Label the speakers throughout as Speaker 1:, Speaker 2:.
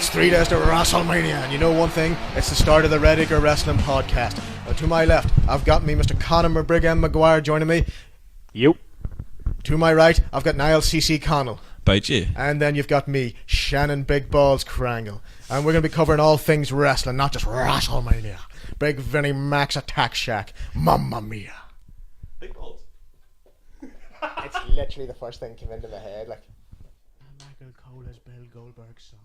Speaker 1: It's 3 days to Wrestlemania, and you know one thing? It's the start of the Redacre Wrestling Podcast. To my left, I've got me, Mr. Conor McBrigg Maguire, joining me.
Speaker 2: You.
Speaker 1: To my right, I've got Niall C.C. Connell.
Speaker 3: Bite you.
Speaker 1: And then you've got me, Shannon Big Balls Crangle. And we're going to be covering all things wrestling, not just Wrestlemania. Big Vinnie Mac's Attack Shack. Mamma mia.
Speaker 3: Big balls.
Speaker 1: It's literally the first thing that came into my head, like... Michael Cole's Bill Goldberg's song.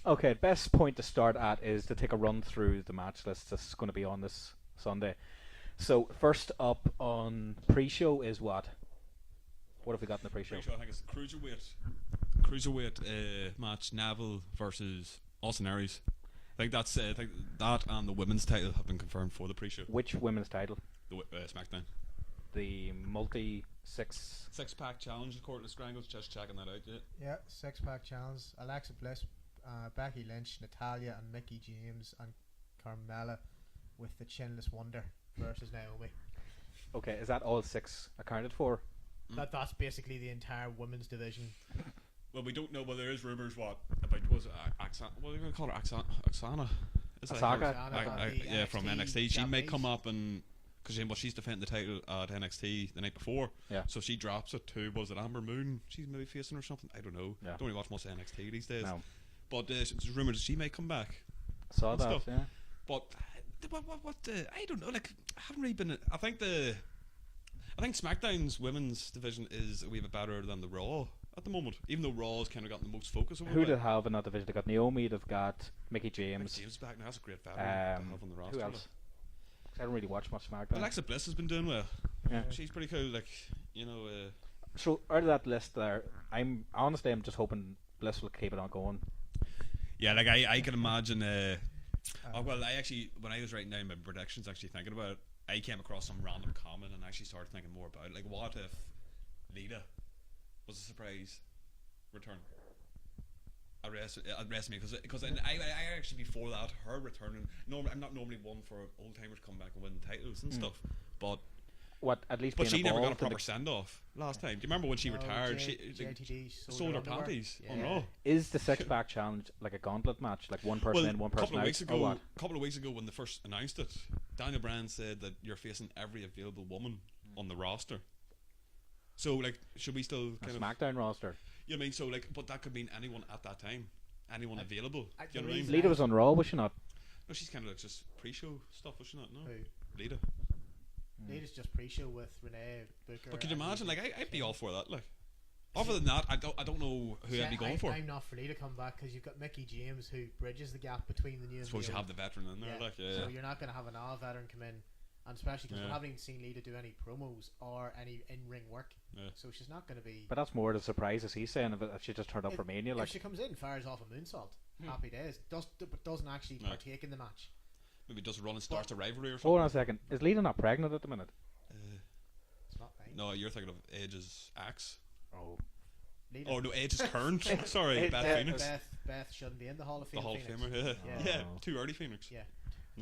Speaker 2: Okay, best point to start at is to take a run through the match list that's going to be on this Sunday. So, first up on pre-show is what? What have we got in the pre-show?
Speaker 3: I think it's cruiserweight match, Neville versus Austin Aries. I think that and the women's title have been confirmed for the pre-show.
Speaker 2: Which women's title?
Speaker 3: The SmackDown.
Speaker 2: The six-pack
Speaker 3: challenge. According to Scrangles, just checking that out.
Speaker 1: Yeah, 6-pack challenge. Alexa Bliss, Becky Lynch, Natalia, and Mickie James, and Carmella with the Chinless Wonder versus Naomi.
Speaker 2: Okay, is that all 6 accounted for?
Speaker 1: That's basically the entire women's division.
Speaker 3: Well, we don't know, but there is rumours about was it Oksana? What are you going to call her? Oksana?
Speaker 2: Osaka?
Speaker 3: Yeah, from NXT. She may come up and because she's defending the title at NXT the night before.
Speaker 2: Yeah.
Speaker 3: So she drops it to was it Amber Moon? She's maybe facing or something. I don't know.
Speaker 2: Yeah.
Speaker 3: Don't really watch much NXT these days.
Speaker 2: No.
Speaker 3: But it's rumored that she may come back.
Speaker 2: Saw that.
Speaker 3: Stuff.
Speaker 2: Yeah.
Speaker 3: But what I don't know. Like I haven't really been. I think SmackDown's women's division is a wee bit better than the Raw at the moment. Even though Raw's kind of gotten the most focus.
Speaker 2: Who do they have in that division? They got Naomi. They've got Mickie James.
Speaker 3: Mickie James back now. That's a great veteran to have on the roster.
Speaker 2: Who else? I don't really watch much SmackDown.
Speaker 3: Alexa Bliss has been doing well.
Speaker 2: Yeah.
Speaker 3: She's pretty cool. Like you know.
Speaker 2: So out of that list there, I'm just hoping Bliss will keep it on going.
Speaker 3: Yeah, like I can imagine. Well, I actually when I was writing down my predictions, actually thinking about it, I came across some random comment and actually started thinking more about it. Like, what if Lita was a surprise return at WrestleMania? Because I actually before that her returning. I'm not normally one for old timers come back and win titles and stuff, but.
Speaker 2: What at least?
Speaker 3: But she never got a proper send off last time. Do you remember when she retired? She sold her panties on Raw.
Speaker 2: Is the 6-pack challenge like a gauntlet match, like one person in, one person out?
Speaker 3: A couple of weeks ago, when they first announced it, Daniel Bryan said that you're facing every available woman on the roster. So, like, should we still kind of
Speaker 2: SmackDown roster?
Speaker 3: You know what I mean? So, like, but that could mean anyone at that time, anyone available. Do you know what I mean?
Speaker 2: Lita was on Raw, was she not?
Speaker 3: No, she's kind of like just pre-show stuff, was she not? No, Lita.
Speaker 1: Lita's just pre-show with Renee Booker.
Speaker 3: But could you imagine? Like, I'd be all for that. Like, other than that, I don't know who I'd be going for.
Speaker 1: I'm not for Lita come back because you've got Mickie James who bridges the gap between the new and the old.
Speaker 3: Suppose you have the veteran in there, like
Speaker 1: So you're not going to have an old veteran come in, and especially because we haven't even seen Lita do any promos or any in-ring work. Yeah. So she's not going to be.
Speaker 2: But that's more the surprise, as he's saying, if she just turned up for Mania. Like,
Speaker 1: if she comes in, fires off a moonsault, happy days. But doesn't actually partake in the match.
Speaker 3: Maybe does run and starts a rivalry or something.
Speaker 2: Hold on a second. Is Lita not pregnant at the minute?
Speaker 1: It's not right.
Speaker 3: No, you're thinking of Edge's axe.
Speaker 2: Oh.
Speaker 1: Lita.
Speaker 3: Oh no, Edge's current. Sorry, Beth Phoenix.
Speaker 1: Beth shouldn't be in the Hall of Fame.
Speaker 3: The Hall of Famer, yeah. Too early Phoenix.
Speaker 1: Yeah.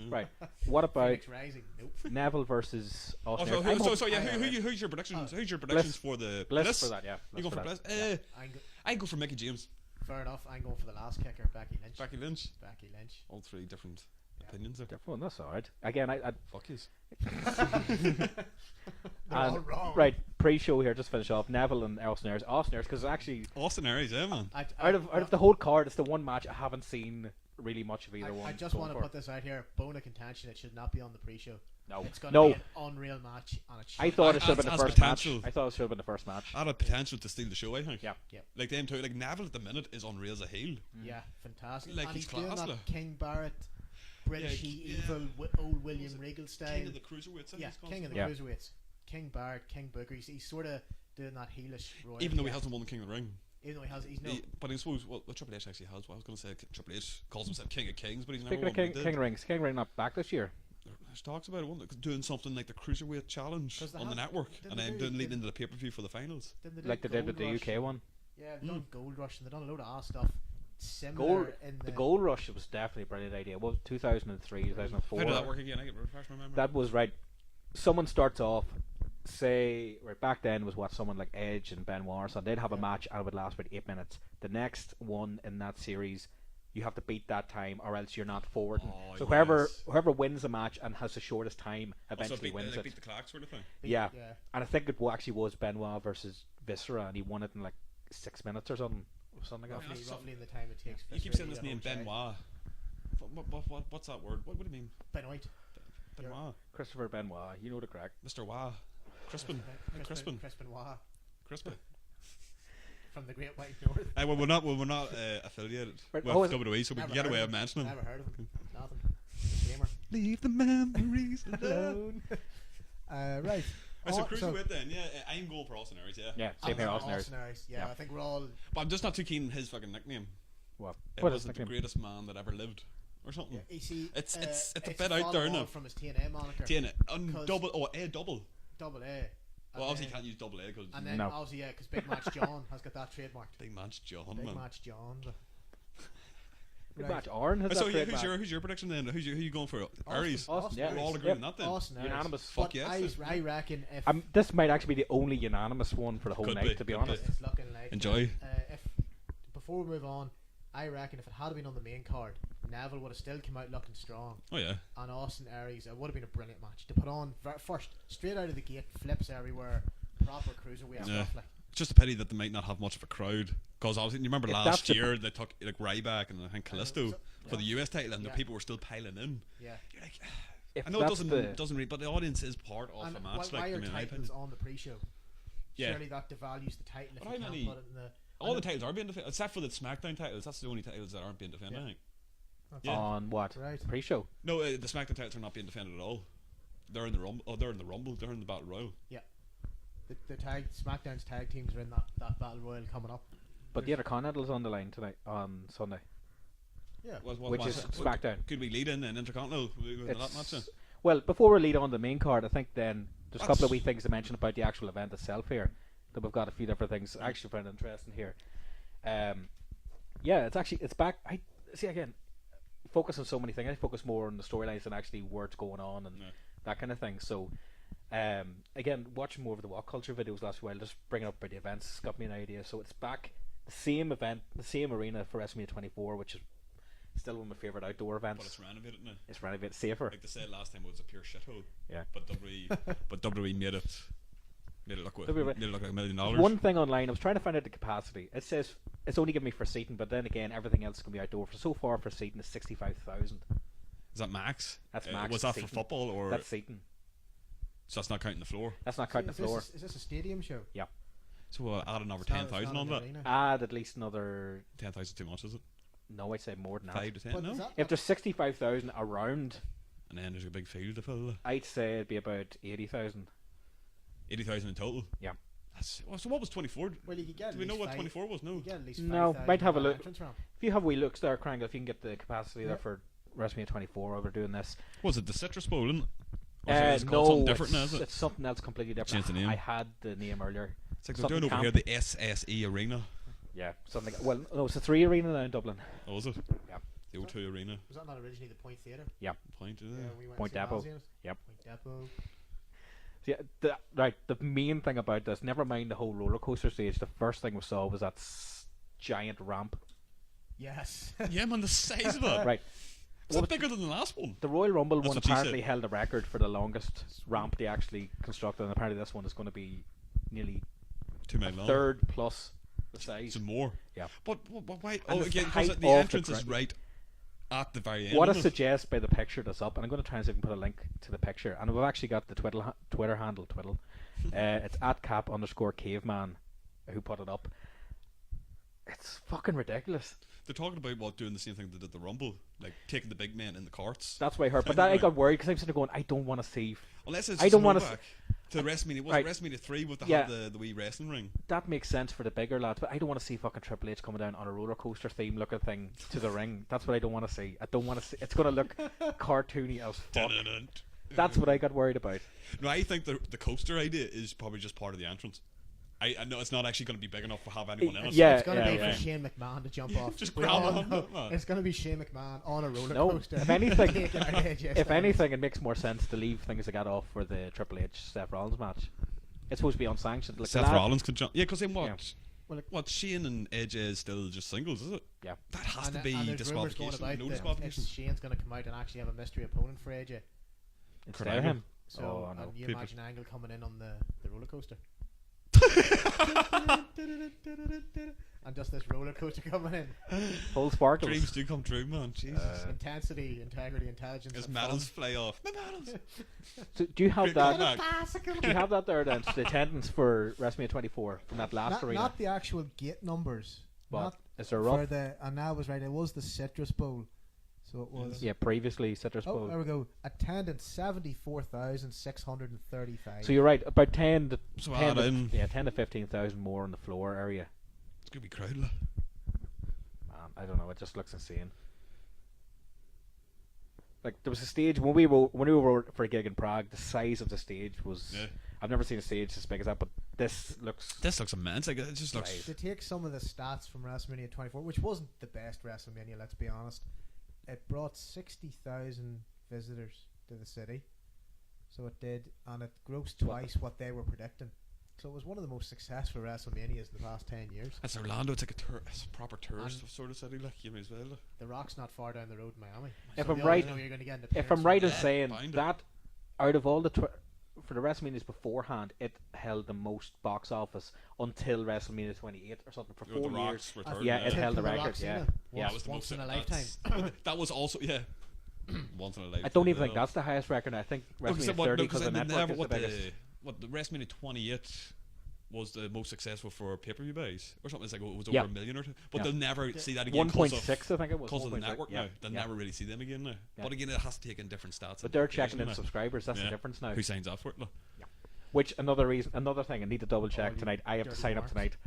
Speaker 2: Right. What about
Speaker 1: Phoenix Rising? Nope.
Speaker 2: Neville versus Austin?
Speaker 3: Who's your predictions? Who's your predictions for the
Speaker 2: Bliss? For that, yeah.
Speaker 3: You go for Bliss? I go for Mickie James.
Speaker 1: Fair enough. I'm going for the last kicker, Becky Lynch.
Speaker 3: All three different opinions there.
Speaker 2: Well, that's alright. Again, I'd
Speaker 3: fuck yous.
Speaker 1: All wrong.
Speaker 2: Right, pre-show here, just finish off. Neville and Austin Aries, because actually
Speaker 3: Austin Aries, yeah, man.
Speaker 2: Out of the whole card, it's the one match I haven't seen really much of either one.
Speaker 1: I just want to put this out here. Bone of contention. It should not be on the pre-show.
Speaker 2: No,
Speaker 1: it's going to be an unreal match.
Speaker 2: I thought it should have been the first match. I thought it should have been the first match.
Speaker 3: Had a potential to steal the show, I think.
Speaker 2: Yeah.
Speaker 3: Like them two. Like Neville at the minute is unreal as a heel.
Speaker 1: Yeah, fantastic.
Speaker 3: Like
Speaker 1: and
Speaker 3: he's
Speaker 1: doing
Speaker 3: class,
Speaker 1: that King Barrett, British evil old William Regal style.
Speaker 3: King of the Cruiserweights.
Speaker 1: Yeah, King of the Cruiserweights. King Barrett, King Booker. He's sort of doing that heelish.
Speaker 3: Even though he hasn't won the King of the Ring.
Speaker 1: Even though he's no.
Speaker 3: But I suppose what Triple H actually has. Well, I was going to say Triple H calls himself King of Kings, but he's
Speaker 2: never
Speaker 3: won.
Speaker 2: King of Rings. King of Ring not back this year.
Speaker 3: There's talks about it, doing something like the Cruiserweight Challenge on the network, and then leading into the pay-per-view for the finals.
Speaker 2: Like they did with the UK one.
Speaker 1: Yeah, they've done Gold Rush and they've done a load of stuff. Similar
Speaker 2: the Gold Rush was definitely a brilliant idea. What was 2003, 2004?
Speaker 3: How did that work again? I get refresh my memory.
Speaker 2: That was right. Someone starts off say right back then was what someone like Edge and Benoit or something. They'd have a match and it would last about 8 minutes. The next one in that series, you have to beat that time or else you're not forwarding. So whoever wins the match and has the shortest time eventually wins it.
Speaker 3: Beat the clock sort of thing.
Speaker 2: Yeah. And I think it actually was Benoit versus Viscera, and he won it in like 6 minutes or something like that.
Speaker 1: Roughly in the time it takes.
Speaker 3: You keep saying this name Benoit. What's that word? What do you mean?
Speaker 1: Benoit.
Speaker 3: Benoit.
Speaker 2: Christopher Benoit, you know the crack.
Speaker 3: Mr. Wah. Crispin.
Speaker 1: Crispin Wah.
Speaker 3: Crispin.
Speaker 1: From the Great White North.
Speaker 3: We're not affiliated with WWE, so we can get away with mentioning
Speaker 1: Never heard of him. Nothing. Gamer.
Speaker 3: Leave the memories alone.
Speaker 1: Right.
Speaker 3: So Cruiserweight then, I'm going for Austin Aries,
Speaker 2: Yeah, same here, Austin Aries.
Speaker 1: Yeah, I think we're all...
Speaker 3: But I'm just not too keen on his fucking nickname.
Speaker 2: What?
Speaker 3: It wasn't the greatest man that ever lived, or something.
Speaker 1: Yeah, you see,
Speaker 3: it's a bit out there now.
Speaker 1: From his TNA moniker.
Speaker 3: TNA, double.
Speaker 1: Double A.
Speaker 3: Well, obviously you can't use double A because...
Speaker 1: And then, obviously, because Big Match John has got that trademarked.
Speaker 3: Big Match John,
Speaker 1: Big Match John.
Speaker 2: Big Match Arn has that trademark.
Speaker 3: Who's your prediction then? Who you going for? Aries?
Speaker 2: Austin
Speaker 3: We're all agreeing on that then?
Speaker 1: Austin Aries.
Speaker 2: Unanimous.
Speaker 3: Fuck yes.
Speaker 1: I reckon if...
Speaker 2: this might actually be the only unanimous one for the whole night, to be honest.
Speaker 1: It's looking like...
Speaker 3: Enjoy.
Speaker 1: Before we move on, I reckon if it had been on the main card, Neville would have still come out looking strong.
Speaker 3: Oh yeah.
Speaker 1: And Austin Aries, it would have been a brilliant match to put on first, straight out of the gate, flips everywhere, proper cruiserweight stuff like.
Speaker 3: It's just a pity that they might not have much of a crowd, because obviously you remember last year they took like Ryback and I think Kalisto for the US title, and the people were still piling in.
Speaker 1: Yeah.
Speaker 3: You're like, I know it doesn't read, but the audience is part of the match.
Speaker 1: Why are
Speaker 3: like,
Speaker 1: titles on the pre-show?
Speaker 3: Yeah.
Speaker 1: Surely that devalues the title if
Speaker 3: But
Speaker 1: you can't put it in the...
Speaker 3: All the titles are being defended, except for the SmackDown titles. That's the only titles that aren't being defended, I think.
Speaker 2: On what?
Speaker 1: Right.
Speaker 2: Pre-show?
Speaker 3: No, the SmackDown titles are not being defended at all. They're in the Rumble. They're in the Rumble. They're in the Battle Royal.
Speaker 1: Yeah. The SmackDown's tag teams are in that Battle Royal coming up.
Speaker 2: But the Intercontinental's on the line tonight, on Sunday.
Speaker 1: Yeah.
Speaker 2: Which is SmackDown.
Speaker 3: Could we lead in then Intercontinental? That match then?
Speaker 2: Well, before we lead on to the main card, I think then there's a couple of wee things to mention about the actual event itself here. That we've got a few different things I actually find interesting here. It's back. I see again. Focus on so many things. I focus more on the storylines than actually where it's going on and that kind of thing. So, again, watching more of the What Culture videos last while, just bringing up about the events got me an idea. So it's back, the same event, the same arena for WrestleMania 24, which is still one of my favourite outdoor events.
Speaker 3: But it's renovated now.
Speaker 2: It's renovated, safer.
Speaker 3: Like they said last time, it was a pure shithole.
Speaker 2: Yeah.
Speaker 3: But WWE made it. Made it look like $1 million.
Speaker 2: One thing online, I was trying to find out the capacity. It says it's only giving me for seating, but then again, everything else is going to be outdoor. So far for seating is 65,000.
Speaker 3: Is that max?
Speaker 2: That's max.
Speaker 3: Was that
Speaker 2: seating.
Speaker 3: for football or?
Speaker 2: That's seating.
Speaker 3: So that's not counting the floor.
Speaker 2: That's not counting the floor.
Speaker 1: Is this a stadium show?
Speaker 2: Yeah.
Speaker 3: So we'll add another 10,000 on that.
Speaker 2: Add at least another
Speaker 3: 10,000 too much, is it?
Speaker 2: No, I'd say more than that.
Speaker 3: 5 to 10. No.
Speaker 2: If there's 65,000 around,
Speaker 3: and then there's a big field to fill.
Speaker 2: I'd say it'd be about 80,000.
Speaker 3: 80,000 in total.
Speaker 2: Yeah.
Speaker 3: So what was 24?
Speaker 1: Well, you could get.
Speaker 3: Do we know what 24 was? No.
Speaker 2: Might have a look. If you have wee looks there, Crangle, if you can get the capacity there for WrestleMania 24 while we're doing this.
Speaker 3: Was it the Citrus Bowl? Isn't it?
Speaker 2: No,
Speaker 3: something different now, is it?
Speaker 2: It's something else completely different.
Speaker 3: Changed the name.
Speaker 2: I had the name earlier.
Speaker 3: It's like they're doing over here the SSE Arena.
Speaker 2: Yeah, something. Well, no, it's a 3 arena now in Dublin.
Speaker 3: Oh, was it?
Speaker 2: Yeah.
Speaker 3: The O2 Arena.
Speaker 1: Was that not originally the Point Theatre?
Speaker 2: Yeah.
Speaker 3: Point.
Speaker 2: Point Depot. Yep.
Speaker 1: Point Depot.
Speaker 2: Yeah, the main thing about this, never mind the whole roller coaster stage, the first thing we saw was that giant ramp.
Speaker 1: Yes.
Speaker 3: Yeah, man, the size of it.
Speaker 2: Right.
Speaker 3: It's bigger than the last one.
Speaker 2: The Royal Rumble one apparently held a record for the longest ramp they actually constructed, and apparently this one is going to be nearly
Speaker 3: 2 miles long.
Speaker 2: Third plus the size.
Speaker 3: Some more.
Speaker 2: Yeah.
Speaker 3: But why?
Speaker 2: And
Speaker 3: again, because the entrance is right at the very end.
Speaker 2: What I suggest by the picture that's up, and I'm going to try and see if I can put a link to the picture, and we've actually got the Twitter handle, Twiddle. It's @cap_caveman who put it up. It's fucking ridiculous.
Speaker 3: They're talking about doing the same thing they did the Rumble, like taking the big men in the carts.
Speaker 2: That's what I heard, but I got worried because I'm sitting there going, I don't want to see.
Speaker 3: Unless it's
Speaker 2: I don't want
Speaker 3: to WrestleMania. Was it WrestleMania 3 with the wee wrestling ring?
Speaker 2: That makes sense for the bigger lads, but I don't want to see fucking Triple H coming down on a roller coaster theme looking thing to the ring. That's what I don't want to see. I don't want to see. It's going to look cartoony as fuck. That's what I got worried about.
Speaker 3: No, I think the coaster idea is probably just part of the entrance. I know it's not actually going to be big enough to have anyone in it.
Speaker 2: Yeah,
Speaker 1: it's going to be for Shane McMahon to jump off.
Speaker 3: Just grab on.
Speaker 1: It's going to be Shane McMahon on a roller coaster.
Speaker 2: If anything, it makes more sense to leave things like that off for the Triple H Seth Rollins match. It's supposed to be unsanctioned. Like
Speaker 3: Seth Rollins could jump. Yeah, because then what?
Speaker 2: Yeah.
Speaker 1: Well,
Speaker 3: What, Shane and Edge is still just singles, is it?
Speaker 2: Yeah.
Speaker 3: That has to
Speaker 1: and
Speaker 3: be
Speaker 1: there's rumours going
Speaker 3: disqualification.
Speaker 1: about
Speaker 3: No
Speaker 1: that
Speaker 3: disqualification.
Speaker 1: Shane's going to come out and actually have a mystery opponent for AJ.
Speaker 2: Instead
Speaker 3: Kurt
Speaker 2: of him.
Speaker 1: So
Speaker 2: Oh, no.
Speaker 1: and you
Speaker 3: People-
Speaker 1: imagine Angle coming in on the roller coaster. And just this roller coaster coming in.
Speaker 2: Full sparkles.
Speaker 3: Dreams do come true, man. Jesus.
Speaker 1: Intensity, integrity, intelligence.
Speaker 3: His
Speaker 1: and
Speaker 3: medals
Speaker 1: fun.
Speaker 3: fly off. My medals.
Speaker 2: So do you have
Speaker 3: Great
Speaker 2: that?
Speaker 3: comeback.
Speaker 2: Do you have that there then? The attendance for WrestleMania 24 from that last arena.
Speaker 1: Not the actual gate numbers.
Speaker 2: But
Speaker 1: Not
Speaker 2: is there
Speaker 1: for
Speaker 2: rough?
Speaker 1: and that was right. It was the Citrus Bowl, so it was.
Speaker 2: Yeah, previously Citrus
Speaker 1: Oh,
Speaker 2: Bowl.
Speaker 1: there we go. Attendance 74,635.
Speaker 2: So you're right. About 10 to
Speaker 3: So
Speaker 2: 10
Speaker 3: add
Speaker 2: to,
Speaker 3: in.
Speaker 2: yeah, 10 to 15,000 more on the floor area.
Speaker 3: It's going to be crowded.
Speaker 2: I don't know. It just looks insane. Like there was a stage when we were for a gig in Prague. The size of the stage was.
Speaker 3: Yeah.
Speaker 2: I've never seen a stage as big as that, but this looks.
Speaker 3: This looks immense. Like, it just looks.
Speaker 1: To take some of the stats from WrestleMania 24, which wasn't the best WrestleMania, let's be honest, it brought 60,000 visitors to the city. So it did, and it grossed twice what they were predicting. So it was one of the most successful WrestleManias in the past 10 years.
Speaker 3: It's Orlando. It's like it's a proper tourist sort of city. Like, you may as well.
Speaker 1: The Rock's not far down the road in Miami.
Speaker 2: If
Speaker 1: So
Speaker 2: I'm
Speaker 1: they
Speaker 2: right-
Speaker 1: always know you're going to get in the
Speaker 2: If
Speaker 1: pairs
Speaker 2: I'm right in
Speaker 3: Yeah,
Speaker 2: saying
Speaker 3: bind it.
Speaker 2: that, out of all the for the WrestleManias beforehand, it held the most box office until WrestleMania 28 or something for
Speaker 3: The
Speaker 2: 4
Speaker 3: Rock's
Speaker 2: years.
Speaker 3: return,
Speaker 2: Yeah, it
Speaker 1: Till
Speaker 2: held the
Speaker 1: The
Speaker 2: record.
Speaker 1: Rock's
Speaker 2: Yeah,
Speaker 1: in it.
Speaker 2: yeah.
Speaker 3: That was the
Speaker 1: Once
Speaker 3: most
Speaker 1: in a
Speaker 3: that's-
Speaker 1: lifetime.
Speaker 3: That was also once in a lifetime.
Speaker 2: I don't even think that's the highest record. I think WrestleMania 30 because the network is the biggest.
Speaker 3: What the WrestleMania 28 was the most successful for pay-per-view buys or something. It's like it was
Speaker 2: Yeah.
Speaker 3: over $1 million or two. But
Speaker 2: Yeah.
Speaker 3: they'll never see that again.
Speaker 2: 1.6, I think it was.
Speaker 3: Because of the
Speaker 2: 1.6,
Speaker 3: network
Speaker 2: yeah,
Speaker 3: now. They'll
Speaker 2: yeah.
Speaker 3: never really see them again now.
Speaker 2: Yeah.
Speaker 3: But again, it has to take in different stats.
Speaker 2: But they're
Speaker 3: and
Speaker 2: checking in
Speaker 3: information now.
Speaker 2: subscribers. That's the
Speaker 3: Yeah.
Speaker 2: difference now.
Speaker 3: Who signs up for it? Look.
Speaker 2: Which another thing I need to double check
Speaker 1: you
Speaker 2: tonight. I have to
Speaker 1: dirty
Speaker 2: sign up
Speaker 1: marks.
Speaker 2: tonight.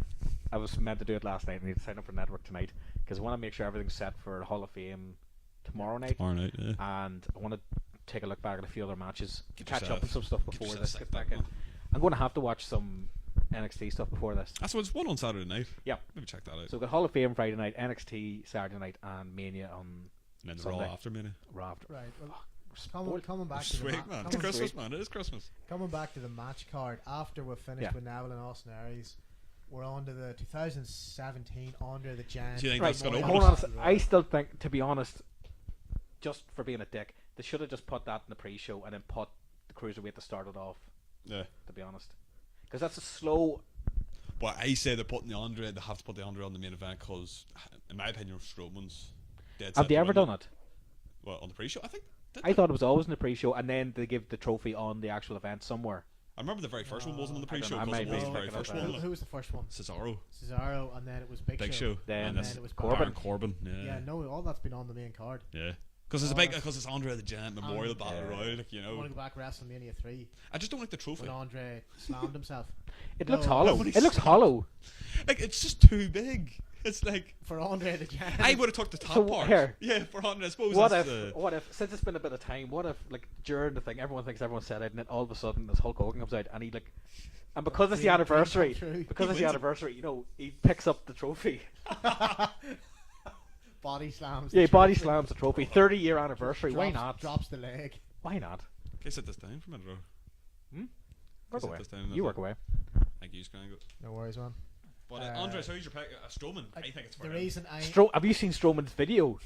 Speaker 2: I was meant to do it last night. I need to sign up for network tonight because I want to make sure everything's set for Hall of Fame tomorrow night.
Speaker 3: Tomorrow night, yeah.
Speaker 2: And I want to take a look back at a few other matches,
Speaker 3: Get
Speaker 2: catch
Speaker 3: yourself-
Speaker 2: up on some stuff
Speaker 3: get
Speaker 2: before
Speaker 3: yourself
Speaker 2: this
Speaker 3: psyched
Speaker 2: gets back
Speaker 3: up,
Speaker 2: in.
Speaker 3: man.
Speaker 2: I'm going to have to watch some NXT stuff before this.
Speaker 3: That's what it's one on Saturday night.
Speaker 2: Yeah.
Speaker 3: Maybe check that out.
Speaker 2: So we've got Hall of Fame Friday night, NXT Saturday night, and Mania on
Speaker 3: And then the
Speaker 2: Sunday.
Speaker 3: Raw after minute.
Speaker 2: Raw.
Speaker 1: Right. Well,
Speaker 2: Spoiled.
Speaker 1: coming back to the
Speaker 3: Sweet, man. It's
Speaker 1: coming,
Speaker 3: Christmas, man. It is Christmas.
Speaker 1: coming back to the match card after we've finished
Speaker 2: Yeah.
Speaker 1: with Neville and Austin Aries, we're on to the 2017 Andre the Giant.
Speaker 3: Do you think
Speaker 2: Right,
Speaker 3: that's gonna
Speaker 1: Memorial
Speaker 3: open
Speaker 2: hold
Speaker 3: us?
Speaker 2: on.
Speaker 1: Battle
Speaker 2: I
Speaker 1: Royal.
Speaker 2: still think, to be honest, just for being a dick, they should have just put that in the pre-show and then put the cruiserweight to start it off.
Speaker 3: Yeah.
Speaker 2: To be honest, because that's a slow.
Speaker 3: But I say they're putting the Andre, they have to put the Andre on the main event because, in my opinion, Strowman's dead set
Speaker 2: Have they
Speaker 3: to
Speaker 2: ever
Speaker 3: win
Speaker 2: done it?
Speaker 3: Well, on the pre-show, I think. Did
Speaker 2: I
Speaker 3: they?
Speaker 2: thought it was always in the pre-show, and then they give the trophy on the actual event somewhere.
Speaker 3: I remember the very first one wasn't on the
Speaker 2: I don't
Speaker 3: pre-show
Speaker 2: know, I
Speaker 3: because it
Speaker 2: might
Speaker 3: was
Speaker 2: be
Speaker 3: the very
Speaker 2: thinking
Speaker 3: first
Speaker 2: of that.
Speaker 3: one.
Speaker 1: Who, who was the first one?
Speaker 3: Cesaro,
Speaker 1: Cesaro, and then it was Big,
Speaker 3: Big Show,
Speaker 2: Then
Speaker 1: and then it was
Speaker 2: Corbin.
Speaker 3: Baron Corbin. Yeah.
Speaker 1: Yeah, no, all that's been on the main card.
Speaker 3: Yeah. Because it's a
Speaker 1: Oh,
Speaker 3: big,
Speaker 1: that's-
Speaker 3: because it's Andre the Giant Memorial Battle
Speaker 2: yeah.
Speaker 3: Royal, like, you
Speaker 1: I want
Speaker 3: know.
Speaker 1: to go back WrestleMania 3
Speaker 3: I just don't like the trophy.
Speaker 1: when Andre slammed himself.
Speaker 2: It
Speaker 1: No,
Speaker 2: looks hollow.
Speaker 3: nobody's-
Speaker 2: It looks hollow.
Speaker 3: Like, it's just too big. It's like,
Speaker 1: For Andre the Giant.
Speaker 3: I would have took the top
Speaker 2: So,
Speaker 3: part.
Speaker 2: here.
Speaker 3: Yeah, for Andre, I suppose
Speaker 2: What
Speaker 3: that's
Speaker 2: if?
Speaker 3: the...
Speaker 2: What if? Since it's been a bit of time, what if like during the thing, everyone thinks everyone's set out, and then all of a sudden this Hulk Hogan comes out, and he like, and because it's the
Speaker 1: Dream come
Speaker 2: anniversary,
Speaker 1: true.
Speaker 2: because
Speaker 3: He
Speaker 2: it's the
Speaker 3: wins it.
Speaker 2: anniversary, you know, he picks up the trophy.
Speaker 1: Body slams.
Speaker 2: Yeah,
Speaker 1: the
Speaker 2: he body
Speaker 1: trophy.
Speaker 2: slams the trophy. 30-year anniversary. Why
Speaker 1: Drops-
Speaker 2: not?
Speaker 1: Drops the leg.
Speaker 2: Why not?
Speaker 3: Can I sit this down for a minute, or?
Speaker 2: Work
Speaker 3: Sit
Speaker 2: away.
Speaker 3: this down,
Speaker 2: You work away.
Speaker 3: Thank you, Scrangle.
Speaker 1: No worries, man.
Speaker 3: But Andre, so who's your pick? Strowman. I think it's for
Speaker 1: The
Speaker 3: him.
Speaker 1: reason I
Speaker 2: Have you seen Strowman's video?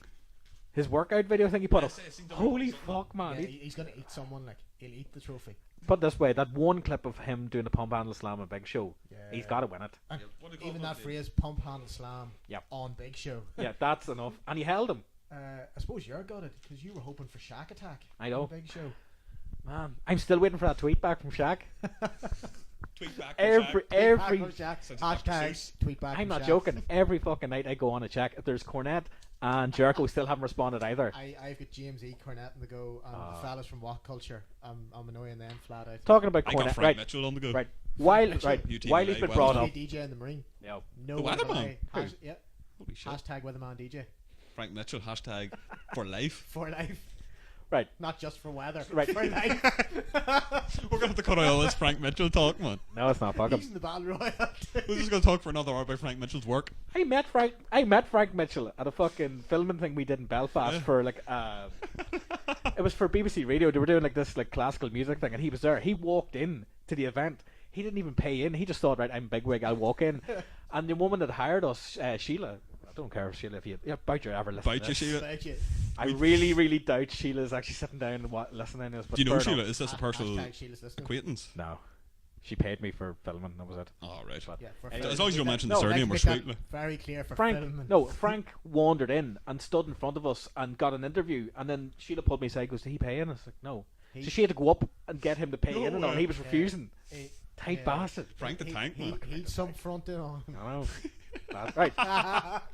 Speaker 2: His workout video thing he put up.
Speaker 3: Yes, yes, he done
Speaker 2: Holy
Speaker 3: something.
Speaker 2: fuck, man!
Speaker 1: yeah,
Speaker 2: He-
Speaker 1: he's gonna eat someone like he'll eat the trophy.
Speaker 2: Put it this way, that one clip of him doing the pump handle slam on Big Show,
Speaker 1: Yeah.
Speaker 2: he's got to win it.
Speaker 1: And
Speaker 3: Yeah, what do you call
Speaker 1: even
Speaker 3: it?
Speaker 1: that phrase, pump handle slam,
Speaker 2: Yeah.
Speaker 1: on Big Show.
Speaker 2: Yeah, that's enough. And he held him.
Speaker 1: I suppose you're got it because you were hoping for Shaq attack.
Speaker 2: I know.
Speaker 1: on Big Show.
Speaker 2: Man, I'm still waiting for that tweet back from Shaq.
Speaker 3: Tweet back.
Speaker 2: Every
Speaker 1: Tweet back
Speaker 2: every
Speaker 1: from Shaq.
Speaker 3: Since it's Dr.
Speaker 1: Hashtag
Speaker 3: Seuss.
Speaker 1: tweet back.
Speaker 2: I'm
Speaker 1: from
Speaker 2: not
Speaker 1: Shaq.
Speaker 2: joking. Every fucking night I go on and check if there's Cornette and Jericho still haven't responded either.
Speaker 1: I've got James E. Cornette on the go, and the fellas from What Culture. I'm annoying them flat out.
Speaker 2: Talking about
Speaker 3: I got
Speaker 2: Cornette,
Speaker 3: Frank
Speaker 2: right?
Speaker 3: Mitchell on the go.
Speaker 2: Right. While
Speaker 1: Mitchell.
Speaker 2: right,
Speaker 3: UTV,
Speaker 2: while he's been
Speaker 3: well,
Speaker 2: brought
Speaker 3: no.
Speaker 2: up,
Speaker 1: DJ in the Marine.
Speaker 2: yeah.
Speaker 1: No
Speaker 3: The
Speaker 1: one
Speaker 3: Weatherman?
Speaker 1: away.
Speaker 2: Who?
Speaker 1: Yeah.
Speaker 3: Holy shit.
Speaker 1: Hashtag Weatherman DJ
Speaker 3: Frank Mitchell, hashtag for life.
Speaker 1: for life,
Speaker 2: Right,
Speaker 1: not just for weather.
Speaker 2: Right.
Speaker 1: For life.
Speaker 3: We're going to have to cut out all this Frank Mitchell talk, man.
Speaker 2: no, it's not. Fuck
Speaker 1: He's
Speaker 2: him.
Speaker 1: in the battle royal.
Speaker 3: We're just going to talk for another hour about Frank Mitchell's work.
Speaker 2: I met Frank Mitchell at a fucking filming thing we did in Belfast
Speaker 3: Yeah.
Speaker 2: for like it was for BBC Radio. They were doing like this like classical music thing, and he was there. He walked in to the event. He didn't even pay in. He just thought, right, I'm bigwig, I'll walk in. And the woman that hired us, Sheila, I don't care, Sheila, if you about your ever listening.
Speaker 3: Bite you, Sheila.
Speaker 2: I really doubt Sheila's actually sitting down and listening to us. But
Speaker 3: Do you know
Speaker 2: fair
Speaker 3: Sheila?
Speaker 2: enough.
Speaker 3: Is this a personal
Speaker 1: Sheila's listening.
Speaker 3: acquaintance?
Speaker 2: No. She paid me for filming, that was it.
Speaker 3: Oh, right.
Speaker 2: But
Speaker 1: Yeah, for
Speaker 3: As long as you don't mention the
Speaker 2: No,
Speaker 3: surname, we're
Speaker 1: Make that
Speaker 3: sweet. like.
Speaker 1: very clear for
Speaker 2: Frank,
Speaker 1: filming.
Speaker 2: no, Frank wandered in and stood in front of us and got an interview, and then Sheila pulled me aside, goes, "Did he pay in?" I was like, "No." So she had to go up and get him to pay
Speaker 3: No
Speaker 2: in, and all, and he was refusing. Tight bastard.
Speaker 3: Frank the Tank, man.
Speaker 1: He'd some fronting on him.
Speaker 2: I know. Right.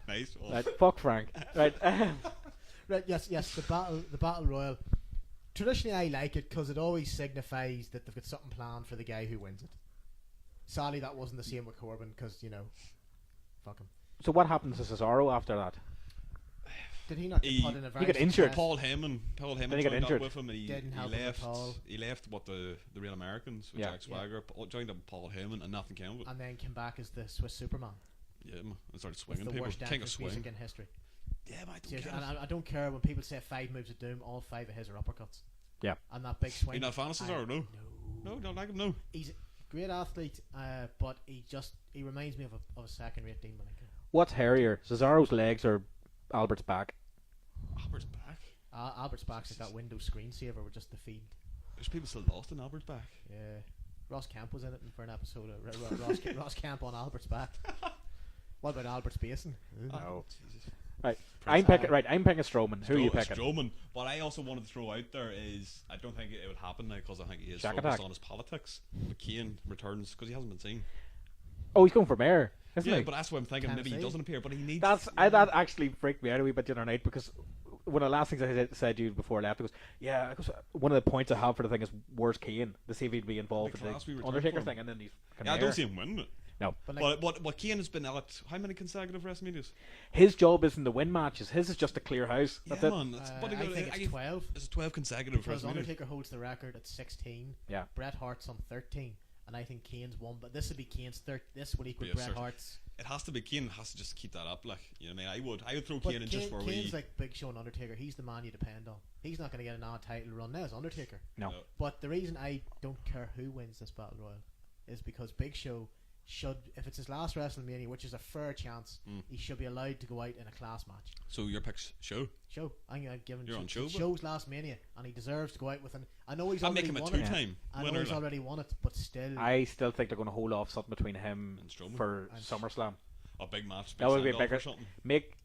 Speaker 3: Nice. Well,
Speaker 2: Right. Fuck Frank. Right.
Speaker 1: Right, yes, the battle royal. Traditionally, I like it because it always signifies that they've got something planned for the guy who wins it. Sadly, that wasn't the same with Corbin because fuck him.
Speaker 2: So what happens to Cesaro after that?
Speaker 1: Did he not get put in a very
Speaker 2: got injured.
Speaker 3: Paul Heyman
Speaker 2: Then he got
Speaker 3: joined
Speaker 2: injured.
Speaker 3: up with him, and he
Speaker 1: Didn't help him
Speaker 3: left.
Speaker 1: at all.
Speaker 3: He left what the Real Americans with
Speaker 2: Yeah.
Speaker 3: Jack Swagger. Joined up with Paul Heyman and Nathan Campbell.
Speaker 1: And then came back as the Swiss Superman.
Speaker 3: Yeah, man, and started
Speaker 1: It's
Speaker 3: swinging
Speaker 1: the
Speaker 3: people.
Speaker 1: worst
Speaker 3: King of
Speaker 1: entrance music
Speaker 3: swing.
Speaker 1: in history.
Speaker 3: Yeah, man, I don't
Speaker 1: Seriously,
Speaker 3: get
Speaker 1: and
Speaker 3: it.
Speaker 1: I don't care when people say 5 moves of doom. All 5 of his are uppercuts.
Speaker 2: Yeah.
Speaker 1: And that big swing.
Speaker 3: You not a fan of Cesaro? No. No, don't like him. No.
Speaker 1: He's a great athlete, but he reminds me of a second-rate demon.
Speaker 2: What's hairier, Cesaro's legs or Albert's back?
Speaker 3: Albert's back.
Speaker 1: Albert's back's like that Windows screensaver with just the feed.
Speaker 3: There's people still lost in Albert's back.
Speaker 1: Yeah. Ross Kemp was in it for an episode of Ross Kemp on Albert's back. What about Albert's basin?
Speaker 2: No.
Speaker 3: Jesus.
Speaker 2: Right. I'm picking Strowman. Who are you picking?
Speaker 3: Strowman. What I also wanted to throw out there is I don't think it would happen now because I think he is
Speaker 2: Shack
Speaker 3: focused
Speaker 2: attack.
Speaker 3: on his politics. But Kane returns because he hasn't been seen.
Speaker 2: Oh, he's going for mayor, isn't
Speaker 3: Yeah,
Speaker 2: he?
Speaker 3: but that's what I'm thinking. Maybe he
Speaker 1: Tennessee.
Speaker 3: doesn't appear, but he needs.
Speaker 2: That actually freaked me out a wee bit the other night because one of the last things I said to you before I left, it goes, one of the points I have for the thing is where's Kane to see if he'd be involved
Speaker 3: Like
Speaker 2: with
Speaker 3: class we
Speaker 2: the
Speaker 3: returned
Speaker 2: Undertaker
Speaker 3: from.
Speaker 2: thing, and then he's
Speaker 3: Yeah, I don't see him winning it.
Speaker 2: No.
Speaker 3: But Kane has been at how many consecutive WrestleManias?
Speaker 2: His job isn't to win matches. His is just to clear house. That's
Speaker 3: yeah,
Speaker 2: it.
Speaker 3: man. That's,
Speaker 1: I think it's 12.
Speaker 3: It's 12 consecutive
Speaker 1: Because
Speaker 3: WrestleManias.
Speaker 1: Undertaker holds the record at 16.
Speaker 2: Yeah.
Speaker 1: Bret Hart's on 13. And I think Kane's won, but this would be Kane's third. This would equal
Speaker 3: Yeah,
Speaker 1: Bret
Speaker 3: certainly.
Speaker 1: Hart's.
Speaker 3: It has to be Kane has to just keep that up. Like you know, what I mean, I would throw
Speaker 1: But
Speaker 3: Kane in just for a
Speaker 1: Kane's
Speaker 3: wee.
Speaker 1: like Big Show and Undertaker. He's the man you depend on. He's not going to get a non-title run now as Undertaker.
Speaker 2: No.
Speaker 1: But the reason I don't care who wins this Battle Royal is because Big Show should, if it's his last WrestleMania, which is a fair chance, he should be allowed to go out in a class match.
Speaker 3: So your pick's Show.
Speaker 1: Show. I'm giving
Speaker 3: You're on Show,
Speaker 1: it's
Speaker 3: but-
Speaker 1: Show's last Mania, and he deserves to go out with an. I know he's
Speaker 3: I'd
Speaker 1: already
Speaker 3: make him a
Speaker 1: won it.
Speaker 3: two-time
Speaker 1: I know
Speaker 3: winner.
Speaker 1: he's
Speaker 3: like.
Speaker 1: already won it, but still.
Speaker 2: I still think they're going to hold off something between him
Speaker 3: And Strowman.
Speaker 2: for
Speaker 1: And
Speaker 2: SummerSlam.
Speaker 3: A big match.
Speaker 2: That would be
Speaker 3: send-off or
Speaker 2: bigger.
Speaker 3: something.
Speaker 2: Make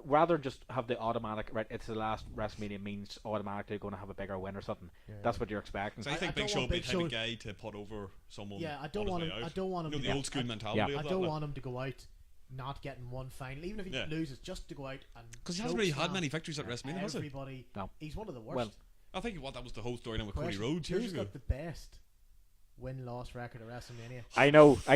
Speaker 2: rather than just have the automatic right. It's the last WrestleMania means automatically going to have a bigger win or something.
Speaker 1: Yeah.
Speaker 2: That's what you're expecting.
Speaker 3: So I think
Speaker 1: I
Speaker 3: Big
Speaker 1: don't
Speaker 3: Show
Speaker 1: want
Speaker 3: would be the
Speaker 1: Big
Speaker 3: type of
Speaker 1: Show-
Speaker 3: guy to put over someone.
Speaker 1: Yeah, I don't
Speaker 3: on
Speaker 1: want
Speaker 3: his
Speaker 1: him.
Speaker 3: way
Speaker 1: I
Speaker 3: out.
Speaker 1: don't want him
Speaker 3: You know,
Speaker 1: to
Speaker 3: the
Speaker 1: go-
Speaker 3: old school
Speaker 1: I-
Speaker 3: mentality.
Speaker 2: Yeah.
Speaker 3: of
Speaker 1: I
Speaker 3: that,
Speaker 1: don't
Speaker 3: like.
Speaker 1: want him to go out not getting one final, even if he
Speaker 3: Yeah.
Speaker 1: loses, just to go out and.
Speaker 3: Because he hasn't really had
Speaker 1: chokeslam
Speaker 3: many victories at WrestleMania, has he?
Speaker 1: Everybody.
Speaker 2: No.
Speaker 1: He's one of the worst.
Speaker 2: Well,
Speaker 3: I think that was the whole story now with Cody
Speaker 1: Question,
Speaker 3: Rhodes years
Speaker 1: who's
Speaker 3: ago.
Speaker 1: got the best win-loss record at WrestleMania?
Speaker 2: I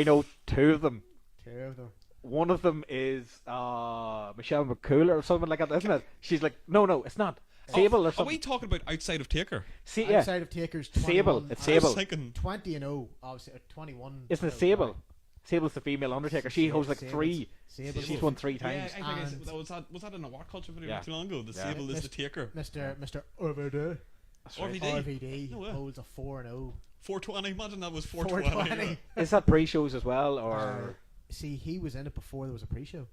Speaker 2: know two of them.
Speaker 1: Two of them.
Speaker 2: One of them is Michelle McCool or something like that, isn't it? She's like, no, it's not. Sable or
Speaker 3: Are we
Speaker 2: something.
Speaker 3: talking about outside of Taker?
Speaker 2: Yeah.
Speaker 1: Outside of Taker's 21,
Speaker 2: Sable. It's
Speaker 3: I was
Speaker 2: Sable.
Speaker 3: thinking
Speaker 1: 20-0, obviously 21.
Speaker 2: Isn't it Sable? Sable's the female Undertaker. She holds like
Speaker 1: Sable's-
Speaker 2: 3.
Speaker 1: Sable's
Speaker 2: She's won 3
Speaker 3: Yeah,
Speaker 2: times.
Speaker 3: I think
Speaker 1: And-
Speaker 3: was that in a What Culture video
Speaker 2: Yeah.
Speaker 3: not too long ago? The
Speaker 2: Yeah.
Speaker 3: Sable is the Taker.
Speaker 1: Mr. RVD.
Speaker 2: That's right.
Speaker 3: RVD.
Speaker 1: RVD
Speaker 3: No way.
Speaker 1: holds a 4-0.
Speaker 3: 420. Imagine that was 420.
Speaker 1: 420.
Speaker 2: Is that pre-shows as well, or?
Speaker 1: See, he was in it before there was a pre-show.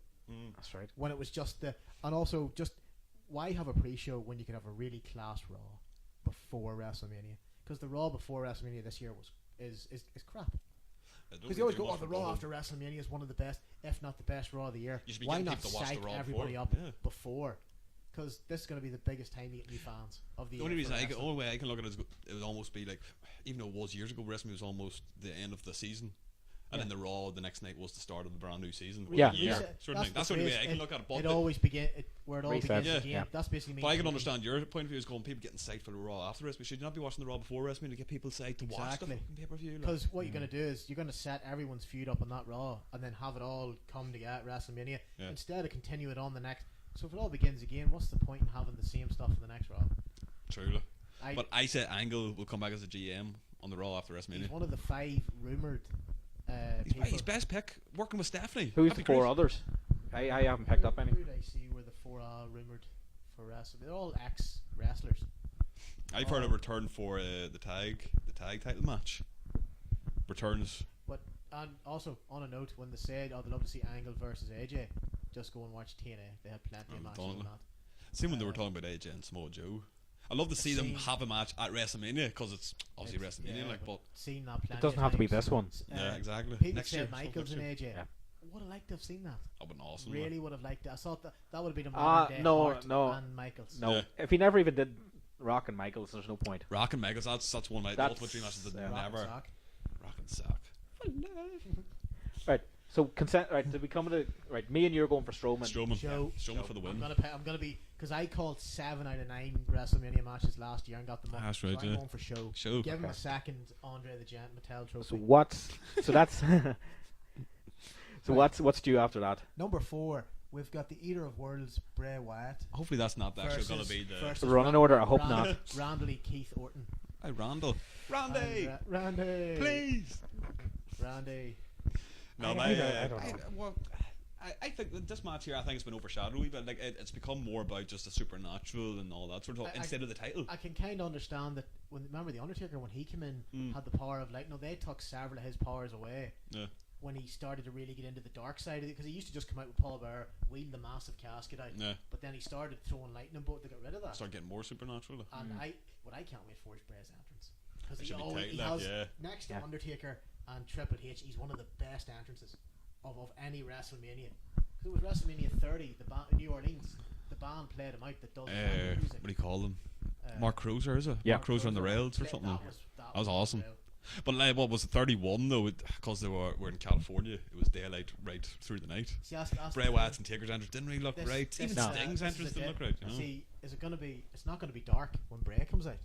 Speaker 2: That's right.
Speaker 1: When it was just the, and also just why have a pre-show when you could have a really class Raw before WrestleMania? Because the Raw before WrestleMania this year is crap. Because they always go, oh, the Raw after WrestleMania is one of the best, if not the best Raw of the year.
Speaker 3: You should be
Speaker 1: Why
Speaker 3: getting
Speaker 1: not
Speaker 3: people to watch the
Speaker 1: psych
Speaker 3: Raw
Speaker 1: everybody
Speaker 3: before.
Speaker 1: up
Speaker 3: Yeah.
Speaker 1: before? Because this is going to be the biggest time to get new fans of the
Speaker 3: The
Speaker 1: year.
Speaker 3: only reason
Speaker 1: for
Speaker 3: the
Speaker 1: wrestling.
Speaker 3: only way I can look at it is it would almost be like, even though it was years ago, WrestleMania was almost the end of the season. And then the Raw the next night was the start of the brand new season.
Speaker 2: Yeah,
Speaker 3: Year,
Speaker 2: yeah.
Speaker 3: sort of thing. That's the only way I can look at it. But,
Speaker 1: It always begin where it all
Speaker 2: Reset.
Speaker 1: begins
Speaker 3: Yeah.
Speaker 1: again.
Speaker 2: Yeah.
Speaker 1: That's basically.
Speaker 3: but I can understand your point of view is going people getting psyched for the Raw after WrestleMania. Should you not be watching the Raw before WrestleMania to get people psyched to watch the
Speaker 1: Exactly.
Speaker 3: fucking pay-per-view? Like?
Speaker 1: Because what you're going to do is you're going to set everyone's feud up on that Raw and then have it all come together at WrestleMania
Speaker 3: Yeah.
Speaker 1: instead of continue it on the next. So if it all begins again, what's the point in having the same stuff in the next Raw?
Speaker 3: Truly.
Speaker 1: I,
Speaker 3: But I said Angle will come back as a GM on the Raw after
Speaker 1: he's
Speaker 3: WrestleMania.
Speaker 1: one of the 5 rumoured people.
Speaker 3: He's best pick working with Stephanie.
Speaker 2: Who's
Speaker 3: That'd
Speaker 2: the
Speaker 3: be
Speaker 2: 4
Speaker 3: great.
Speaker 2: others? I haven't picked up any.
Speaker 1: Who did I see were the 4 rumoured for wrestling? They're all ex-wrestlers.
Speaker 3: I've heard a return for the tag title match. Returns
Speaker 1: And also, on a note, when they said, "Oh, they'd love to see Angle versus AJ," just go and watch TNA. They had plenty of matches on that.
Speaker 3: Same when they were talking about AJ and Samoa Joe. I'd love to see them have a match at WrestleMania because it's obviously WrestleMania. But
Speaker 1: seen that plenty
Speaker 2: it doesn't have to be this one.
Speaker 3: Yeah, exactly.
Speaker 1: People
Speaker 3: Next
Speaker 1: said
Speaker 3: year,
Speaker 1: Michaels and AJ.
Speaker 2: Yeah.
Speaker 1: Would have liked to have seen that.
Speaker 3: That would been awesome.
Speaker 1: Really would have liked it. I thought that would have been a modern day Hart and Michaels.
Speaker 2: No, if he never even did Rock and Michaels, there's no point.
Speaker 3: Rock and Michaels, that's one of my ultimate dream matches that never. Rock and Sock.
Speaker 2: Right. So consent. Right. Did we come to right? Me and you are going for Strowman.
Speaker 3: Strowman for the win.
Speaker 1: I'm gonna be because I called 7 out of 9 WrestleMania matches last year and got them up.
Speaker 3: That's right.
Speaker 1: So I'm going for Show. Give him a second Andre the Giant Mattel trophy.
Speaker 2: So that's. So what's due after that?
Speaker 1: Number 4, we've got the Eater of Worlds, Bray Wyatt.
Speaker 3: Hopefully that's not actually going to be
Speaker 2: the running order. I hope not.
Speaker 1: Randy Keith Orton.
Speaker 3: Hey, Randy,
Speaker 1: Randy,
Speaker 3: please,
Speaker 1: Randy.
Speaker 3: No,
Speaker 2: I don't know.
Speaker 3: I think that this match here, I think it's been overshadowed a wee bit. Like it's become more about just the supernatural and all that sort of stuff instead of the title.
Speaker 1: I can kind of understand that. Remember the Undertaker when he came in had the power of light. No, they took several of his powers away.
Speaker 3: Yeah.
Speaker 1: When he started to really get into the dark side of it, because he used to just come out with Paul Bearer, wheel the massive casket out.
Speaker 3: Yeah.
Speaker 1: But then he started throwing lightning bolt to get rid of that.
Speaker 3: Start getting more supernatural.
Speaker 1: And what I can't wait for is Bray's entrance, because he
Speaker 3: has
Speaker 1: next to Undertaker and Triple H, he's one of the best entrances of any WrestleMania. Because it was WrestleMania 30, the band in New Orleans. The band played him out that does the music.
Speaker 3: What do you call them? Mark Crozer, is it?
Speaker 2: Yeah.
Speaker 3: Mark Crozer on the rails or something. That was awesome.
Speaker 1: Unreal.
Speaker 3: But like, what was it, 31 though? Because they were in California, it was daylight right through the night.
Speaker 1: See,
Speaker 3: Bray Wyatt's and Taker's entrance didn't really look right. Even Sting's entrance didn't look right. You know?
Speaker 1: See, is it gonna be? It's not gonna be dark when Bray comes out.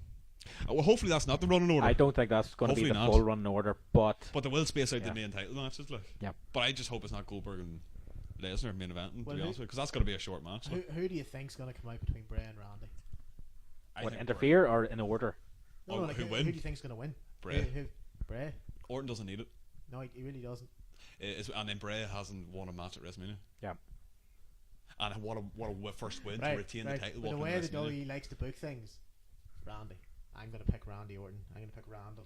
Speaker 3: Well, hopefully that's not the running order.
Speaker 2: I don't think that's going to be the full running order, but
Speaker 3: they will space out the main title matches, like.
Speaker 2: Yeah.
Speaker 3: But I just hope it's not Goldberg and Lesnar main eventing, to be honest with you, because that's going to be a short match.
Speaker 1: Who do you think's going to come out between Bray and Randy?
Speaker 2: Interfere or in order?
Speaker 1: No, who do you think's going to win?
Speaker 3: Bray.
Speaker 1: Bray.
Speaker 3: Orton doesn't need it.
Speaker 1: No, he really doesn't.
Speaker 3: And then Bray hasn't won a match at WrestleMania.
Speaker 2: Yeah.
Speaker 3: And what a first win to retain the title.
Speaker 1: But the way that WWE likes to book things, Randy. I'm going to pick Randy Orton. I'm going to pick Randall.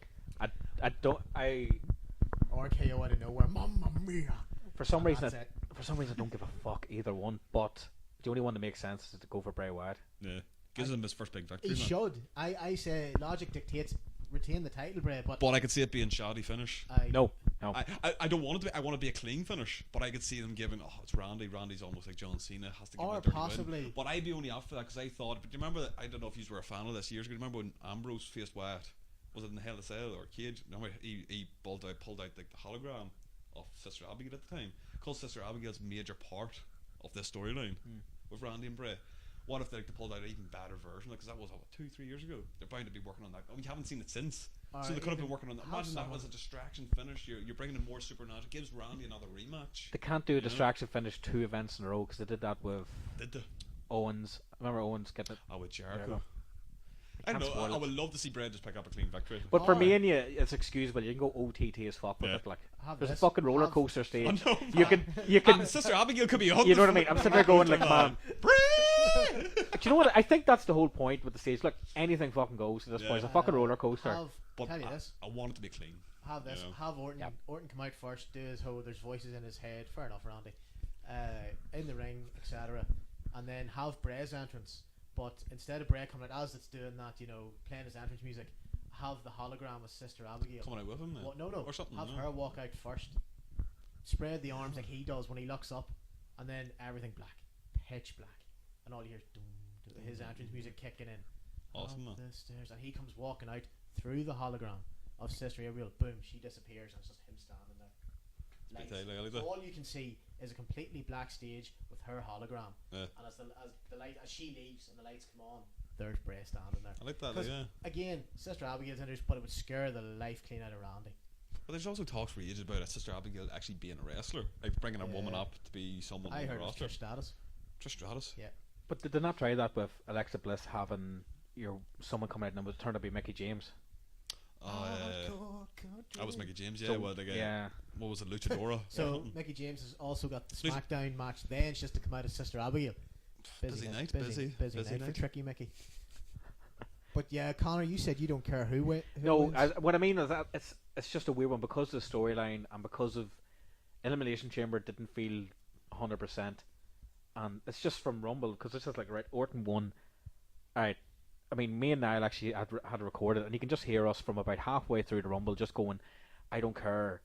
Speaker 1: RKO out of nowhere. Mamma mia.
Speaker 2: For some reason, I don't give a fuck either one. But the only one that makes sense is to go for Bray Wyatt.
Speaker 3: Yeah, gives him his first big victory.
Speaker 1: He should. I say logic dictates retain the title, Bray. But
Speaker 3: I could see it being shoddy finish.
Speaker 2: No.
Speaker 3: I don't want it to be. I want it to be a clean finish. But I could see them giving. Oh, it's Randy. Randy's almost like John Cena. Has to give
Speaker 1: or
Speaker 3: a dirty
Speaker 1: possibly.
Speaker 3: Win. But I'd be only out for that because I thought. But do you remember that? I don't know if you were a fan of this years ago. Remember when Ambrose faced Wyatt? Was it in Hell in a Cell or Cage? Remember he pulled out like the hologram of Sister Abigail at the time. Because Sister Abigail's a major part of this storyline with Randy and Bray. What if they pulled out an even better version? Because that was 2-3 years ago. They're bound to be working on that. We haven't seen it since. So they could have been working on that. Imagine that was a distraction finish. You're bringing in more supernatural. It gives Randy another rematch.
Speaker 2: They can't do a distraction finish 2 events in a row because they did that with Owens. Remember Owens getting it?
Speaker 3: With Jericho. I don't know. I would love to see Bray just pick up a clean victory.
Speaker 2: But for me and you, it's excusable. You can go OTT as fuck with it. Like there's a fucking roller coaster stage. You can.
Speaker 3: Sister Abigail could be on.
Speaker 2: You know what I mean? I'm sitting there going like, man,
Speaker 3: Bray.
Speaker 2: Do you know what? I think that's the whole point with the stage. Like anything fucking goes at this point. It's a fucking roller coaster.
Speaker 3: But
Speaker 1: tell you this.
Speaker 3: I want it to be clean.
Speaker 1: Have this. Have Orton. Yep. Orton come out first. Do his whole. There's voices in his head. Fair enough, Randy. In the ring, etc. And then have Bray's entrance. But instead of Bray coming out as it's doing that, playing his entrance music, have the hologram of Sister Abigail
Speaker 3: coming out with him.
Speaker 1: No,
Speaker 3: or something.
Speaker 1: Have her walk out first. Spread the arms like he does when he looks up, and then everything black, pitch black, and all you hear is his entrance music kicking in.
Speaker 3: Awesome, man.
Speaker 1: The stairs, and he comes walking out through the hologram of Sister Abigail. Boom, she disappears, and it's just him standing there. All you can see is a completely black stage with her hologram, and as the light as she leaves and the lights come on, there's Bray standing there.
Speaker 3: I like that.
Speaker 1: Again, Sister Abigail's introduced, but it would scare the life clean out of Randy.
Speaker 3: But there's also talks for ages about Sister Abigail actually being a wrestler, like bringing a woman up to be someone on the roster.
Speaker 1: Trish Stratus.
Speaker 3: Trish Stratus.
Speaker 1: Yeah.
Speaker 2: But did they not try that with Alexa Bliss having someone come out and it would turn out to be Mickey James?
Speaker 3: That was Mickey James, yeah. What was it, Luchadora?
Speaker 1: So Mickey James has also got the SmackDown match. Then she's to come out as Sister Abigail.
Speaker 3: Busy night
Speaker 1: for Tricky Mickey. But yeah, Connor, you said you don't care who wins.
Speaker 2: What I mean is that it's just a weird one because of the storyline and because of Elimination Chamber didn't feel 100%, and it's just from Rumble because it's just like right, Orton won. All right, I mean, me and Niall actually had recorded, and you can just hear us from about halfway through the Rumble just going, I don't care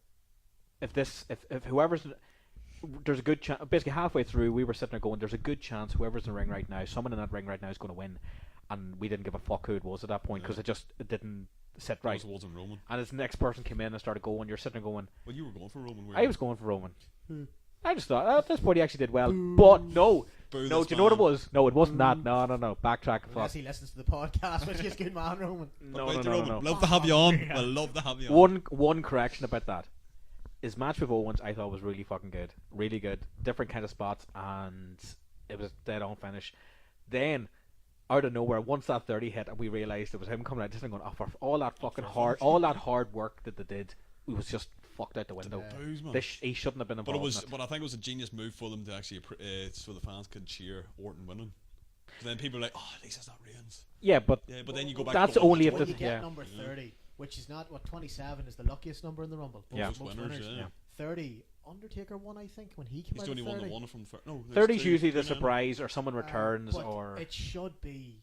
Speaker 2: if whoever's there's a good chance. Basically, halfway through, we were sitting there going, "There's a good chance whoever's in the ring right now, someone in that ring right now, is going to win," and we didn't give a fuck who it was at that point because it didn't sit right.
Speaker 3: It wasn't Roman.
Speaker 2: And as the next person came in and started going, you're sitting there going,
Speaker 3: "Well, you were going for Roman."
Speaker 2: I was going for Roman. I just thought at this point he actually did well, but no.
Speaker 3: Boo
Speaker 2: No, do you know what it was? No, it wasn't that. No. Backtrack.
Speaker 1: Unless he listens to the podcast, which is good man, Roman.
Speaker 2: No.
Speaker 3: Love to have you on. We'll love to have you on.
Speaker 2: One correction about that. His match with Owens, I thought was really fucking good. Really good. Different kind of spots, and it was a dead on finish. Then, out of nowhere, once that 30 hit, and we realised it was him coming out, just going, for all that fucking hard work that they did, it was just fucked out the window. He shouldn't have been involved.
Speaker 3: But I think it was a genius move for them to actually, so the fans could cheer Orton winning. But then people are like, "Oh, at least it's not Reigns."
Speaker 2: Yeah, but
Speaker 3: then you go back.
Speaker 2: That's only if
Speaker 1: you get number 30, which is not 27 is the luckiest number in the Rumble. Most winners. 30. Undertaker won, I think, when he came out.
Speaker 3: He's only
Speaker 1: 30.
Speaker 3: won the one from
Speaker 2: 30 is usually the surprise, or someone returns,
Speaker 1: but
Speaker 2: or
Speaker 1: it should be.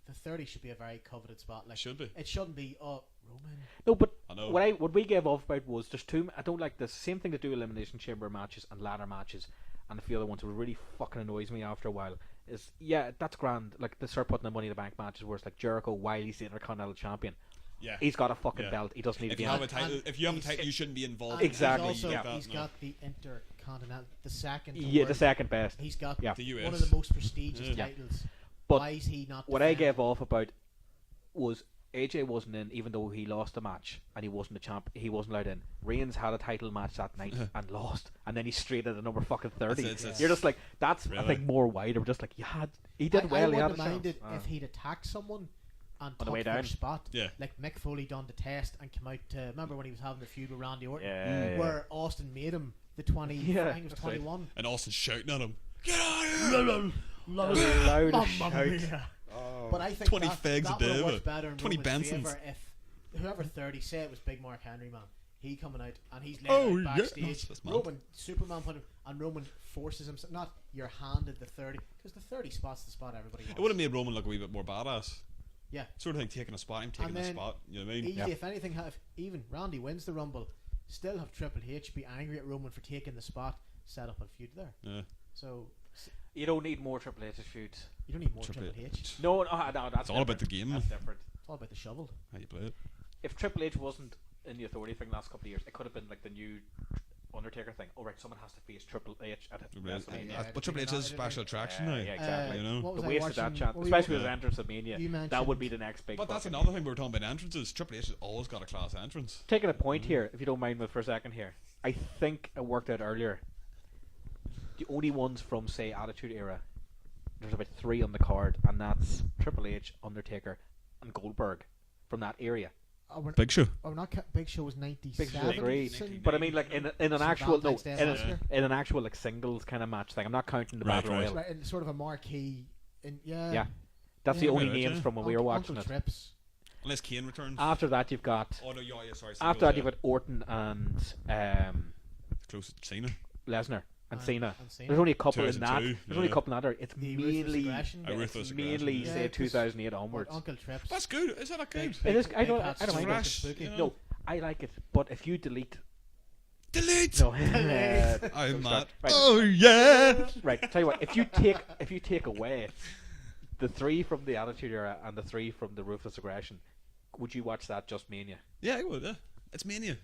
Speaker 1: The 30 should be a very coveted spot. Like,
Speaker 3: should be.
Speaker 1: It shouldn't be. Roman.
Speaker 2: No, but what we gave off about was there's two. I don't like the same thing to do Elimination Chamber matches and ladder matches, and a few other ones that really fucking annoys me after a while. Is that's grand. Like they start putting the Money in the Bank matches where it's like Jericho while he's the Intercontinental Champion. Yeah, he's got a fucking belt. He doesn't need to be.
Speaker 3: If you have a title, you shouldn't be involved.
Speaker 2: Exactly.
Speaker 1: He's got the Intercontinental, the second.
Speaker 2: The second best.
Speaker 1: He's got
Speaker 3: the US.
Speaker 1: one of the most prestigious titles.
Speaker 2: But
Speaker 1: why is he not?
Speaker 2: What I gave off about was AJ wasn't in, even though he lost the match and he wasn't the champ. He wasn't allowed in. Reigns had a title match that night and lost, and then he's straight at the number fucking 30. You're just like, that's I think more wider. We're just like, he did well. He had a chance.
Speaker 1: If he'd attacked someone and
Speaker 2: on the way
Speaker 1: took
Speaker 2: down
Speaker 1: their spot, like Mick Foley done the test and came out to remember when he was having the feud with Randy Orton, where Austin made him the 20. I think it was 21, right.
Speaker 3: And Austin shouting at him, "Get out of here!"
Speaker 2: Loud shout.
Speaker 1: But I think
Speaker 3: 20 fags a day,
Speaker 1: worked better in
Speaker 3: 20 Bensons.
Speaker 1: If whoever 30, say it was Big Mark Henry, man, he coming out and he's laying out backstage. Roman, Superman put him, and Roman forces him. Not you're handed the 30 because the 30 spot's the spot everybody wants.
Speaker 3: It would have made Roman look a wee bit more badass.
Speaker 1: Yeah,
Speaker 3: sort of thing. Taking a spot, I'm taking the spot. You know what I mean?
Speaker 1: If anything, even Randy wins the Rumble, still have Triple H be angry at Roman for taking the spot, set up a feud there.
Speaker 3: Yeah.
Speaker 1: So.
Speaker 2: You don't need more Triple H feuds.
Speaker 1: You don't need more Triple H.
Speaker 2: No, that's
Speaker 3: it's all about the game.
Speaker 2: That's different.
Speaker 1: It's all about the shovel.
Speaker 3: How you play it.
Speaker 2: If Triple H wasn't in the Authority thing last couple of years, it could have been like the new Undertaker thing. Oh right, someone has to face Triple H at WrestleMania.
Speaker 3: But Triple H is a special attraction now.
Speaker 2: Yeah, exactly.
Speaker 3: You know,
Speaker 2: the waste of that chance, especially with his entrance at Mania. That would be the next big.
Speaker 3: But that's another thing we were talking about entrances. Triple H has always got a class entrance.
Speaker 2: Taking a point here, if you don't mind me for a second here, I think it worked out earlier. The only ones from say Attitude Era. There's about 3 on the card, and that's Triple H, Undertaker, and Goldberg from that area.
Speaker 3: Big Show.
Speaker 1: Big Show was 97.
Speaker 2: Big Show, agree. But I mean, like in an actual in an actual like singles kind of match thing. I'm not counting the Battle Royal.
Speaker 1: Right, in sort of a marquee.
Speaker 2: That's the only names from when we were watching it.
Speaker 1: Trips.
Speaker 3: Unless Kane returns.
Speaker 2: After that, you've got.
Speaker 3: Oh no, sorry.
Speaker 2: After that, you've got Orton and
Speaker 3: close to Cena.
Speaker 2: Lesnar. And Cena. There's only a couple in that. There's only a couple in that. It's mainly say 2008 onwards.
Speaker 1: Uncle Trips.
Speaker 3: That's good. Is that not good?
Speaker 2: It is. I don't mind it. No, I like it. But if you delete. No.
Speaker 3: I'm mad.
Speaker 2: Right.
Speaker 3: Oh yeah.
Speaker 2: Right. Tell you what. If you take away the 3 from the Attitude Era and the 3 from the Ruthless Aggression, would you watch that just Mania?
Speaker 3: Yeah, I would. Yeah. It's Mania.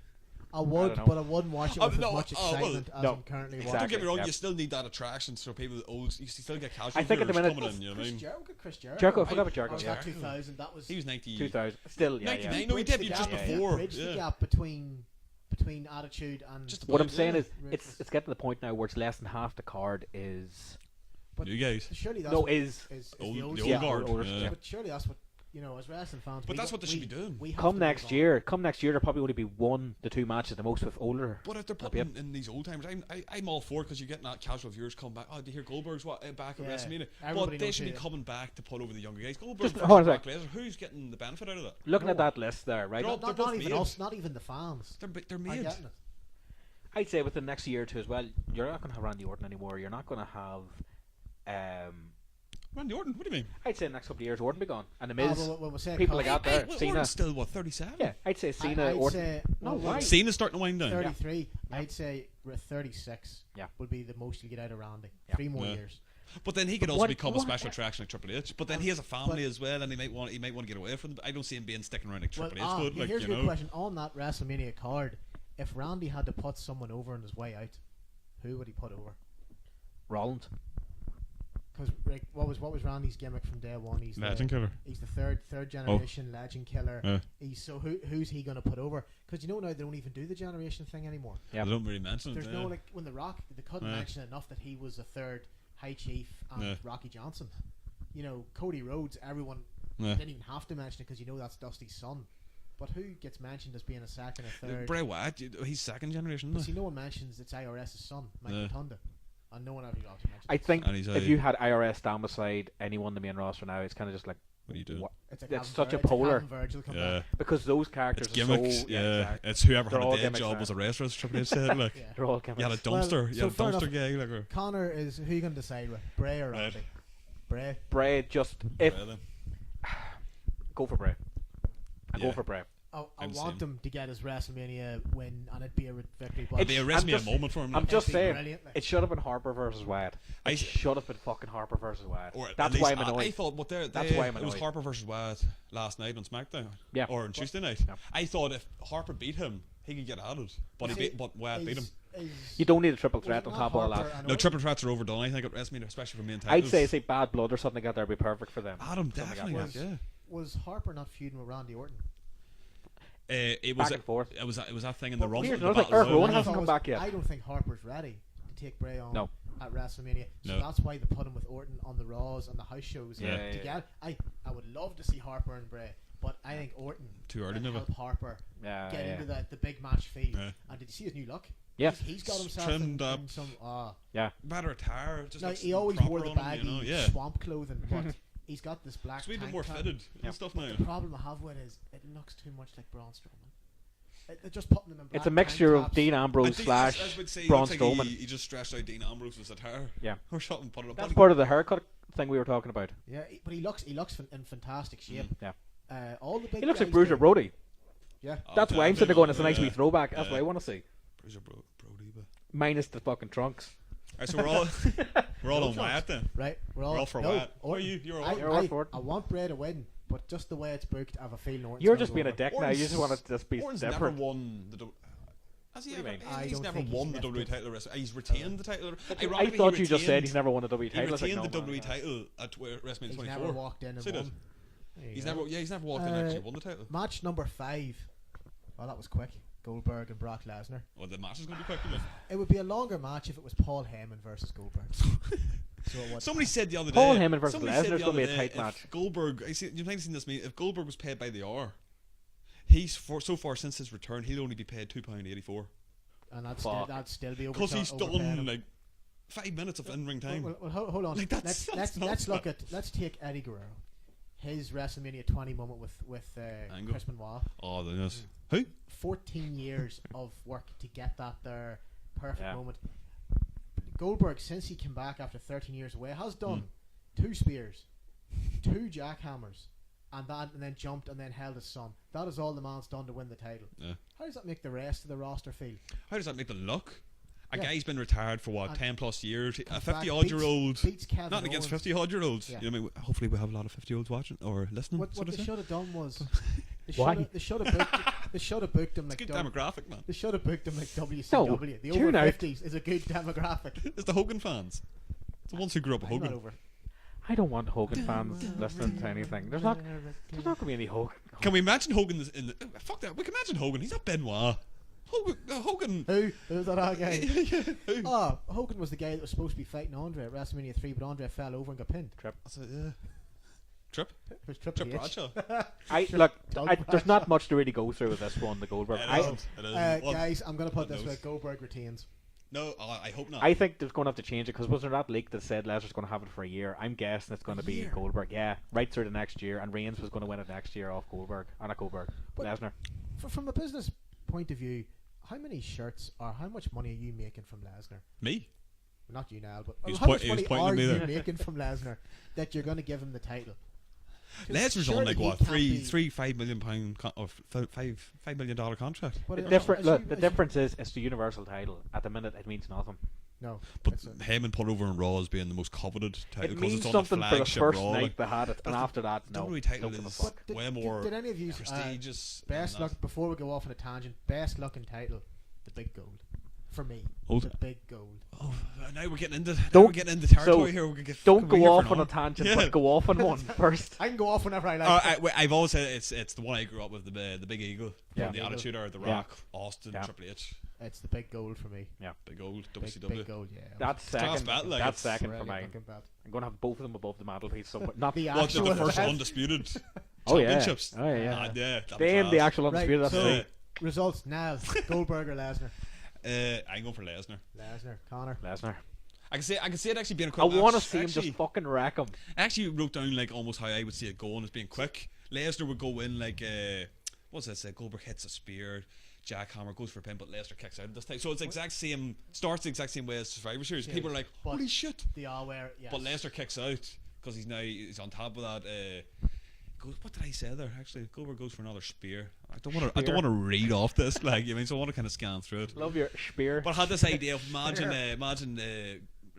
Speaker 1: I would, but I wouldn't watch it with as much excitement as I'm currently watching.
Speaker 3: Don't get me wrong, you still need that attraction so people old. You still get casual.
Speaker 2: I think at the minute,
Speaker 3: coming in, you know what I mean?
Speaker 1: Chris Jericho.
Speaker 2: Jericho, I forgot about Jericho.
Speaker 1: That 2000. That was.
Speaker 3: He was 90.
Speaker 2: 2000. Still,
Speaker 3: 99. No, he debuted just before.
Speaker 1: Bridge the gap between Attitude and.
Speaker 3: Just
Speaker 2: what I'm saying is, it's getting to the point now where it's less than half the card is.
Speaker 3: But you guys.
Speaker 1: Surely that's
Speaker 2: is
Speaker 3: the old
Speaker 2: guard.
Speaker 1: But surely that's what you know, as wrestling fans,
Speaker 3: But that's what they should be doing.
Speaker 2: Come next year, there'll probably only be 1 to 2 matches the most with older.
Speaker 3: But if they're putting in these old timers, I'm all for it because you're getting that casual viewers come back. Oh, do you hear Goldberg's back at WrestleMania? But they should be coming back to put over the younger guys. Goldberg versus Brock Lesnar. Who's getting the benefit out of that?
Speaker 2: Looking at that list there, right?
Speaker 1: Not even us, not even the fans.
Speaker 3: They're made.
Speaker 2: I'd say within the next year or two as well, you're not going to have Randy Orton anymore. You're not going to have.
Speaker 3: Randy Orton? What do you mean?
Speaker 2: I'd say the next couple of years Orton be gone, and the Miz,
Speaker 1: well,
Speaker 2: people like that there. Cena
Speaker 3: Orton's still what, 37?
Speaker 2: Yeah, I'd say Cena, Orton. Why?
Speaker 3: Cena's starting to wind down.
Speaker 1: 33. Yeah. I'd say 36.
Speaker 2: Yeah,
Speaker 1: would be the most you get out of Randy.
Speaker 2: Yeah.
Speaker 1: 3 more years.
Speaker 3: But then he could also become a special attraction like Triple H. But then he has a family as well, and he might want to get away from them. I don't see him being sticking around like Triple H would. Like,
Speaker 1: here's a good question on that WrestleMania card: if Randy had to put someone over on his way out, who would he put over?
Speaker 2: Rollins.
Speaker 1: Because like, what was Randy's gimmick from day one? He's
Speaker 3: legend killer.
Speaker 1: He's the third generation legend killer. Who's he gonna put over? Because you know now they don't even do the generation thing anymore.
Speaker 3: Yeah, they don't really mention it.
Speaker 1: There's no like when The Rock, they couldn't mention enough that he was a third High Chief and Rocky Johnson. You know, Cody Rhodes. Everyone didn't even have to mention it because you know that's Dusty's son. But who gets mentioned as being a second or third?
Speaker 3: Bray Wyatt, he's second generation.
Speaker 1: But see, no one mentions it's IRS's son, Mike Rotunda. And no one ever got to mention
Speaker 2: I think if you had IRS down beside anyone in the main roster now, it's kind of just like,
Speaker 3: what are you doing?
Speaker 1: It's
Speaker 2: such a polar. Because those characters
Speaker 3: are gimmicks.
Speaker 2: so
Speaker 3: it's whoever had a day job was a wrestler. Triple H said, like,
Speaker 2: they're all gimmicks.
Speaker 3: You had a dumpster. You had a dumpster gag. Like,
Speaker 1: Connor is who you gonna decide with, Bray or Randy?
Speaker 2: Bray. Just go for Bray. Go for Bray.
Speaker 1: I want him to get his WrestleMania win, and it'd be a victory.
Speaker 3: It'd be a WrestleMania moment for him.
Speaker 2: I'm just saying, it should have been Harper versus Wyatt. It should have been fucking Harper versus Wyatt. That's why I'm annoyed.
Speaker 3: I thought
Speaker 2: that's why I'm annoyed.
Speaker 3: It was Harper versus Wyatt last night on SmackDown.
Speaker 2: Yeah.
Speaker 3: Or on Tuesday night. Yeah. I thought if Harper beat him, he could get added. But Wyatt beat him.
Speaker 2: You don't need a triple threat on top of all that.
Speaker 3: No, triple threats are overdone, I think, at WrestleMania, especially for main titles.
Speaker 2: I'd say Bad Blood or something like that would be perfect for them.
Speaker 3: Adam definitely.
Speaker 1: Was Harper not feuding with Randy Orton?
Speaker 3: It
Speaker 2: was back and forth.
Speaker 3: It was that thing in the Rumble.
Speaker 2: Eric Rowan hasn't come back yet.
Speaker 1: I don't think Harper's ready to take Bray on at WrestleMania. So
Speaker 3: No.
Speaker 1: that's why they put him with Orton on the Raws and the house shows. I would love to see Harper and Bray, but I think Orton
Speaker 3: too early
Speaker 1: will help Harper get into the big match field. And did you see his new look?
Speaker 2: Yeah,
Speaker 1: he's got himself
Speaker 3: trimmed up.
Speaker 1: In some.
Speaker 3: Better attire. Just
Speaker 1: now, he always wore the baggy swamp clothing, but he's got this black.
Speaker 3: It's a bit more fitted and stuff now.
Speaker 1: The problem I have with it is it looks too much like Braun Strowman. They're just putting them in black.
Speaker 2: It's a mixture of Dean Ambrose / Braun Strowman.
Speaker 3: He just stretched out Dean Ambrose's attire.
Speaker 2: Yeah,
Speaker 3: or something. Put it up.
Speaker 2: That's part of the haircut thing we were talking about.
Speaker 1: Yeah, but he looks in fantastic shape.
Speaker 2: Yeah,
Speaker 1: all the big.
Speaker 2: He looks like Bruiser Brody.
Speaker 1: Yeah,
Speaker 2: that's why I'm sitting there going, it's a nice wee throwback. That's what I want to see.
Speaker 3: Bruiser Brody,
Speaker 2: minus the fucking trunks.
Speaker 3: Right, so we're all on Wyatt then.
Speaker 1: Right, we're
Speaker 3: all for Wyatt. Or you're all
Speaker 1: I want Bray to win, but just the way it's booked, I have a feeling Orton's
Speaker 2: you're just being a dick now. You just want to just be
Speaker 3: Orton's
Speaker 2: different.
Speaker 3: Never won the. Has he ever? He's never
Speaker 1: think
Speaker 3: won the WWE title. He's retained the title.
Speaker 2: I thought you just said he's never won the WWE title.
Speaker 3: He retained the WWE title at WrestleMania 24.
Speaker 1: He's never walked in and won.
Speaker 3: He's never walked in and actually won the title.
Speaker 1: Match number 5. Oh, that was quick. Goldberg and Brock Lesnar.
Speaker 3: Well, the match is going to be quick, isn't it?
Speaker 1: It would be a longer match if it was Paul Heyman versus Goldberg.
Speaker 3: Somebody said the other day.
Speaker 2: Paul Heyman versus Lesnar is going to be a tight match.
Speaker 3: Goldberg, you might have seen this. If Goldberg was paid by the hour, so far since his return, he'll only be paid £2.84.
Speaker 1: And that'd still be over.
Speaker 3: Because he's done like 5 minutes of in-ring time.
Speaker 1: Well, hold on.
Speaker 3: Like,
Speaker 1: let's take Eddie Guerrero. His WrestleMania 20 moment with Chris Benoit.
Speaker 3: Oh, goodness. Who?
Speaker 1: 14 years of work to get that there perfect moment. Goldberg, since he came back after 13 years away, has done 2 spears, 2 jackhammers, and then jumped and then held his son. That is all the man's done to win the title. Yeah. How does that make the rest of the roster feel?
Speaker 3: How does that make them look? A guy's been retired for 10 plus years. A 50-odd-year-old. Not against 50-odd-year-olds.
Speaker 1: Yeah.
Speaker 3: You know, I mean, hopefully we have a lot of 50-year-olds watching or listening.
Speaker 1: What they should have done was
Speaker 2: Why?
Speaker 1: They should have booked him like
Speaker 3: it's a good demographic, man.
Speaker 1: They should have booked him like WCW.
Speaker 2: No,
Speaker 1: the over 50s is a good demographic.
Speaker 3: It's the Hogan fans. It's the ones who grew up with Hogan.
Speaker 2: I don't want Hogan fans listening to anything. There's not going to be any Hogan.
Speaker 3: Can we imagine Hogan in the fuck that? We can imagine Hogan. He's not Benoit. Hogan.
Speaker 1: Who's that guy? Hogan was the guy that was supposed to be fighting Andre at WrestleMania 3, but Andre fell over and got pinned.
Speaker 3: That's it, yeah. Trip
Speaker 1: Triple H.
Speaker 3: Bradshaw.
Speaker 2: There's not much to really go through with this one. The Goldberg.
Speaker 3: It is. Well,
Speaker 1: Guys, I'm going to put
Speaker 3: God
Speaker 1: this way:
Speaker 3: knows.
Speaker 1: Goldberg retains.
Speaker 3: No, I hope not.
Speaker 2: I think they're going to have to change it because was there that leak that said Lesnar's going to have it for a year? I'm guessing it's going to be
Speaker 1: year?
Speaker 2: Goldberg. Yeah, right through the next year, and Reigns was going to win it next year off Goldberg. Not Goldberg,
Speaker 1: But-
Speaker 2: Lesnar.
Speaker 1: From a business point of view, how many shirts or how much money are you making from Lesnar?
Speaker 3: Me?
Speaker 1: Not you now, but
Speaker 3: He was
Speaker 1: how much
Speaker 3: he was
Speaker 1: money
Speaker 3: pointing
Speaker 1: are
Speaker 3: at me
Speaker 1: you
Speaker 3: there.
Speaker 1: making from Lesnar that you're going to give him the title? 'Cause
Speaker 3: Lesnar's on
Speaker 1: surely
Speaker 3: like
Speaker 1: he
Speaker 3: what
Speaker 1: can't be-
Speaker 3: $5 million or $5 million contract.
Speaker 1: but
Speaker 2: The
Speaker 1: as you-
Speaker 2: difference is it's the Universal title. At the minute, it means nothing.
Speaker 1: No,
Speaker 3: But
Speaker 1: it's a-
Speaker 3: him and put over in Raw as being the most coveted title
Speaker 2: It
Speaker 3: because
Speaker 2: means
Speaker 3: it's on
Speaker 2: something
Speaker 3: the
Speaker 2: for the
Speaker 3: flagship
Speaker 2: first
Speaker 3: Raw.
Speaker 2: night
Speaker 3: Like,
Speaker 2: they had it, and after that,
Speaker 3: the
Speaker 2: no.
Speaker 3: WWE title
Speaker 2: Don't give a
Speaker 3: is
Speaker 2: fuck.
Speaker 1: But
Speaker 3: way more
Speaker 1: did any of you
Speaker 3: prestigious.
Speaker 1: best
Speaker 3: than
Speaker 1: luck before we go off on a tangent? Best looking title, the big gold, for me.
Speaker 3: Oh.
Speaker 1: The big gold.
Speaker 3: Oh, now we're getting into
Speaker 2: Don't-
Speaker 3: territory here. We could get
Speaker 2: Don't
Speaker 3: fucking
Speaker 2: go
Speaker 3: weird
Speaker 2: off
Speaker 3: for
Speaker 2: on a
Speaker 3: now.
Speaker 2: tangent,
Speaker 3: Yeah.
Speaker 2: but go off on one first.
Speaker 1: I can go off whenever I like.
Speaker 3: I've always said it's the one I grew up with, the big eagle,
Speaker 2: Yeah.
Speaker 3: the Attitude Era, the
Speaker 2: Yeah.
Speaker 3: Rock, Austin,
Speaker 2: Yeah.
Speaker 3: Triple H,
Speaker 1: It's the big gold for me.
Speaker 3: big old
Speaker 1: Big,
Speaker 3: WCW.
Speaker 1: big gold, yeah.
Speaker 2: That's
Speaker 3: class
Speaker 2: second.
Speaker 3: battle, like,
Speaker 2: That's
Speaker 3: it's
Speaker 2: second for
Speaker 1: Really
Speaker 2: me.
Speaker 1: looking bad.
Speaker 2: I'm going to have both of them above the mantelpiece somewhere. Not
Speaker 1: The
Speaker 3: What
Speaker 1: actual
Speaker 3: the first
Speaker 1: event.
Speaker 3: undisputed
Speaker 2: Oh yeah.
Speaker 3: championships?
Speaker 2: Oh yeah.
Speaker 3: Ah, yeah, that'd be
Speaker 2: Then the
Speaker 3: class.
Speaker 2: actual undisputed.
Speaker 1: Right,
Speaker 2: That's
Speaker 1: so-
Speaker 2: the
Speaker 1: Results now: Goldberg or Lesnar?
Speaker 3: I'm going for Lesnar.
Speaker 1: Lesnar, Connor.
Speaker 2: Lesnar.
Speaker 3: I can see it actually being a
Speaker 2: I
Speaker 3: quick match.
Speaker 2: want to see him
Speaker 3: Actually-
Speaker 2: just fucking wreck him.
Speaker 3: I actually wrote down like almost how I would see it going as being quick. Lesnar would go in like what's that say? Goldberg hits a spear, jackhammer goes for a pin, but Lesnar kicks out at this time. So it's the exact same starts the exact same way as Survivor Series.
Speaker 1: Yeah,
Speaker 3: People are like,
Speaker 1: but
Speaker 3: holy shit!
Speaker 1: The all wear, yes.
Speaker 3: But Lesnar kicks out because he's on top of that. Goes, what did I say there? Actually, Goldberg goes for another spear. I don't want to read off this, like you mean. So I want to kind of scan through it.
Speaker 2: Love your spear.
Speaker 3: But I had this idea of imagine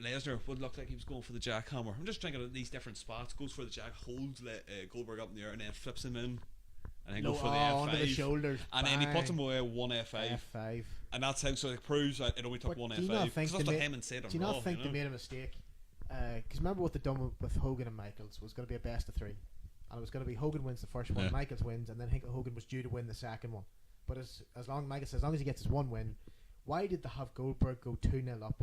Speaker 3: Lesnar would look like he was going for the jackhammer. I'm just thinking of these different spots. Goes for the jack, holds Goldberg up in the air, and then flips him in, and then
Speaker 1: no,
Speaker 3: goes for the
Speaker 1: onto the
Speaker 3: F5.
Speaker 1: shoulders.
Speaker 3: And then he puts him
Speaker 1: bang.
Speaker 3: away one F5.
Speaker 1: F5.
Speaker 3: And that's how, so it proves that it only took
Speaker 1: But
Speaker 3: one
Speaker 1: do you
Speaker 3: F5.
Speaker 1: not think
Speaker 3: Because that's
Speaker 1: they
Speaker 3: what
Speaker 1: ma-
Speaker 3: Heyman said on
Speaker 1: Do you
Speaker 3: Raw.
Speaker 1: not think
Speaker 3: you
Speaker 1: they
Speaker 3: know?
Speaker 1: made a mistake? Because remember what they'd done with Hogan and Michaels was going to be a best of three, and it was going to be Hogan wins the first one,
Speaker 3: Yeah.
Speaker 1: Michaels wins, and then Hogan was due to win the second one. But Michael says, as long as he gets his one win, why did they have Goldberg go 2-0 up?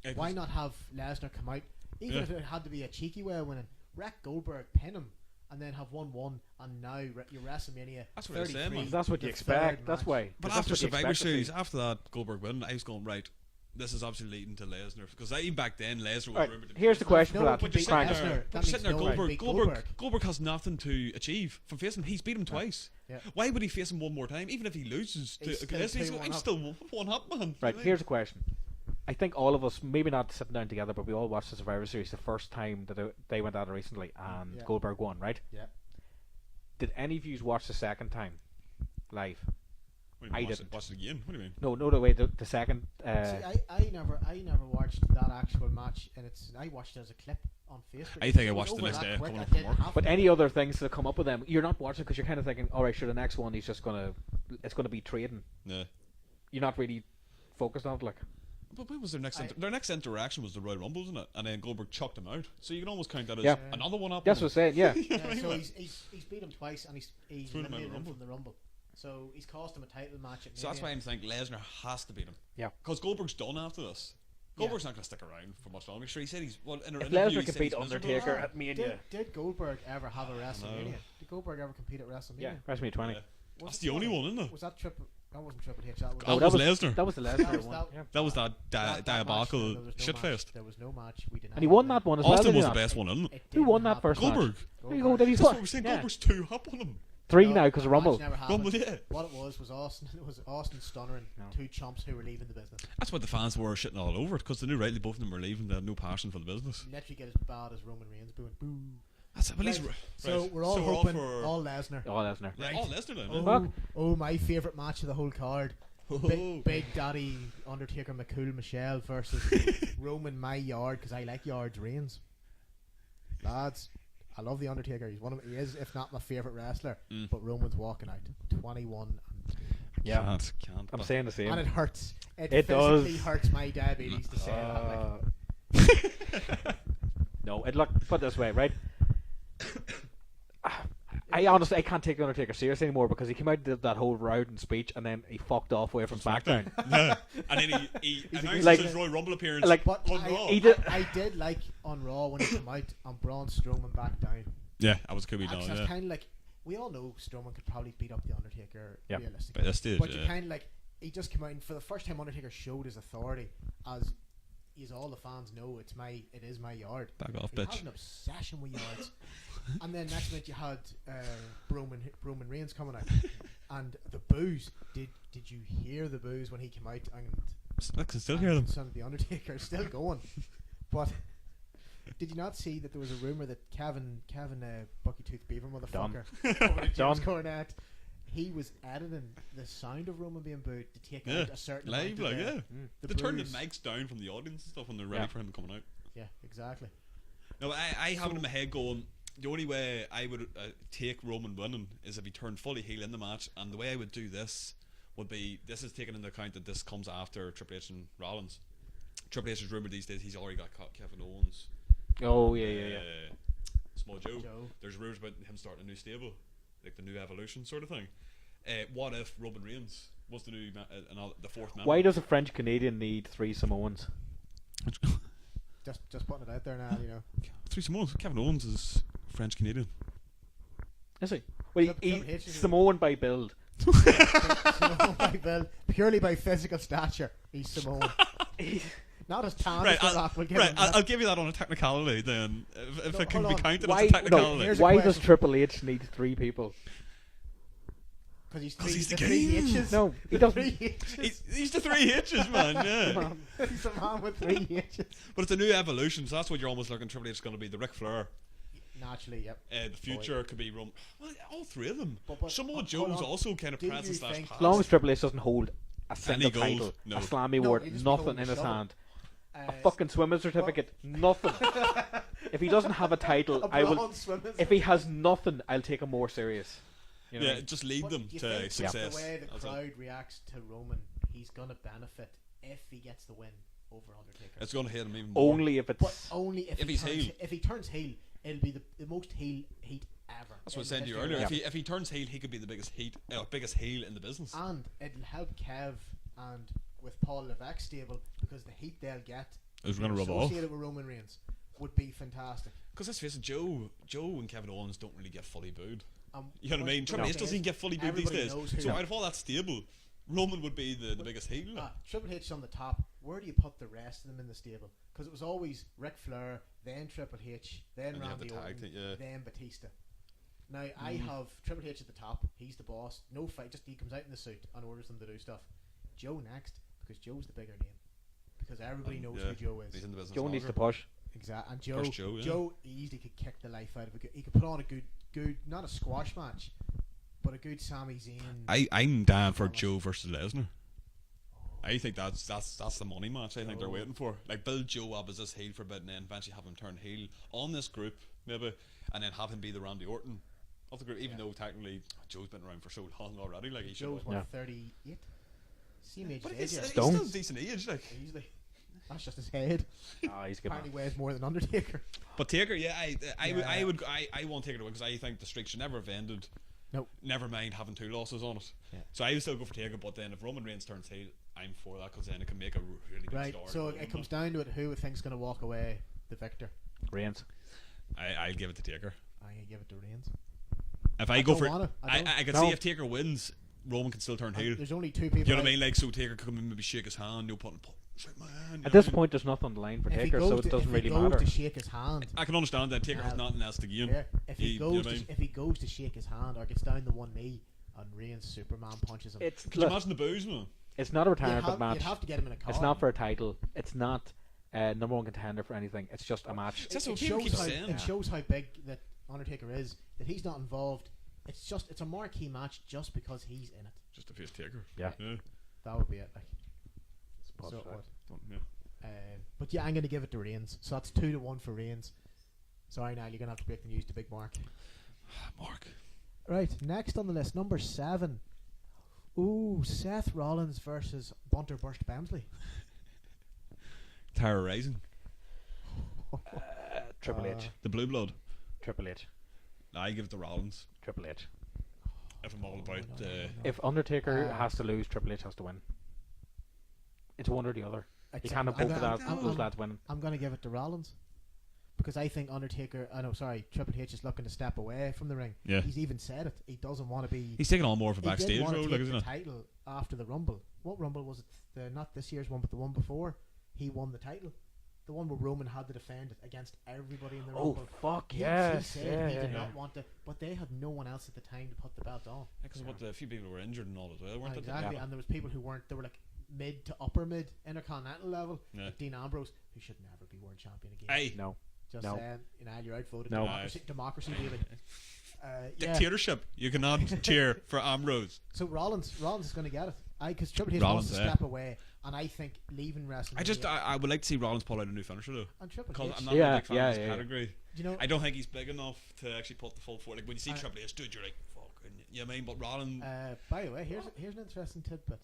Speaker 3: It
Speaker 1: Why
Speaker 3: was-
Speaker 1: not have Lesnar come out, even
Speaker 3: Yeah.
Speaker 1: if it had to be a cheeky way of winning, wreck Goldberg, pin him, and then have 1-1, and now your WrestleMania.
Speaker 3: That's what I was saying,
Speaker 1: 33,
Speaker 3: man.
Speaker 2: That's what
Speaker 1: the
Speaker 2: you
Speaker 1: third
Speaker 2: expect. That's
Speaker 1: match.
Speaker 2: why.
Speaker 3: But
Speaker 2: that's
Speaker 3: after
Speaker 2: what you
Speaker 3: Survivor
Speaker 2: expect to see.
Speaker 3: Series, after that Goldberg win, I was going, right, this is obviously leading to Lesnar. Because even back then, Lesnar was
Speaker 2: Alright,
Speaker 3: rumored to be
Speaker 2: here's the question
Speaker 1: No,
Speaker 2: for that.
Speaker 1: but
Speaker 3: But you're
Speaker 1: Frank.
Speaker 3: sitting there,
Speaker 1: Lesnar,
Speaker 3: but
Speaker 1: that
Speaker 3: you're sitting there
Speaker 1: means no one
Speaker 3: Goldberg,
Speaker 1: beat
Speaker 3: Goldberg, Goldberg has nothing to achieve from facing him. He's beat him twice.
Speaker 1: Yeah.
Speaker 3: Why would he face him one more time? Even if he loses to
Speaker 1: He's still
Speaker 3: Lesnar,
Speaker 1: 2-1
Speaker 3: I'm
Speaker 1: up.
Speaker 3: still one up, man.
Speaker 2: Right,
Speaker 3: You know?
Speaker 2: here's a question. I think all of us, maybe not sitting down together, but we all watched the Survivor Series the first time that they went at it recently, and
Speaker 1: Yeah.
Speaker 2: Goldberg won, right?
Speaker 1: Yeah.
Speaker 2: Did any of you watch the second time live?
Speaker 3: What do you mean,
Speaker 2: I
Speaker 3: watch
Speaker 2: didn't.
Speaker 3: Watch it again. What do you mean?
Speaker 2: No, the way the second.
Speaker 1: See, I never watched that actual match, and I watched it as a clip on Facebook.
Speaker 3: I think I
Speaker 1: It was
Speaker 3: watched the
Speaker 1: over
Speaker 3: next
Speaker 1: that
Speaker 3: day
Speaker 1: quick,
Speaker 3: coming
Speaker 1: I
Speaker 3: up from
Speaker 1: didn't
Speaker 3: work.
Speaker 1: have
Speaker 2: But
Speaker 1: to.
Speaker 2: any other things that come up with them, you're not watching because you're kind of thinking, all right, sure, the next one he's just it's gonna be trading.
Speaker 3: Yeah.
Speaker 2: You're not really focused on it, like.
Speaker 3: But what was their next?
Speaker 1: I-
Speaker 3: Their next interaction was the Royal Rumble, wasn't it? And then Goldberg chucked him out. So you can almost count that as
Speaker 2: Yeah.
Speaker 3: another one up.
Speaker 2: That's
Speaker 3: on
Speaker 2: what I'm saying, yeah.
Speaker 1: Yeah, so he's beat him twice, and he's
Speaker 3: Threw him out of
Speaker 1: eliminated
Speaker 3: the
Speaker 1: him
Speaker 3: Rumble.
Speaker 1: from the Rumble. So he's cost him a title match. At
Speaker 3: So that's why
Speaker 1: Mania.
Speaker 3: I'm thinking Lesnar has to beat him.
Speaker 2: Yeah.
Speaker 3: Because Goldberg's done after this.
Speaker 1: Yeah.
Speaker 3: Goldberg's not going to stick around for much longer. Sure, he said he's in an
Speaker 2: If
Speaker 3: interview,
Speaker 2: Lesnar
Speaker 3: he
Speaker 2: could
Speaker 3: said
Speaker 2: beat
Speaker 3: he's miserable.
Speaker 2: Undertaker at Mania,
Speaker 1: Did Goldberg ever have a WrestleMania?
Speaker 3: know.
Speaker 1: Did Goldberg ever compete at WrestleMania?
Speaker 2: yeah, WrestleMania 20.
Speaker 3: Yeah.
Speaker 1: Was
Speaker 3: That's
Speaker 1: it
Speaker 3: the only
Speaker 1: 20?
Speaker 3: one, isn't it?
Speaker 1: Was that Triple? That wasn't Triple H. That was.
Speaker 3: Oh, that was Lesnar.
Speaker 2: That was the
Speaker 1: That
Speaker 2: Lesnar
Speaker 1: was
Speaker 2: one.
Speaker 1: that-
Speaker 2: Yeah.
Speaker 3: That was that
Speaker 1: that
Speaker 3: diabolical
Speaker 1: match, there was no
Speaker 3: shit
Speaker 1: match.
Speaker 3: fest.
Speaker 1: There was no match. We denied
Speaker 2: And he won
Speaker 1: it.
Speaker 2: that one as well.
Speaker 3: Austin
Speaker 2: did he
Speaker 3: was the
Speaker 2: not?
Speaker 3: best one, isn't it?
Speaker 1: It
Speaker 2: Who won
Speaker 1: didn't
Speaker 2: that
Speaker 1: happen.
Speaker 2: first match?
Speaker 3: Goldberg.
Speaker 2: There you go. That he's
Speaker 3: That's what
Speaker 2: won.
Speaker 3: we're saying.
Speaker 2: Yeah.
Speaker 3: Goldberg's 2 up on him.
Speaker 2: 3
Speaker 1: No,
Speaker 2: now because of
Speaker 1: that match
Speaker 2: Rumble.
Speaker 1: never happened.
Speaker 3: Rumble, yeah.
Speaker 1: What it was Austin. It was Austin Stunner and
Speaker 2: No.
Speaker 1: two chumps who were leaving the business.
Speaker 3: That's what the fans were shitting all over it because they knew rightly both of them were leaving. They had no passion for the business.
Speaker 1: Literally get as bad as Roman Reigns booing. Boo.
Speaker 3: That's well, he's
Speaker 1: Right.
Speaker 3: right.
Speaker 1: So we're all
Speaker 3: So we're all
Speaker 1: hoping
Speaker 3: for-
Speaker 1: all Lesnar.
Speaker 2: Oh, Lesnar.
Speaker 3: Yeah, all Lesnar now,
Speaker 1: Oh,
Speaker 3: man.
Speaker 1: oh, my favourite match of the whole card. Big Daddy Undertaker McCool Michelle versus Roman My Yard, because I like Yard's Reigns. Lads, I love the Undertaker. He is, if not my favourite wrestler.
Speaker 3: Mm.
Speaker 1: But Roman's walking out 21.
Speaker 2: Yeah.
Speaker 3: Can't.
Speaker 2: I'm saying the same.
Speaker 1: And it hurts. It
Speaker 2: It does.
Speaker 1: physically hurts my diabetes to say that. Like.
Speaker 2: No, it look put it this way, right? I honestly I can't take the Undertaker serious anymore because he came out and did that whole round speech and then he fucked off away from SmackDown.
Speaker 3: Yeah. And then he announced
Speaker 2: Like-
Speaker 3: his Royal Rumble appearance
Speaker 2: like-
Speaker 1: But
Speaker 3: on Raw.
Speaker 2: he did-
Speaker 1: I did like on Raw when he came out and Braun Strowman back down.
Speaker 3: Yeah, I was could be
Speaker 1: Actually,
Speaker 3: done.
Speaker 1: that's
Speaker 3: Yeah.
Speaker 1: kind of like, we all know Strowman could probably beat up the Undertaker realistically.
Speaker 3: By this stage,
Speaker 1: But you kind of like, he just came out and for the first time Undertaker showed his authority as all the fans know it is my yard.
Speaker 3: Back off,
Speaker 1: He
Speaker 3: bitch.
Speaker 1: had an obsession with yards. And then next minute you had Roman Reigns coming out, and the boos. Did you hear the boos when he came out? And
Speaker 3: I can still hear them.
Speaker 1: Son of the Undertaker is still going. But did you not see that there was a rumor that Kevin Bucky Tooth Beaver motherfucker over at James Cornette, he was editing the sound of Roman being booed to take out a certain
Speaker 3: live,
Speaker 1: amount
Speaker 3: like
Speaker 1: of
Speaker 3: they turn the
Speaker 1: boos.
Speaker 3: mics down from the audience and stuff when they're ready for him coming out.
Speaker 1: Yeah, exactly.
Speaker 3: No, I have it in my head going, the only way I would take Roman winning is if he turned fully heel in the match, and the way I would do this would be, this is taking into account that this comes after Triple H and Rollins. Triple H is rumoured these days he's already got Kevin Owens.
Speaker 2: Oh yeah.
Speaker 3: Small Joe. There's rumours about him starting a new stable, like the new Evolution sort of thing. What if Roman Reigns was the new the fourth member?
Speaker 2: Why does a French Canadian need 3 Samoans?
Speaker 1: Just putting it out there now, you know.
Speaker 3: 3 Samoans. Kevin Owens is French Canadian.
Speaker 2: Is he? Well, he's Samoan by build.
Speaker 1: Samoan by build, purely by physical stature, he's Samoan. Not as tan as The Rock.
Speaker 3: I'll give you that on a technicality then, if it can be counted
Speaker 2: why,
Speaker 3: as a technicality.
Speaker 2: Why does Triple H need 3 people?
Speaker 1: Because
Speaker 3: he's the
Speaker 1: three
Speaker 3: king.
Speaker 1: H's.
Speaker 2: No, he doesn't.
Speaker 3: He's the 3 H's, man. Yeah.
Speaker 1: He's a man with 3 H's.
Speaker 3: But it's a new evolution, so that's what you're almost looking. Triple H is going to be the Ric Flair.
Speaker 1: Naturally, yep.
Speaker 3: The future could be Roman. Well, all 3 of them.
Speaker 1: But
Speaker 3: Samoa Joe's also kind of present / past.
Speaker 2: As long as Triple H doesn't hold a single
Speaker 3: gold,
Speaker 2: title,
Speaker 3: no.
Speaker 2: a Slammy award, nothing in his hand, a
Speaker 1: fucking
Speaker 2: fucking swimming certificate, nothing. If he doesn't have a title, I will. If he has nothing, I'll take him more serious. You know
Speaker 3: just lead them
Speaker 1: do you
Speaker 3: to
Speaker 1: think
Speaker 3: success.
Speaker 1: The way the crowd reacts to Roman, he's gonna benefit if he gets the win over Undertaker.
Speaker 3: It's going to hit him even more.
Speaker 2: Only if it's.
Speaker 1: But only if
Speaker 3: he's
Speaker 1: turns,
Speaker 3: heel.
Speaker 1: If he turns heel, it'll be the most heel heat ever.
Speaker 3: That's what I said to you earlier. If he turns heel, he could be the biggest heel in the business.
Speaker 1: And it'll help Kev and with Paul Levesque's stable, because the heat they'll get
Speaker 3: It's going to rub off.
Speaker 1: associated with Roman Reigns would be fantastic.
Speaker 3: Because let's face it, Joe and Kevin Owens don't really get fully booed. You know what I mean? Triple H doesn't even get fully booed these days. So out of all that stable, Roman would be the biggest heel.
Speaker 1: Triple H on the top. Where do you put the rest of them in the stable? Because it was always Ric Flair, then Triple H, then
Speaker 3: And
Speaker 1: Randy Orton, then Batista. Now I have Triple H at the top. He's the boss. No fight. Just he comes out in the suit and orders them to do stuff. Joe next, because Joe's the bigger name. Because everybody knows who Joe is.
Speaker 3: He's in the business
Speaker 2: Joe needs
Speaker 3: longer.
Speaker 2: to push.
Speaker 1: Exactly. And
Speaker 3: Joe,
Speaker 1: Joe easily could kick the life out of he could put on a good, not a squash match, but a good Sami Zayn.
Speaker 3: I'm down for Joe versus Lesnar. I think that's the money match. I think they're waiting for. Like, build Joe up as this heel for a bit, and then eventually have him turn heel on this group, maybe, and then have him be the Randy Orton of the group. Even though technically Joe's been around for so long already, like he should.
Speaker 1: Joe's what, 38? Same age
Speaker 3: But
Speaker 1: as
Speaker 3: he's
Speaker 1: AJ.
Speaker 3: still a decent age, like.
Speaker 1: Easily. That's just his head.
Speaker 2: He's good.
Speaker 1: Apparently weighs more than Undertaker.
Speaker 3: But Taker, I want Taker to win because I think the streak should never have ended.
Speaker 1: Nope.
Speaker 3: Never mind having 2 losses on it.
Speaker 1: Yeah.
Speaker 3: So I would still go for Taker, but then if Roman Reigns turns heel, I'm for that because then it can make a really good
Speaker 1: Right.
Speaker 3: start.
Speaker 1: So it comes down to it. Who we think's going to walk away the victor?
Speaker 2: Reigns.
Speaker 3: I'll give it to Taker.
Speaker 1: I'm going to give it to Reigns.
Speaker 3: If I go for it,
Speaker 1: I
Speaker 3: can see if Taker wins, Roman can still turn heel.
Speaker 1: There's only 2 people.
Speaker 3: You know what I mean? Like, so Taker could come in and maybe shake his hand, shake my hand.
Speaker 2: At this point, there's nothing on the line for Taker, so it doesn't really matter.
Speaker 1: If he goes to shake his hand,
Speaker 3: I can understand that Taker has nothing else to gain.
Speaker 1: yeah, if he goes
Speaker 3: to
Speaker 1: to shake his hand or gets down the one knee and Reigns Superman punches him,
Speaker 3: Could you imagine the booze, man?
Speaker 2: It's not a retirement match.
Speaker 1: You'd have to get him in a car.
Speaker 2: It's not for a title. It's not number 1 contender for anything. It's just a match.
Speaker 1: It shows how big that Undertaker is. That he's not involved. It's a marquee match just because he's in it.
Speaker 3: Just to face Taker.
Speaker 2: Yeah.
Speaker 1: That would be it. Like.
Speaker 2: So
Speaker 1: So what?
Speaker 3: Yeah.
Speaker 1: But yeah, I'm going to give it to Reigns. So that's 2-1 for Reigns. Sorry, Niall, you're going to have to break the news to Big Mark.
Speaker 3: Mark.
Speaker 1: Right, next on the list, number 7. Ooh, Seth Rollins versus Bunter Burst Bemsley.
Speaker 3: Tara Rising.
Speaker 2: Triple H.
Speaker 3: The Blue Blood.
Speaker 2: Triple H.
Speaker 3: I give it to Rollins.
Speaker 2: Triple H.
Speaker 3: If I'm all about.
Speaker 2: If Undertaker has to lose, Triple H has to win. It's one or the other. You can't have both of those lads winning.
Speaker 1: I'm going to give it to Rollins. because I think Triple H is looking to step away from the ring.
Speaker 3: Yeah.
Speaker 1: He's even said it. He doesn't want to be.
Speaker 3: He's taking on more of a
Speaker 1: He
Speaker 3: backstage
Speaker 1: didn't want
Speaker 3: role,
Speaker 1: to
Speaker 3: like,
Speaker 1: take
Speaker 3: isn't
Speaker 1: the
Speaker 3: it?
Speaker 1: title after the Rumble. What Rumble was it? Not this year's one, but the one before. He won the title. The one where Roman had to defend it against everybody in the Rumble.
Speaker 2: Fuck
Speaker 1: He
Speaker 2: yes.
Speaker 1: said he did not want to, but they had no one else at the time to put the belt on.
Speaker 3: Because a few people were injured and all as well, weren't they?
Speaker 1: Exactly, and there was people who weren't. They were like mid to upper mid intercontinental level.
Speaker 3: Yeah.
Speaker 1: Like Dean Ambrose, who should never be world champion again.
Speaker 3: Hey,
Speaker 2: No.
Speaker 1: Just
Speaker 2: No.
Speaker 1: saying, you're outvoted.
Speaker 2: No.
Speaker 1: Democracy, David. Yeah.
Speaker 3: dictatorship. You cannot cheer for Ambrose.
Speaker 1: So Rollins is going to get it. Because Triple H
Speaker 3: Rollins,
Speaker 1: wants to step away, and I think leaving wrestling.
Speaker 3: I would like to see Rollins pull out a new finisher though.
Speaker 1: And Triple
Speaker 3: Because
Speaker 1: H.
Speaker 3: I'm not a big fan of his
Speaker 2: yeah.
Speaker 3: category.
Speaker 1: You know,
Speaker 3: I don't think he's big enough to actually put the full foot. Like when you see Triple H, dude, you're like, fuck. You know what I mean? But Rollins.
Speaker 1: by the way, here's an interesting tidbit.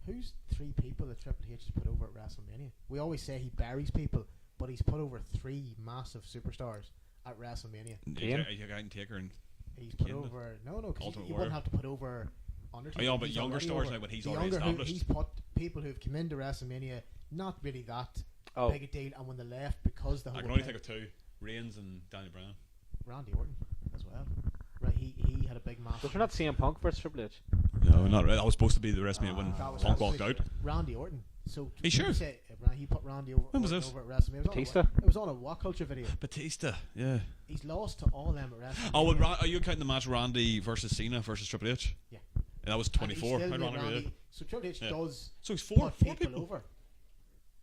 Speaker 1: Who's 3 people that Triple H has put over at WrestleMania? We always say he buries people, but he's put over 3 massive superstars at WrestleMania.
Speaker 3: You can take her and.
Speaker 1: He's put
Speaker 3: Kane,
Speaker 1: over because
Speaker 3: Ultimate
Speaker 1: you
Speaker 3: Warrior.
Speaker 1: wouldn't have to put over Undertaker.
Speaker 3: Oh yeah, but
Speaker 1: He's
Speaker 3: younger
Speaker 1: already
Speaker 3: stars
Speaker 1: over.
Speaker 3: now when he's
Speaker 1: The
Speaker 3: already
Speaker 1: younger
Speaker 3: established.
Speaker 1: he's put people who've come into WrestleMania not really that
Speaker 2: Oh,
Speaker 1: big a deal, and when they left because the whole
Speaker 3: I can only
Speaker 1: thing-
Speaker 3: think of 2: Reigns and Daniel Bryan.
Speaker 1: Randy Orton as well. Right, he had a big massive.
Speaker 2: was there not CM Punk versus Triple H?
Speaker 3: No, not really. That was supposed to be the WrestleMania when
Speaker 1: That was
Speaker 3: Punk walked
Speaker 1: actually
Speaker 3: out.
Speaker 1: Randy Orton. So
Speaker 3: Are you sure?
Speaker 1: He put Randy over.
Speaker 3: When was
Speaker 1: Orton
Speaker 3: this?
Speaker 1: over at WrestleMania.
Speaker 2: Batista?
Speaker 1: It was on a What Culture video.
Speaker 3: Batista, yeah.
Speaker 1: He's lost to all them at WrestleMania.
Speaker 3: Oh, well, are you counting the match Randy versus Cena versus Triple H?
Speaker 1: Yeah.
Speaker 3: And that was
Speaker 1: And he
Speaker 3: 24.
Speaker 1: still
Speaker 3: How
Speaker 1: made
Speaker 3: ironically,
Speaker 1: Randy- So Triple H
Speaker 3: Yeah.
Speaker 1: does
Speaker 3: So he's
Speaker 1: put
Speaker 3: four
Speaker 1: people
Speaker 3: people.
Speaker 1: over,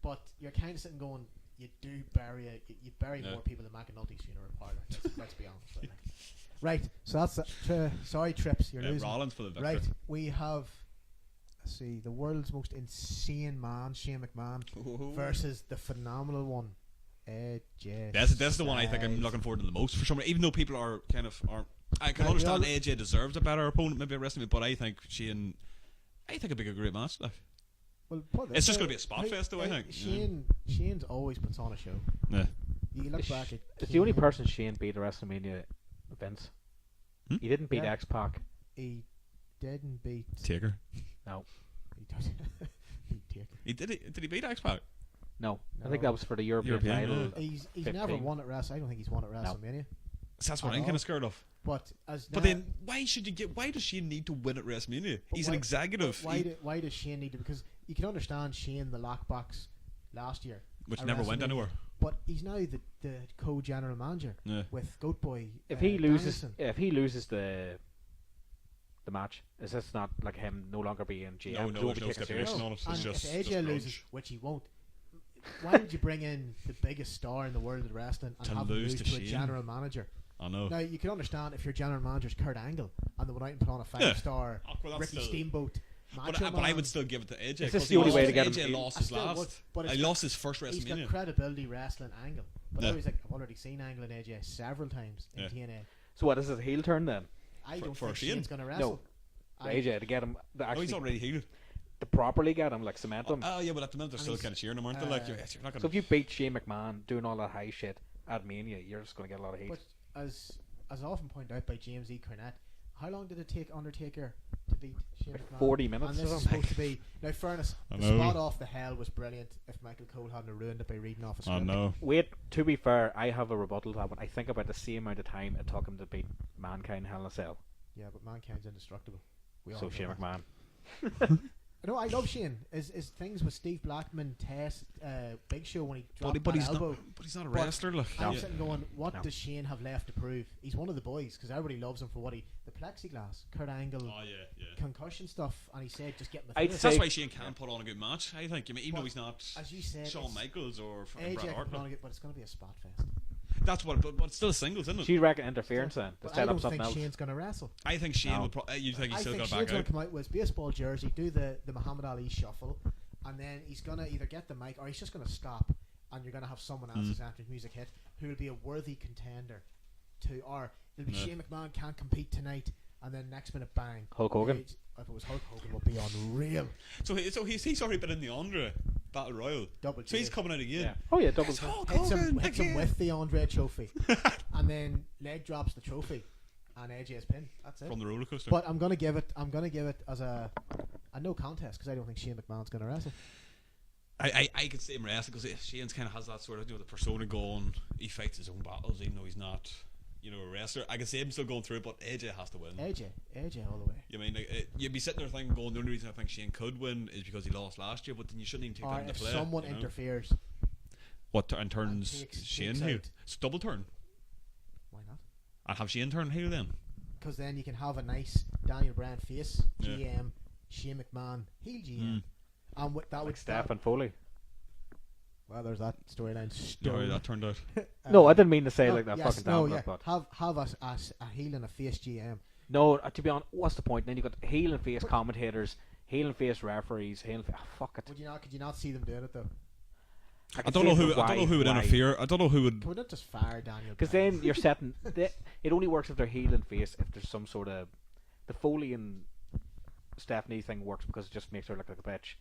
Speaker 1: but you're kind of sitting going, you do bury you bury
Speaker 3: Yeah.
Speaker 1: more people than McAnulty's funeral parlor. Let's be honest. Right. So that's sorry, Trips. You're
Speaker 3: Yeah,
Speaker 1: losing.
Speaker 3: Rollins for the victory.
Speaker 1: Right. We have. Let's see, the world's most insane man, Shane McMahon,
Speaker 3: Ooh.
Speaker 1: versus the phenomenal one, AJ.
Speaker 3: That's the one I think I'm
Speaker 1: Styles.
Speaker 3: looking forward to the most for some reason. Even though people aren't. I can
Speaker 1: Now,
Speaker 3: understand
Speaker 1: we all-
Speaker 3: AJ deserves a better opponent, maybe at WrestleMania, but I think Shane. I think it'd be a great match. Like.
Speaker 1: Well, put
Speaker 3: It's
Speaker 1: this
Speaker 3: just
Speaker 1: way,
Speaker 3: gonna be a spot fest, though, I think.
Speaker 1: Shane's always puts on a show.
Speaker 3: Yeah.
Speaker 1: You look back at.
Speaker 2: It's the only
Speaker 1: Kane,
Speaker 2: person Shane beat at WrestleMania events.
Speaker 3: Hmm?
Speaker 2: He didn't beat
Speaker 1: Yeah.
Speaker 2: X-Pac.
Speaker 1: He didn't beat.
Speaker 3: Taker.
Speaker 2: No.
Speaker 1: He does beat Taker.
Speaker 3: Did he beat X-Pac?
Speaker 2: No. I
Speaker 1: No.
Speaker 2: think that was for the European
Speaker 3: European,
Speaker 2: title.
Speaker 1: He's
Speaker 2: 15.
Speaker 1: never won at WrestleMania. I don't think he's won at WrestleMania.
Speaker 3: So that's what
Speaker 1: At
Speaker 3: I'm kind
Speaker 1: all.
Speaker 3: of scared of.
Speaker 1: But
Speaker 3: But then, why does Shane need to win at WrestleMania?
Speaker 1: But
Speaker 3: He's
Speaker 1: why-
Speaker 3: an executive.
Speaker 1: Why does Shane need to? Because you can understand Shane the lockbox last year,
Speaker 3: Which
Speaker 1: at
Speaker 3: never went
Speaker 1: WrestleMania.
Speaker 3: anywhere.
Speaker 1: But he's now the co-general manager
Speaker 3: Yeah.
Speaker 1: with Goat Boy.
Speaker 2: If he loses,
Speaker 1: Danielson.
Speaker 2: the match, is this not like him no longer being GM?
Speaker 3: No,
Speaker 2: He
Speaker 3: no,
Speaker 2: won't
Speaker 3: there's
Speaker 2: be
Speaker 3: no
Speaker 2: taken serious?
Speaker 3: stipulation on it. It's
Speaker 1: And
Speaker 3: just
Speaker 1: if AJ
Speaker 3: just
Speaker 1: loses,
Speaker 3: grudge.
Speaker 1: which he won't, why would you bring in the biggest star in the world of wrestling and
Speaker 3: To
Speaker 1: have him
Speaker 3: lose
Speaker 1: lose
Speaker 3: to
Speaker 1: to a
Speaker 3: Shane?
Speaker 1: general manager?
Speaker 3: I know.
Speaker 1: Now you can understand if your general manager's Kurt Angle and they went out and put on a
Speaker 3: Yeah.
Speaker 1: 5-star
Speaker 3: Oh, well, that's
Speaker 1: Ricky
Speaker 3: still-
Speaker 1: Steamboat.
Speaker 3: But
Speaker 1: Macho
Speaker 3: I
Speaker 1: Man.
Speaker 3: would still give it to AJ.
Speaker 2: Is this
Speaker 3: 'cause
Speaker 2: the only
Speaker 3: he
Speaker 2: way
Speaker 3: lost-
Speaker 2: to get him-
Speaker 3: AJ lost
Speaker 1: I
Speaker 3: his
Speaker 1: still would,
Speaker 3: last.
Speaker 1: but
Speaker 3: He
Speaker 1: it's
Speaker 3: lost his first
Speaker 1: He's got
Speaker 3: WrestleMania.
Speaker 1: credibility wrestling Angle. But
Speaker 3: Yeah.
Speaker 1: I was like, I've already seen Angle and AJ several times in
Speaker 3: Yeah.
Speaker 1: TNA.
Speaker 2: So what is it? Heel turn then?
Speaker 1: I
Speaker 3: For-
Speaker 1: don't
Speaker 3: for
Speaker 1: think
Speaker 3: Shane?
Speaker 1: Shane's going to wrestle.
Speaker 2: No.
Speaker 1: I-
Speaker 2: AJ to get him to
Speaker 3: Oh,
Speaker 2: actually
Speaker 3: he's already healed.
Speaker 2: to properly get him, like cement him.
Speaker 3: Oh, yeah, but at the minute they're
Speaker 1: And
Speaker 3: still
Speaker 1: he's,
Speaker 3: kind of cheering him, aren't they? Like, you're not
Speaker 2: So
Speaker 3: going
Speaker 2: if you beat Shane McMahon doing all that high shit at Mania, you're just going to get a lot of hate.
Speaker 1: But as often pointed out by James E. Cornette, how long did it take Undertaker to beat Shane
Speaker 2: Like
Speaker 1: McMahon?
Speaker 2: 40 minutes
Speaker 1: And this
Speaker 2: or
Speaker 1: is
Speaker 2: something.
Speaker 1: supposed to be. Now, fairness,
Speaker 3: I
Speaker 1: the
Speaker 3: know.
Speaker 1: spot off the hell was brilliant. If Michael Cole hadn't ruined it by reading off a script.
Speaker 3: I know.
Speaker 2: Wait, to be fair, I have a rebuttal to that one. I think about the same amount of time it took him to beat Mankind Hell in a Cell.
Speaker 1: Yeah, but Mankind's indestructible. We all
Speaker 2: So
Speaker 1: know
Speaker 2: Shane
Speaker 1: that.
Speaker 2: McMahon.
Speaker 1: No, I love Shane. His things with Steve Blackman, Tess, Big Show when he dropped
Speaker 3: But
Speaker 1: that
Speaker 3: he's
Speaker 1: elbow.
Speaker 3: not. But he's not a
Speaker 1: But
Speaker 3: wrestler. Like,
Speaker 1: I'm
Speaker 3: yeah.
Speaker 1: sitting going, what
Speaker 2: No.
Speaker 1: does Shane have left to prove? He's one of the boys because everybody loves him for what the plexiglass, Kurt Angle,
Speaker 3: Oh yeah.
Speaker 1: concussion stuff, and he said just get me
Speaker 2: I'd
Speaker 1: through it.
Speaker 2: say-
Speaker 3: That's why Shane can put on a good match. I think. I mean, even though
Speaker 1: But
Speaker 3: he's not
Speaker 1: as you said,
Speaker 3: Shawn
Speaker 1: it's-
Speaker 3: Michaels or
Speaker 1: AJ
Speaker 3: Bret
Speaker 1: can
Speaker 3: Hart.
Speaker 1: put on
Speaker 3: Like.
Speaker 1: it, but it's going to be a spot fest.
Speaker 3: That's what. But it's still singles, isn't it?
Speaker 2: Do you reckon interference then? To
Speaker 1: But I
Speaker 2: set up
Speaker 1: don't
Speaker 2: something
Speaker 1: think
Speaker 2: else?
Speaker 1: Shane's going to wrestle.
Speaker 3: I think Shane
Speaker 2: No.
Speaker 3: will. You think he's
Speaker 1: I
Speaker 3: still
Speaker 1: think
Speaker 3: going to
Speaker 1: Shane's
Speaker 3: back
Speaker 1: going
Speaker 3: out?
Speaker 1: to come out with his baseball jersey, do the Muhammad Ali shuffle, and then he's going to either get the mic or he's just going to stop, and you're going to have someone else's entrance music hit who will be a worthy contender to, or it'll be
Speaker 3: Yeah.
Speaker 1: Shane McMahon can't compete tonight, and then next minute bang.
Speaker 2: Hulk Hogan?
Speaker 1: If it was Hulk Hogan, would be unreal.
Speaker 3: So he's already been in the Andre Battle Royal.
Speaker 1: Double
Speaker 3: So he's
Speaker 1: J.
Speaker 3: coming out again.
Speaker 2: Yeah. Oh yeah, double.
Speaker 3: It's Hulk
Speaker 1: Hits him,
Speaker 3: Hogan
Speaker 1: hits him
Speaker 3: again.
Speaker 1: with the Andre trophy, and then leg drops the trophy, and AJ's pin. That's it.
Speaker 3: From the roller coaster.
Speaker 1: But I'm gonna give it as a no contest because I don't think Shane McMahon's gonna wrestle.
Speaker 3: I could see him wrestling because Shane's kind of has that sort of, the persona going. He fights his own battles even though he's not, a wrestler. I can see him still going through it, but AJ has to win.
Speaker 1: AJ all the way.
Speaker 3: You mean you'd be sitting there thinking, going, the only reason I think Shane could win is because he lost last year, but then you shouldn't even take that into play.
Speaker 1: If someone interferes,
Speaker 3: what and turns Shane heel? It's double turn.
Speaker 1: Why not?
Speaker 3: And have Shane turn heel then?
Speaker 1: Because then you can have a nice Daniel Bryan face GM, Shane McMahon heel GM, and that would
Speaker 2: Steph and Foley.
Speaker 1: Well, there's that storyline.
Speaker 3: Sorry, that turned out.
Speaker 2: No, I didn't mean to say like that.
Speaker 1: Yes,
Speaker 2: fucking
Speaker 1: no, but have a heel and a face GM.
Speaker 2: No, to be honest, what's the point? Then you got heel and face commentators, heel and face referees, heel and fuck it.
Speaker 1: Could you not see them doing it though?
Speaker 3: I don't know who would interfere. I don't know who would.
Speaker 1: Would not just fire Daniel?
Speaker 2: Because then you're setting. It only works if they're heel and face. If there's some sort of the Foley and Stephanie thing works because it just makes her look like a bitch.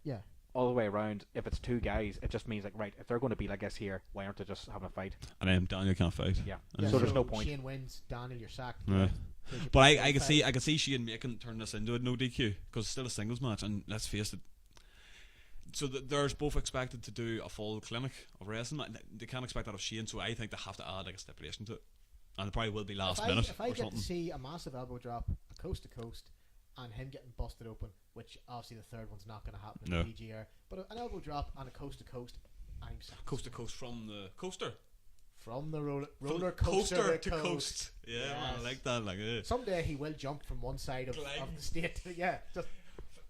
Speaker 1: Yeah.
Speaker 2: All the way around, if it's two guys, it just means like, right, if they're going to be like this here, why aren't they just having a fight?
Speaker 3: And then Daniel can't fight.
Speaker 2: Yeah.
Speaker 1: Yeah,
Speaker 2: So there's no point.
Speaker 1: Shane wins, Daniel, you're sacked.
Speaker 3: Yeah. But I can see Shane making turn this into a no DQ because it's still a singles match, and let's face it. So there's both expected to do a full clinic of wrestling. They can't expect that of Shane, so I think they have to add like a stipulation to it, and it probably will be last minute.
Speaker 1: If I get
Speaker 3: something.
Speaker 1: to see a massive elbow drop, coast to coast, and him getting busted open, which obviously the third one's not going to happen in the PGR, but an elbow drop and a coast to coast, I'm satisfied.
Speaker 3: Coast to coast from the coaster.
Speaker 1: From the roller coaster
Speaker 3: to coast. Yeah, yes. Man, I like that. Like,
Speaker 1: someday he will jump from one side of the state to just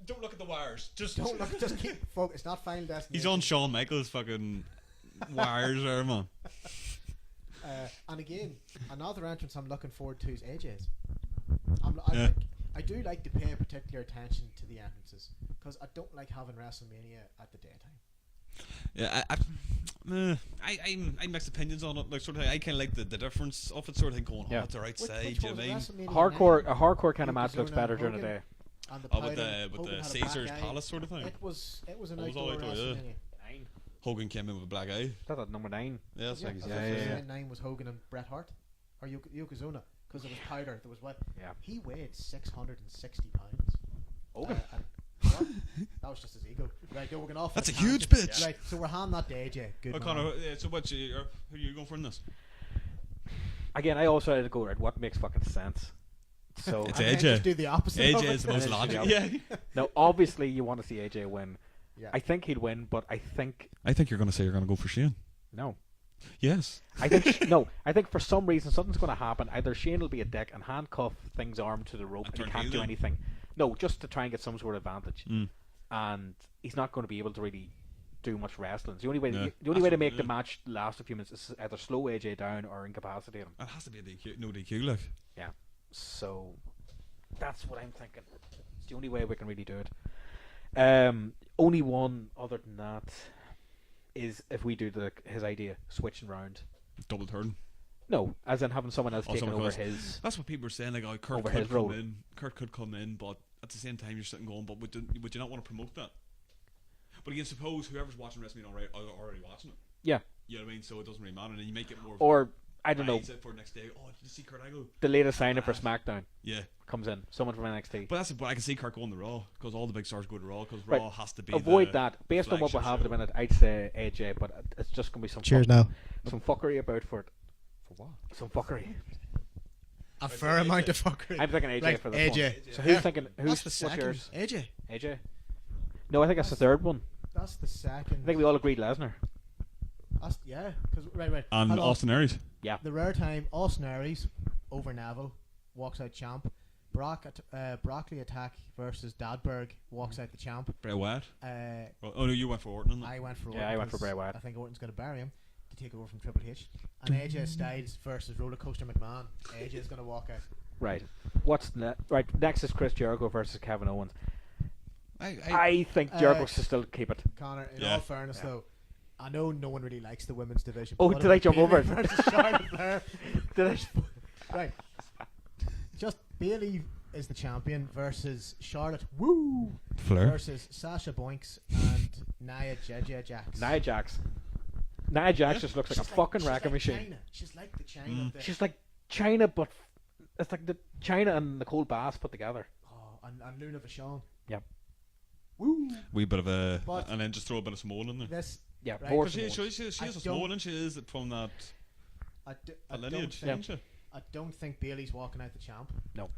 Speaker 3: don't look at the wires. Just
Speaker 1: keep focused. It's not Final Destination.
Speaker 3: He's on Shawn Michaels' fucking wires there, man.
Speaker 1: And again, another entrance I'm looking forward to is AJ's. I do like to pay particular attention to the entrances because I don't like having WrestleMania at the daytime.
Speaker 3: Yeah, I mixed opinions on it. Like sort of, I kind of like the difference of it. Sort of thing going on. It's the right side. Do you mean?
Speaker 2: A hardcore kind of match looks better during the day.
Speaker 3: With the Caesar's Palace sort of thing.
Speaker 1: It was an outdoor WrestleMania.
Speaker 2: 9.
Speaker 3: Hogan came in with a black eye.
Speaker 2: That's at number 9.
Speaker 3: Yes,
Speaker 1: yeah. 9 was Hogan and Bret Hart, or Yokozuna, because there was powder. There was what? Yeah. He weighed 660 pounds.
Speaker 2: Hogan.
Speaker 1: That was just his ego. Right, we're going off.
Speaker 3: That's a huge bitch.
Speaker 1: Right, so we're handing that to AJ. Good.
Speaker 3: Connor, so who are you going for in this?
Speaker 2: Again, I also had to go right. What makes fucking sense? So
Speaker 3: it's AJ.
Speaker 1: Just do the opposite.
Speaker 3: AJ is the most logical. Yeah.
Speaker 2: Now, obviously, you want to see AJ win.
Speaker 1: Yeah.
Speaker 2: I think he'd win, but I think
Speaker 3: you're going to say you're going to go for Shane.
Speaker 2: No.
Speaker 3: Yes.
Speaker 2: I think no. I think for some reason something's going to happen. Either Shane will be a dick and handcuff things armed to the rope, and he can't do anything. No, just to try and get some sort of advantage. And he's not going to be able to really do much wrestling. The only way to make the match last a few minutes is either slow AJ down or incapacitate him.
Speaker 3: It has to be a DQ, no DQ, like.
Speaker 2: Yeah. So that's what I'm thinking. It's the only way we can really do it. Only one other than that is if we do his idea, switching round.
Speaker 3: Double turn.
Speaker 2: No, as in having someone else taking over his.
Speaker 3: That's what people are saying. Like, Kurt could come in, but at the same time you're sitting going, but would you not want to promote that? But again, suppose whoever's watching WrestleMania already watching it.
Speaker 2: Yeah.
Speaker 3: You know what I mean? So it doesn't really matter, and you make it more.
Speaker 2: Or I don't know.
Speaker 3: For next day, did you see Kurt Angle?
Speaker 2: The latest sign-up for SmackDown.
Speaker 3: Yeah.
Speaker 2: Comes in. Someone from NXT.
Speaker 3: But I can see Kurt going to Raw because all the big stars go to Raw because Raw has to be.
Speaker 2: Avoid that. Based on what we have at the minute, I'd say AJ, but it's just gonna be some.
Speaker 1: Cheers now.
Speaker 2: Some fuckery about for it.
Speaker 3: For what?
Speaker 2: Some fuckery.
Speaker 1: A fair amount of fuckery.
Speaker 2: I'm thinking AJ for this
Speaker 1: AJ.
Speaker 2: one. So who's thinking?
Speaker 1: That's the second.
Speaker 2: Yours?
Speaker 1: AJ.
Speaker 2: No, I think that's the third one.
Speaker 1: That's the second.
Speaker 2: I think we all agreed Lesnar.
Speaker 1: Yeah, because right.
Speaker 3: And Austin Aries.
Speaker 2: Yeah.
Speaker 1: The rare time Austin Aries over Neville walks out champ. Broccoli attack versus Dadberg walks out the champ.
Speaker 3: Bray Wyatt.
Speaker 2: Oh
Speaker 3: no, you went for Orton.
Speaker 1: I went for
Speaker 2: Orton. Yeah, I went for Bray Wyatt.
Speaker 1: I think Orton's going to bury him to take over from Triple H. And AJ Styles versus Roller Coaster McMahon. AJ is going to walk out.
Speaker 2: Right. Next is Chris Jericho versus Kevin Owens. I think Jericho should still keep it.
Speaker 1: Connor, in all fairness though, I know no one really likes the women's division.
Speaker 2: Oh, did I jump over it?
Speaker 1: Right. Just Bayley is the champion versus Charlotte
Speaker 3: Flair
Speaker 1: versus Sasha Banks and Nia Jax.
Speaker 2: Nia Jax just looks like a fucking wrecking machine.
Speaker 1: China. She's like the China.
Speaker 2: She's like China, but it's like the China and Nicole Bass put together.
Speaker 1: Oh, and Luna Vachon.
Speaker 2: Yep.
Speaker 1: Woo!
Speaker 3: Wee bit of a,
Speaker 1: But-
Speaker 3: and then just throw a bit of Samoan in there.
Speaker 1: This
Speaker 2: Yeah,
Speaker 1: Right,
Speaker 2: more
Speaker 3: Because she
Speaker 2: Samoans.
Speaker 3: is
Speaker 1: I
Speaker 3: a
Speaker 1: don't-
Speaker 3: Samoan, and she is from that
Speaker 1: I don't
Speaker 3: lineage,
Speaker 1: think,
Speaker 3: isn't she?
Speaker 1: I don't think Bailey's walking out the champ.
Speaker 2: No.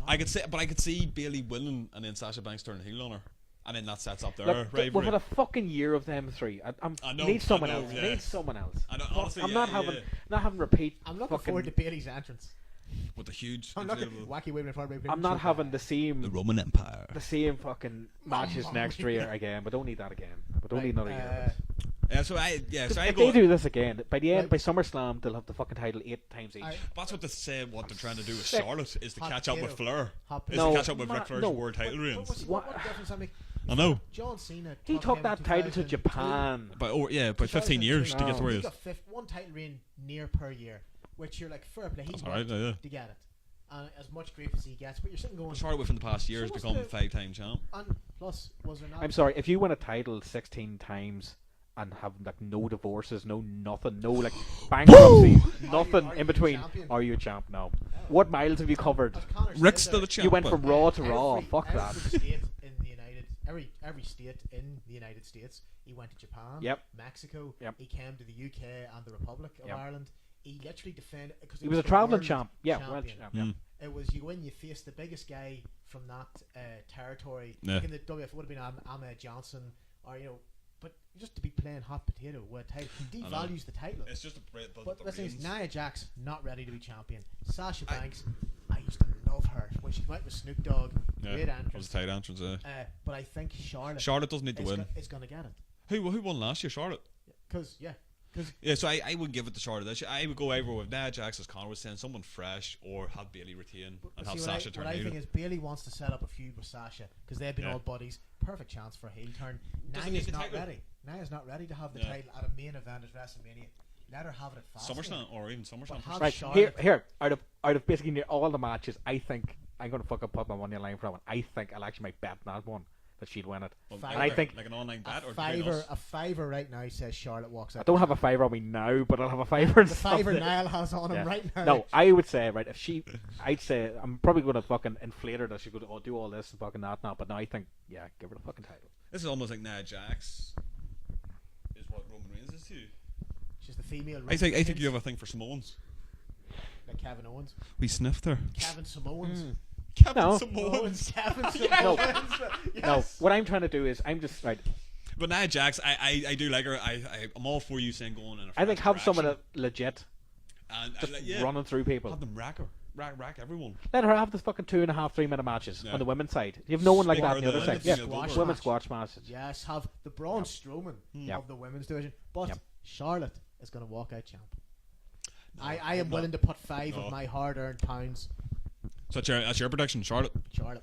Speaker 3: I could see Bailey winning, and then Sasha Banks turning heel on her, and then that sets up their
Speaker 2: Look,
Speaker 3: rivalry.
Speaker 2: we've had a fucking year of them three.
Speaker 3: I know,
Speaker 2: need someone
Speaker 3: I know,
Speaker 2: else.
Speaker 3: yeah.
Speaker 2: Need someone else.
Speaker 3: I know, honestly,
Speaker 2: I'm
Speaker 3: yeah,
Speaker 2: not
Speaker 3: yeah,
Speaker 2: having
Speaker 3: yeah.
Speaker 2: not having repeat.
Speaker 1: I'm looking
Speaker 2: fucking,
Speaker 1: forward to Bailey's entrance.
Speaker 3: With the huge
Speaker 1: I'm not
Speaker 3: inflatable-
Speaker 1: wacky waving forward.
Speaker 2: I'm not having the
Speaker 3: the
Speaker 2: same
Speaker 3: Roman Empire.
Speaker 2: fucking matches next year again. We don't need that again. We don't need another year. of it.
Speaker 3: So I
Speaker 2: If
Speaker 3: go.
Speaker 2: they do this again, by the end,
Speaker 1: Right.
Speaker 2: by SummerSlam, they'll have the fucking title 8 times each.
Speaker 3: That's what they say. What they're trying to do with
Speaker 2: Sick.
Speaker 3: Charlotte is to
Speaker 1: Hot
Speaker 3: catch up with
Speaker 1: potato.
Speaker 3: Flair.
Speaker 1: Hot
Speaker 3: Is
Speaker 2: No,
Speaker 3: to catch up with
Speaker 2: ma-
Speaker 3: Ric Flair's
Speaker 2: no.
Speaker 3: world title reigns.
Speaker 1: What difference that make?
Speaker 3: I know.
Speaker 1: John Cena.
Speaker 2: He took that title to Japan.
Speaker 3: But about 15 years to get to where he
Speaker 1: He
Speaker 3: is.
Speaker 1: got one title reign near per year, which you're like fair play. He's
Speaker 3: That's alright,
Speaker 1: worked
Speaker 3: yeah.
Speaker 1: to get it, and as much grief as he gets. But you're sitting going.
Speaker 3: Charlotte within the past year has
Speaker 1: So what's
Speaker 3: become
Speaker 1: the-
Speaker 3: 5-time champ.
Speaker 1: And plus, was there not?
Speaker 2: I'm sorry, if you win a title 16 times and have like no divorces, no nothing, no like bankruptcy, nothing
Speaker 1: Are you
Speaker 2: in
Speaker 1: a
Speaker 2: between,
Speaker 1: champion?
Speaker 2: are you a champ? No. What miles have you covered?
Speaker 1: As Connor
Speaker 3: Rick's
Speaker 1: said
Speaker 3: still
Speaker 1: there,
Speaker 3: the champ.
Speaker 2: You went
Speaker 3: but-
Speaker 2: from Raw to Raw.
Speaker 1: every-
Speaker 2: Fuck that.
Speaker 1: every state in the United, every state in the United States. He went to Japan,
Speaker 2: Yep.
Speaker 1: Mexico.
Speaker 2: Yep.
Speaker 1: He came to the UK and the Republic of
Speaker 2: Yep.
Speaker 1: Ireland. He literally defended because
Speaker 2: He was a traveling champ. Yeah, world
Speaker 1: champion.
Speaker 2: champ. Yeah.
Speaker 3: Mm.
Speaker 1: It was you win. You faced the biggest guy from that territory.
Speaker 3: Yeah.
Speaker 1: Like in the WF would have been Ahmed Johnson, or but just to be playing hot potato with a title, he
Speaker 3: I know.
Speaker 1: devalues the title.
Speaker 3: It's just a
Speaker 1: But
Speaker 3: the
Speaker 1: listen,
Speaker 3: reigns.
Speaker 1: Nia Jax not ready to be champion. Sasha Banks, I used to love her when she went with Snoop Dogg.
Speaker 3: Yeah,
Speaker 1: Great
Speaker 3: it was
Speaker 1: entrance.
Speaker 3: a tight entrance.
Speaker 1: But I think Charlotte
Speaker 3: Charlotte doesn't need to win.
Speaker 1: is going to get it.
Speaker 3: Who won last year? Charlotte.
Speaker 1: Because
Speaker 3: Yeah, so I would give it to Charlotte. I would go over with Nia Jax, as Connor was saying, someone fresh, or have Bailey retain and have Sasha turn
Speaker 1: what I
Speaker 3: heel.
Speaker 1: think is Bailey wants to set up a feud with Sasha because they've been
Speaker 3: Yeah.
Speaker 1: old buddies. Perfect chance for a heel turn.
Speaker 3: Doesn't
Speaker 1: Nia's
Speaker 3: need the
Speaker 1: not
Speaker 3: title.
Speaker 1: ready. Nia's not ready to have the
Speaker 3: Yeah.
Speaker 1: title at a main event at WrestleMania. Let her have it at Fastlane.
Speaker 3: SummerSlam or even SummerSlam.
Speaker 1: But have
Speaker 2: Right,
Speaker 1: Charlotte.
Speaker 2: here, out of basically near all the matches, I think I'm going to fucking put my money on the line for that one. I think I'll actually make bet on that one that she'd win it.
Speaker 3: Well,
Speaker 1: Five.
Speaker 2: And I think
Speaker 3: like an online bet or
Speaker 1: A
Speaker 3: between us?
Speaker 1: fiver right now says Charlotte walks out.
Speaker 2: I don't have a fiver on me now, but I'll have a fiver in
Speaker 1: the fiver
Speaker 2: something.
Speaker 1: Niall has on him
Speaker 2: Yeah.
Speaker 1: right now.
Speaker 2: No, I would say right if I'd say I'm probably going to fucking inflate her that she's going to do all this and fucking that now. But no, I think give her the fucking title.
Speaker 3: This is almost like Nia Jax is what Roman Reigns is to you.
Speaker 1: She's the female.
Speaker 3: I think you have a thing for Samoans.
Speaker 1: like Kevin Owens.
Speaker 3: We sniffed her.
Speaker 1: Kevin Samoans.
Speaker 3: Kevin
Speaker 2: No.
Speaker 3: Samoans.
Speaker 1: Kevin
Speaker 2: No.
Speaker 1: Samoans. Yes.
Speaker 2: No, what I'm trying to do is I'm just right.
Speaker 3: But Nia Jax, I do like her. I'm all for you saying going in a
Speaker 2: I think
Speaker 3: fresh
Speaker 2: have someone
Speaker 3: direction.
Speaker 2: legit
Speaker 3: and
Speaker 2: just
Speaker 3: like, yeah,
Speaker 2: running through people.
Speaker 3: have them rack her, rack everyone.
Speaker 2: Let her have the fucking 2.5, 3 minute matches
Speaker 3: Yeah.
Speaker 2: on the women's side. You have no one like
Speaker 3: Make
Speaker 2: that
Speaker 3: her
Speaker 2: on the other
Speaker 3: the
Speaker 2: side. Yeah,
Speaker 3: female
Speaker 1: Squash
Speaker 3: Goldberg.
Speaker 2: women's
Speaker 1: match.
Speaker 2: squash matches.
Speaker 1: Yes, have the Braun Strowman
Speaker 2: Yep.
Speaker 1: of the women's division. But
Speaker 2: Yep.
Speaker 1: Charlotte is going to walk out champ.
Speaker 3: No,
Speaker 1: I am
Speaker 3: no.
Speaker 1: willing to put 5
Speaker 3: No.
Speaker 1: of my hard-earned pounds.
Speaker 3: So that's your prediction, Charlotte.
Speaker 1: Charlotte.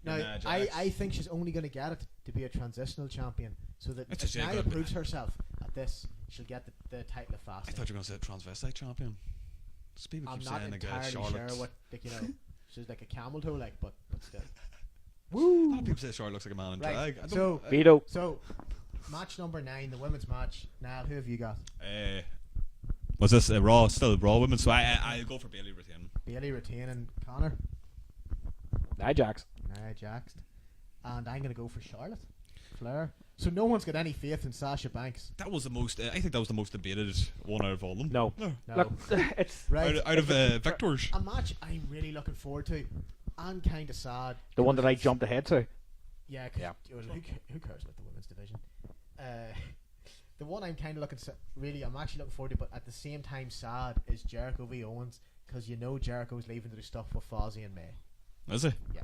Speaker 1: Now,
Speaker 3: Nia Jax.
Speaker 1: I think she's only going to get it to be a transitional champion, so that
Speaker 3: That's
Speaker 1: if
Speaker 3: a shame,
Speaker 1: Nia
Speaker 3: but-
Speaker 1: proves herself at this, she'll get the title of
Speaker 3: I
Speaker 1: Fastlane.
Speaker 3: thought you were going to say transvestite champion. Just people
Speaker 1: I'm
Speaker 3: keep
Speaker 1: not
Speaker 3: saying like
Speaker 1: entirely
Speaker 3: Charlotte.
Speaker 1: sure what, like, she's like a camel toe, like, but still.
Speaker 3: A lot of people say Charlotte looks like a man in
Speaker 1: Right,
Speaker 3: drag. I don't-
Speaker 1: so-
Speaker 2: Vito.
Speaker 1: So, match number 9, the women's match. Now, who have you got?
Speaker 3: was this Raw? Still Raw women. So I go for Bailey retaining.
Speaker 1: Bailey retaining Connor.
Speaker 2: Nia Jax.
Speaker 1: Nia Jax. And I'm going to go for Charlotte Flair. So no one's got any faith in Sasha Banks.
Speaker 3: That was the most. I think that was the most debated one out of all of them.
Speaker 2: No.
Speaker 1: No.
Speaker 2: Look, it's
Speaker 1: Right.
Speaker 3: Out of Victor's.
Speaker 1: A match I'm really looking forward to. And kind of sad.
Speaker 2: the one that I
Speaker 1: because-
Speaker 2: jumped ahead to.
Speaker 1: Yeah,
Speaker 2: Yeah.
Speaker 1: Who cares about the women's division? The one I'm kind of I'm actually looking forward to, but at the same time sad, is Jericho v Owens, because Jericho's leaving to do stuff with Fozzy and May.
Speaker 3: Is it?
Speaker 1: Yeah,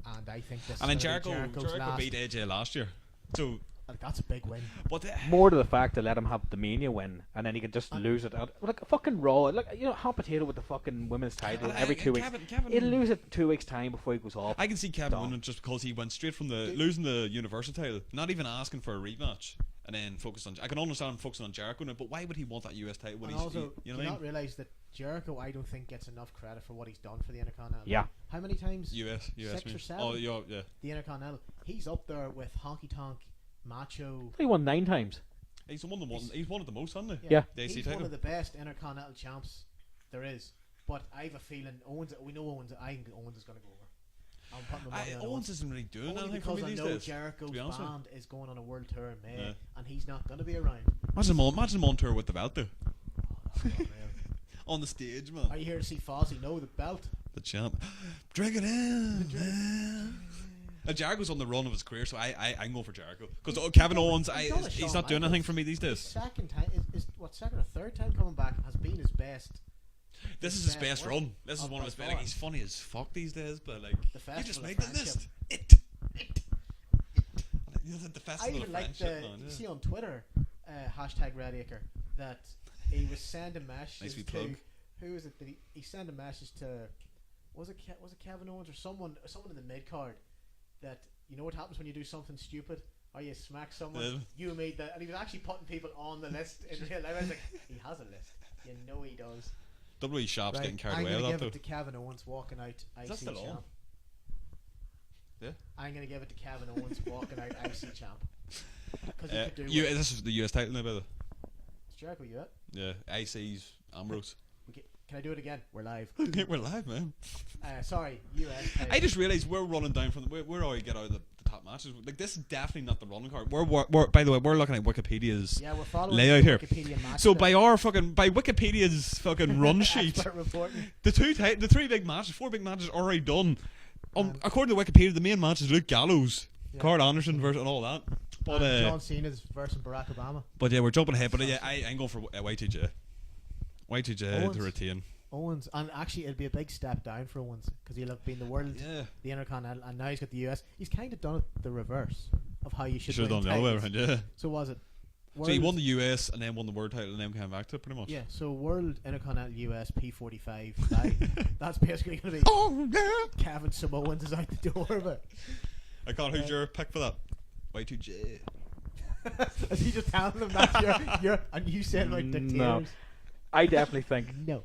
Speaker 1: and I think this.
Speaker 3: And then
Speaker 1: is gonna be
Speaker 3: Jericho
Speaker 1: Jericho's last.
Speaker 3: beat AJ last year. So
Speaker 1: That's a big win.
Speaker 3: what?
Speaker 2: More to the fact to let him have the Mania win, and then he could just lose it. Like a fucking Raw, like hot potato with the fucking women's title every 2 weeks.
Speaker 3: Kevin,
Speaker 2: He'll lose it in 2 weeks' time before he goes off.
Speaker 3: I can see Kevin
Speaker 2: Dom.
Speaker 3: winning just because he went straight from the losing the Universal title, not even asking for a rematch, and then focus on. I can understand him focusing on Jericho now, but why would he want that US title when
Speaker 1: And also,
Speaker 3: you
Speaker 1: do
Speaker 3: know what I
Speaker 1: not
Speaker 3: mean?
Speaker 1: realize that Jericho, I don't think, gets enough credit for what he's done for the Intercontinental.
Speaker 2: Yeah.
Speaker 1: How many times?
Speaker 3: US
Speaker 1: 6 or
Speaker 3: me.
Speaker 1: 7?
Speaker 3: Oh yeah.
Speaker 1: The Intercontinental. He's up there with Honky Tonk, Macho.
Speaker 2: He won 9 times.
Speaker 3: He's one of the He's one of the most, hasn't he?
Speaker 2: Yeah.
Speaker 3: The AC
Speaker 1: He's
Speaker 3: title.
Speaker 1: one of the best Intercontinental champs there is. But I have a feeling we know Owens. I think Owens is going to go over.
Speaker 4: I'm putting my money on
Speaker 3: Owens isn't really doing
Speaker 4: Only
Speaker 3: anything for
Speaker 4: because
Speaker 3: me
Speaker 4: I
Speaker 3: these
Speaker 4: know
Speaker 3: days.
Speaker 4: Jericho's
Speaker 3: to be honest with
Speaker 4: band is going on a world tour in May,
Speaker 3: Yeah.
Speaker 4: and he's not going to be around.
Speaker 3: Imagine him on tour with the belt, though. On the stage, man.
Speaker 4: Are you here to see Fozzy? No, the belt.
Speaker 3: The champ. Drink it in, man. Jericho's on the run of his career, so I'm going for Jericho. Because Kevin Owens, he's not doing anything for me these days.
Speaker 4: Second time is second or third time coming back has been his best.
Speaker 3: This is his best
Speaker 4: work
Speaker 3: run. This is
Speaker 4: of
Speaker 3: one of
Speaker 4: by
Speaker 3: his best.
Speaker 4: far.
Speaker 3: Like, he's funny as fuck these days, but like
Speaker 4: The
Speaker 3: you just
Speaker 4: Festival
Speaker 3: made
Speaker 4: of
Speaker 3: the list.
Speaker 4: Friendship.
Speaker 3: You know, the
Speaker 4: I
Speaker 3: festival
Speaker 4: even
Speaker 3: of
Speaker 4: like
Speaker 3: friendship,
Speaker 4: the
Speaker 3: man.
Speaker 4: you
Speaker 3: Yeah.
Speaker 4: see on Twitter hashtag Redacre that he was sending messages
Speaker 3: Nice wee
Speaker 4: to
Speaker 3: plug.
Speaker 4: who is it that he sent a message to was it Kevin Owens or someone in the mid card that you know what happens when you do something stupid or you smack someone.
Speaker 3: Yeah.
Speaker 4: You made that, and he was actually putting people on the list in real life. I was like, he has a list. You know he does.
Speaker 3: WWE Sharp's getting carried
Speaker 1: I'm
Speaker 3: away
Speaker 1: gonna
Speaker 3: with
Speaker 1: give
Speaker 3: that
Speaker 1: it
Speaker 3: though.
Speaker 1: to Kevin Owens walking out IC
Speaker 3: that still on?
Speaker 1: champ.
Speaker 3: Yeah.
Speaker 4: I'm gonna give it to Kevin Owens walking out IC champ because he could do.
Speaker 3: This is the US title now, by the way.
Speaker 4: It's Jericho, you it?
Speaker 3: Yeah, IC's Ambrose.
Speaker 4: Can I do it again? We're live.
Speaker 3: We're live, man.
Speaker 4: Sorry, US.
Speaker 3: I just realised we're running down from we're already get out of the top matches. Like this is definitely not the running card. We're by the way we're looking at Wikipedia's
Speaker 4: Yeah, we're following
Speaker 3: layout
Speaker 4: the
Speaker 3: here.
Speaker 4: Wikipedia match
Speaker 3: So
Speaker 4: list.
Speaker 3: by Wikipedia's fucking run sheet,
Speaker 4: Expert reporting.
Speaker 3: the three big matches, 4 big matches already done. According to Wikipedia, the main match is Luke Gallows, Carl Anderson versus and all that. But
Speaker 1: John Cena's versus Barack Obama.
Speaker 3: but yeah, we're jumping ahead. But yeah, I'm going for Y2J. Y2J
Speaker 1: Owens.
Speaker 3: to retain.
Speaker 1: Owens, and actually it'd be a big step down for Owens because he'll have been the world,
Speaker 3: Yeah.
Speaker 1: the Intercontinental, and now he's got the US. He's kind of done it the reverse of how you should
Speaker 3: Should have
Speaker 1: win
Speaker 3: done the other way
Speaker 1: titles.
Speaker 3: around, yeah.
Speaker 1: So was it?
Speaker 3: So he
Speaker 1: World-
Speaker 3: won the US and then won the world title and then came back to it pretty much.
Speaker 1: Yeah, so World Intercontinental US P45. That's basically going to be
Speaker 3: Oh yeah.
Speaker 1: Kevin Samoans is out the door, but
Speaker 3: I can't. Who's your pick for that? Y2J.
Speaker 1: is he just telling them that you're and you said like dictators?
Speaker 2: No. I definitely think
Speaker 1: No.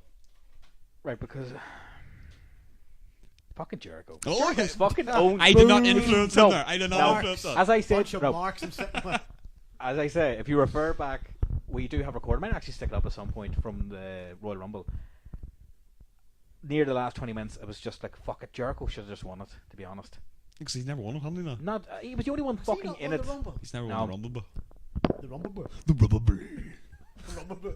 Speaker 2: right because fucking Jericho.
Speaker 3: Oh,
Speaker 2: Jericho's
Speaker 3: yeah.
Speaker 2: fucking own.
Speaker 3: I did not influence him
Speaker 2: No.
Speaker 3: there. I did not
Speaker 2: No.
Speaker 3: influence that.
Speaker 2: As I said,
Speaker 1: Bunch of
Speaker 2: no,
Speaker 1: marks and stuff.
Speaker 2: as I say, if you refer back, we do have recorded. I might actually stick it up at some point from the Royal Rumble. Near the last 20 minutes, it was just like, fuck it, Jericho should have just won it, to be honest.
Speaker 3: Because he's never won it, hasn't he? Now?
Speaker 2: Not, he was the only one fucking in it.
Speaker 3: He's never
Speaker 2: No.
Speaker 3: won the Rumble, but
Speaker 1: The Rumble Boy.
Speaker 3: the Rumble.
Speaker 1: The Rumble Boy.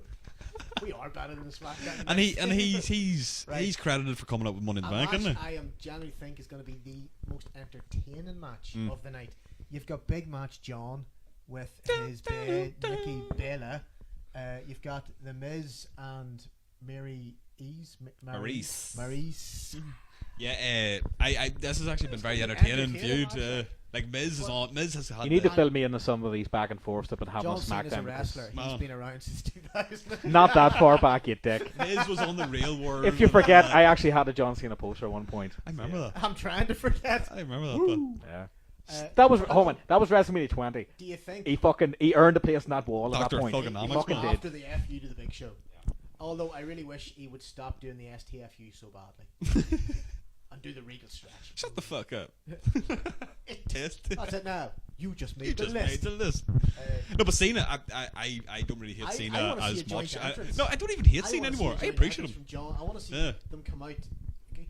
Speaker 1: We are better than the SmackDown.
Speaker 3: And he's
Speaker 1: Right.
Speaker 3: credited for coming up with Money in the Bank, isn't he?
Speaker 1: I am genuinely think is going to be the most entertaining match
Speaker 3: Mm.
Speaker 1: of the night. You've got Big Match John with his Nikki Bella. You've got The Miz and Maurice.
Speaker 3: Yeah, this has actually been very entertaining
Speaker 1: entertaining
Speaker 3: viewed.
Speaker 1: match,
Speaker 3: Like Miz is on. Miz has had.
Speaker 2: You need to
Speaker 3: the-
Speaker 2: fill me into some of these back and forths that have been having
Speaker 1: John
Speaker 2: on
Speaker 1: Cena's a
Speaker 2: SmackDown. because-
Speaker 1: wrestler. He's
Speaker 3: Man.
Speaker 1: been around since 2000.
Speaker 2: Not that far back, you dick.
Speaker 3: Miz was on the Real World.
Speaker 2: If you
Speaker 3: and
Speaker 2: forget,
Speaker 3: that.
Speaker 2: I actually had a John Cena poster at one point.
Speaker 3: I remember that.
Speaker 1: I'm trying to forget.
Speaker 3: I remember that.
Speaker 2: Yeah.
Speaker 1: But
Speaker 2: That was that was WrestleMania 20.
Speaker 1: do you think
Speaker 2: He earned a place in that wall at
Speaker 3: Dr.
Speaker 2: that point.
Speaker 3: Thuganomics,
Speaker 2: He fucking
Speaker 3: man.
Speaker 2: did.
Speaker 1: after the FU to the Big Show? Although I really wish he would stop doing the STFU so badly and do the Regal stretch.
Speaker 3: Shut the fuck up.
Speaker 1: That's it now. You just made
Speaker 3: You
Speaker 1: the
Speaker 3: just
Speaker 1: list.
Speaker 3: made the list. No, but Cena, I don't really hate
Speaker 1: I
Speaker 3: Cena
Speaker 1: wanna see
Speaker 3: as
Speaker 1: a joint
Speaker 3: much.
Speaker 1: entrance.
Speaker 3: No, I don't even hate
Speaker 1: I
Speaker 3: Cena
Speaker 1: wanna see
Speaker 3: anymore.
Speaker 1: a
Speaker 3: I
Speaker 1: joint
Speaker 3: appreciate
Speaker 1: entrance
Speaker 3: him.
Speaker 1: from John. I want to see
Speaker 3: Yeah.
Speaker 1: them come out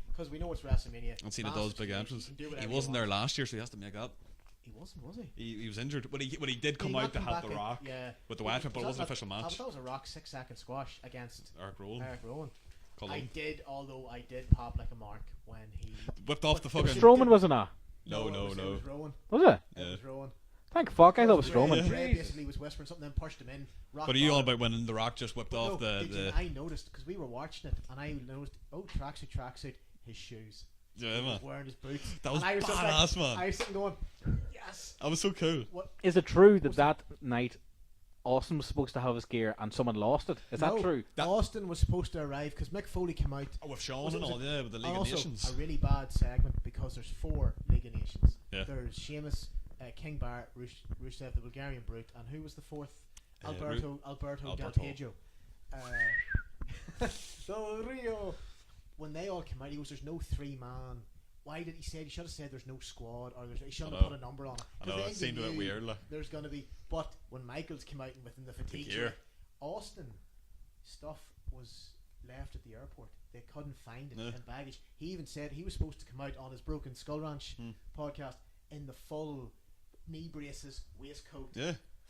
Speaker 1: because we know it's WrestleMania.
Speaker 3: And Cena
Speaker 1: Massive
Speaker 3: does big
Speaker 1: stage,
Speaker 3: entrance.
Speaker 1: you can do
Speaker 3: He
Speaker 1: whatever you
Speaker 3: wasn't there
Speaker 1: want.
Speaker 3: last year, so he has to make up.
Speaker 1: He wasn't, was he?
Speaker 3: He was injured, but he did come
Speaker 1: He
Speaker 3: out
Speaker 1: might
Speaker 3: to
Speaker 1: come
Speaker 3: have
Speaker 1: back
Speaker 3: the
Speaker 1: in-
Speaker 3: Rock
Speaker 1: yeah.
Speaker 3: with the Wyatt, but it
Speaker 1: Was
Speaker 3: wasn't an
Speaker 1: that
Speaker 3: official
Speaker 1: not-
Speaker 3: match.
Speaker 1: That was a Rock 6-second squash against
Speaker 3: Eric Rowan
Speaker 1: Eric Rowan.
Speaker 3: Cullen
Speaker 1: Although I did pop like a mark when he.
Speaker 3: whipped off the
Speaker 1: But-
Speaker 3: fucking.
Speaker 2: Strowman wasn't that?
Speaker 3: No,
Speaker 1: it was
Speaker 3: no.
Speaker 1: Rowan.
Speaker 2: Was it?
Speaker 1: It
Speaker 3: Yeah.
Speaker 1: was Rowan.
Speaker 2: Thank fuck, I thought it was
Speaker 1: Ray-
Speaker 2: Strowman.
Speaker 1: Ray basically was whispering something, then pushed him in. Rock
Speaker 3: But are you on
Speaker 1: bottom.
Speaker 3: about when the Rock just whipped
Speaker 1: But
Speaker 3: off
Speaker 1: no,
Speaker 3: the?
Speaker 1: I noticed because we were watching it, and I noticed. Oh, tracksuit, his shoes.
Speaker 3: Yeah,
Speaker 1: He
Speaker 3: man.
Speaker 1: was wearing his boots.
Speaker 3: That was
Speaker 1: And I was just
Speaker 3: badass,
Speaker 1: like,
Speaker 3: man.
Speaker 1: I was sitting going, yes.
Speaker 3: That was so cool.
Speaker 1: What?
Speaker 2: Is it true that night Austin was supposed to have his gear and someone lost it? Is
Speaker 1: No,
Speaker 2: that true?
Speaker 1: Austin was supposed to arrive because Mick Foley came out.
Speaker 3: Oh, with Sean
Speaker 1: Was it-
Speaker 3: and
Speaker 1: was
Speaker 3: all,
Speaker 1: it-
Speaker 3: yeah, with the League
Speaker 1: And
Speaker 3: of
Speaker 1: also
Speaker 3: Nations.
Speaker 1: a really bad segment because there's 4 League of Nations.
Speaker 3: Yeah.
Speaker 1: There's Sheamus, King Barrett, Rusev, the Bulgarian Brute, and who was the 4th? Alberto Del
Speaker 3: Alberto.
Speaker 1: Peggio. Del Rio. When they all came out, he goes, "There's no 3-man." Why did he say? He should have said there's no squad, or he shouldn't have
Speaker 3: know.
Speaker 1: put a number on it.
Speaker 3: I
Speaker 1: 'Cause
Speaker 3: know,
Speaker 1: then
Speaker 3: it seemed
Speaker 1: you
Speaker 3: a bit
Speaker 1: knew
Speaker 3: weird, like.
Speaker 1: There's gonna be, but when Michaels came out within the fatigue
Speaker 3: gear.
Speaker 1: suit, Austin stuff was
Speaker 4: left at the airport. They couldn't find it in baggage. He even said he was supposed to come out on his Broken Skull Ranch podcast in the full knee braces, waistcoat,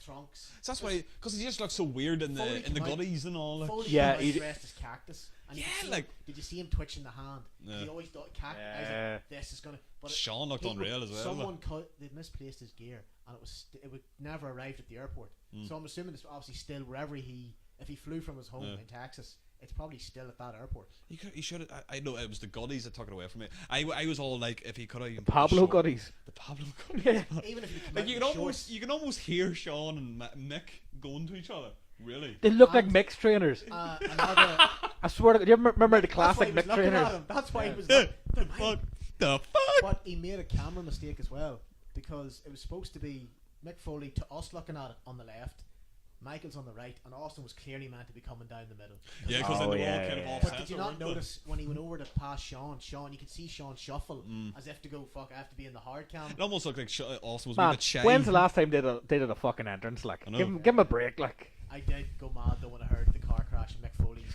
Speaker 4: trunks.
Speaker 3: So that's why, because he just looks so weird in the goodies and all.
Speaker 4: Foley
Speaker 2: yeah,
Speaker 4: he's dressed as Cactus. And did you see him twitching the hand? He always thought Cactus. Like, this is gonna. But
Speaker 3: Sean looked unreal as well.
Speaker 4: Someone they'd misplaced his gear, and it would never arrived at the airport. So I'm assuming it's obviously still wherever if he flew from his home in Texas. It's probably still at that airport.
Speaker 3: He should. I know it was the goodies that took it away from me. I was all like, if he could have even
Speaker 2: Pablo goodies.
Speaker 3: The Pablo goodies.
Speaker 4: Even if he
Speaker 3: like you can almost hear Sean and Mick going to each other. Really,
Speaker 2: they look like mix trainers. I swear to God, do you remember the classic mix trainers?
Speaker 4: That's why he was
Speaker 3: what the fuck?
Speaker 4: But he made a camera mistake as well, because it was supposed to be Mick Foley to us looking at it on the left, Michael's on the right, and Austin was clearly meant to be coming down the middle.
Speaker 3: Yeah, because then they all kind of offset.
Speaker 4: But did you not notice when he went over to pass Sean, you could see Sean shuffle as if to go, fuck, I have to be in the hard cam.
Speaker 3: It almost looked like Austin was
Speaker 2: Man,
Speaker 3: a bit shy.
Speaker 2: when's the last time they did a fucking entrance? Like, give him a break. Like,
Speaker 4: I did go mad though when I heard the car crash and Mick Foley's.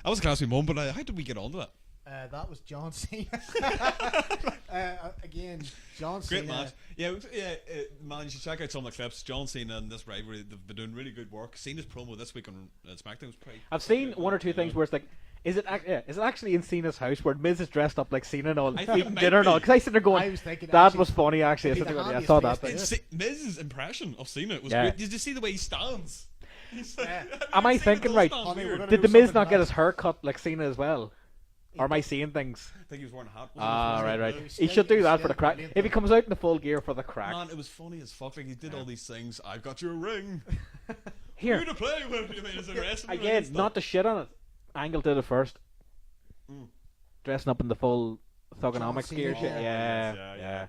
Speaker 3: That was a classy moment, but how did we get onto that?
Speaker 4: That was John Cena. Again, John
Speaker 3: Great
Speaker 4: Cena.
Speaker 3: match. Yeah, man, you should check out some of the clips. John Cena and this rivalry, they've been doing really good work. Cena's promo this week on SmackDown was pretty.
Speaker 2: I've seen one or two things where it's like, is it actually in Cena's house where Miz is dressed up like Cena and all eating dinner and all? Because I sit there going, that was funny actually. I saw that.
Speaker 3: Miz's impression of Cena was great. Did you see the way he stands?
Speaker 2: Am I thinking right? Did the Miz not get his hair cut like Cena as well? Or am I seeing things?
Speaker 3: I think he was wearing a hat.
Speaker 2: Right. He should do that for the crack. If he comes out in the full gear for the crack.
Speaker 3: Man, it was funny as fuck. Like, he did all these things. I've got your ring.
Speaker 2: Here.
Speaker 3: Who to play with? I mean, it's interesting.
Speaker 2: Again, not to shit on it. Angle did it first. Dressing up in the full thugonomics gear shit. Yeah.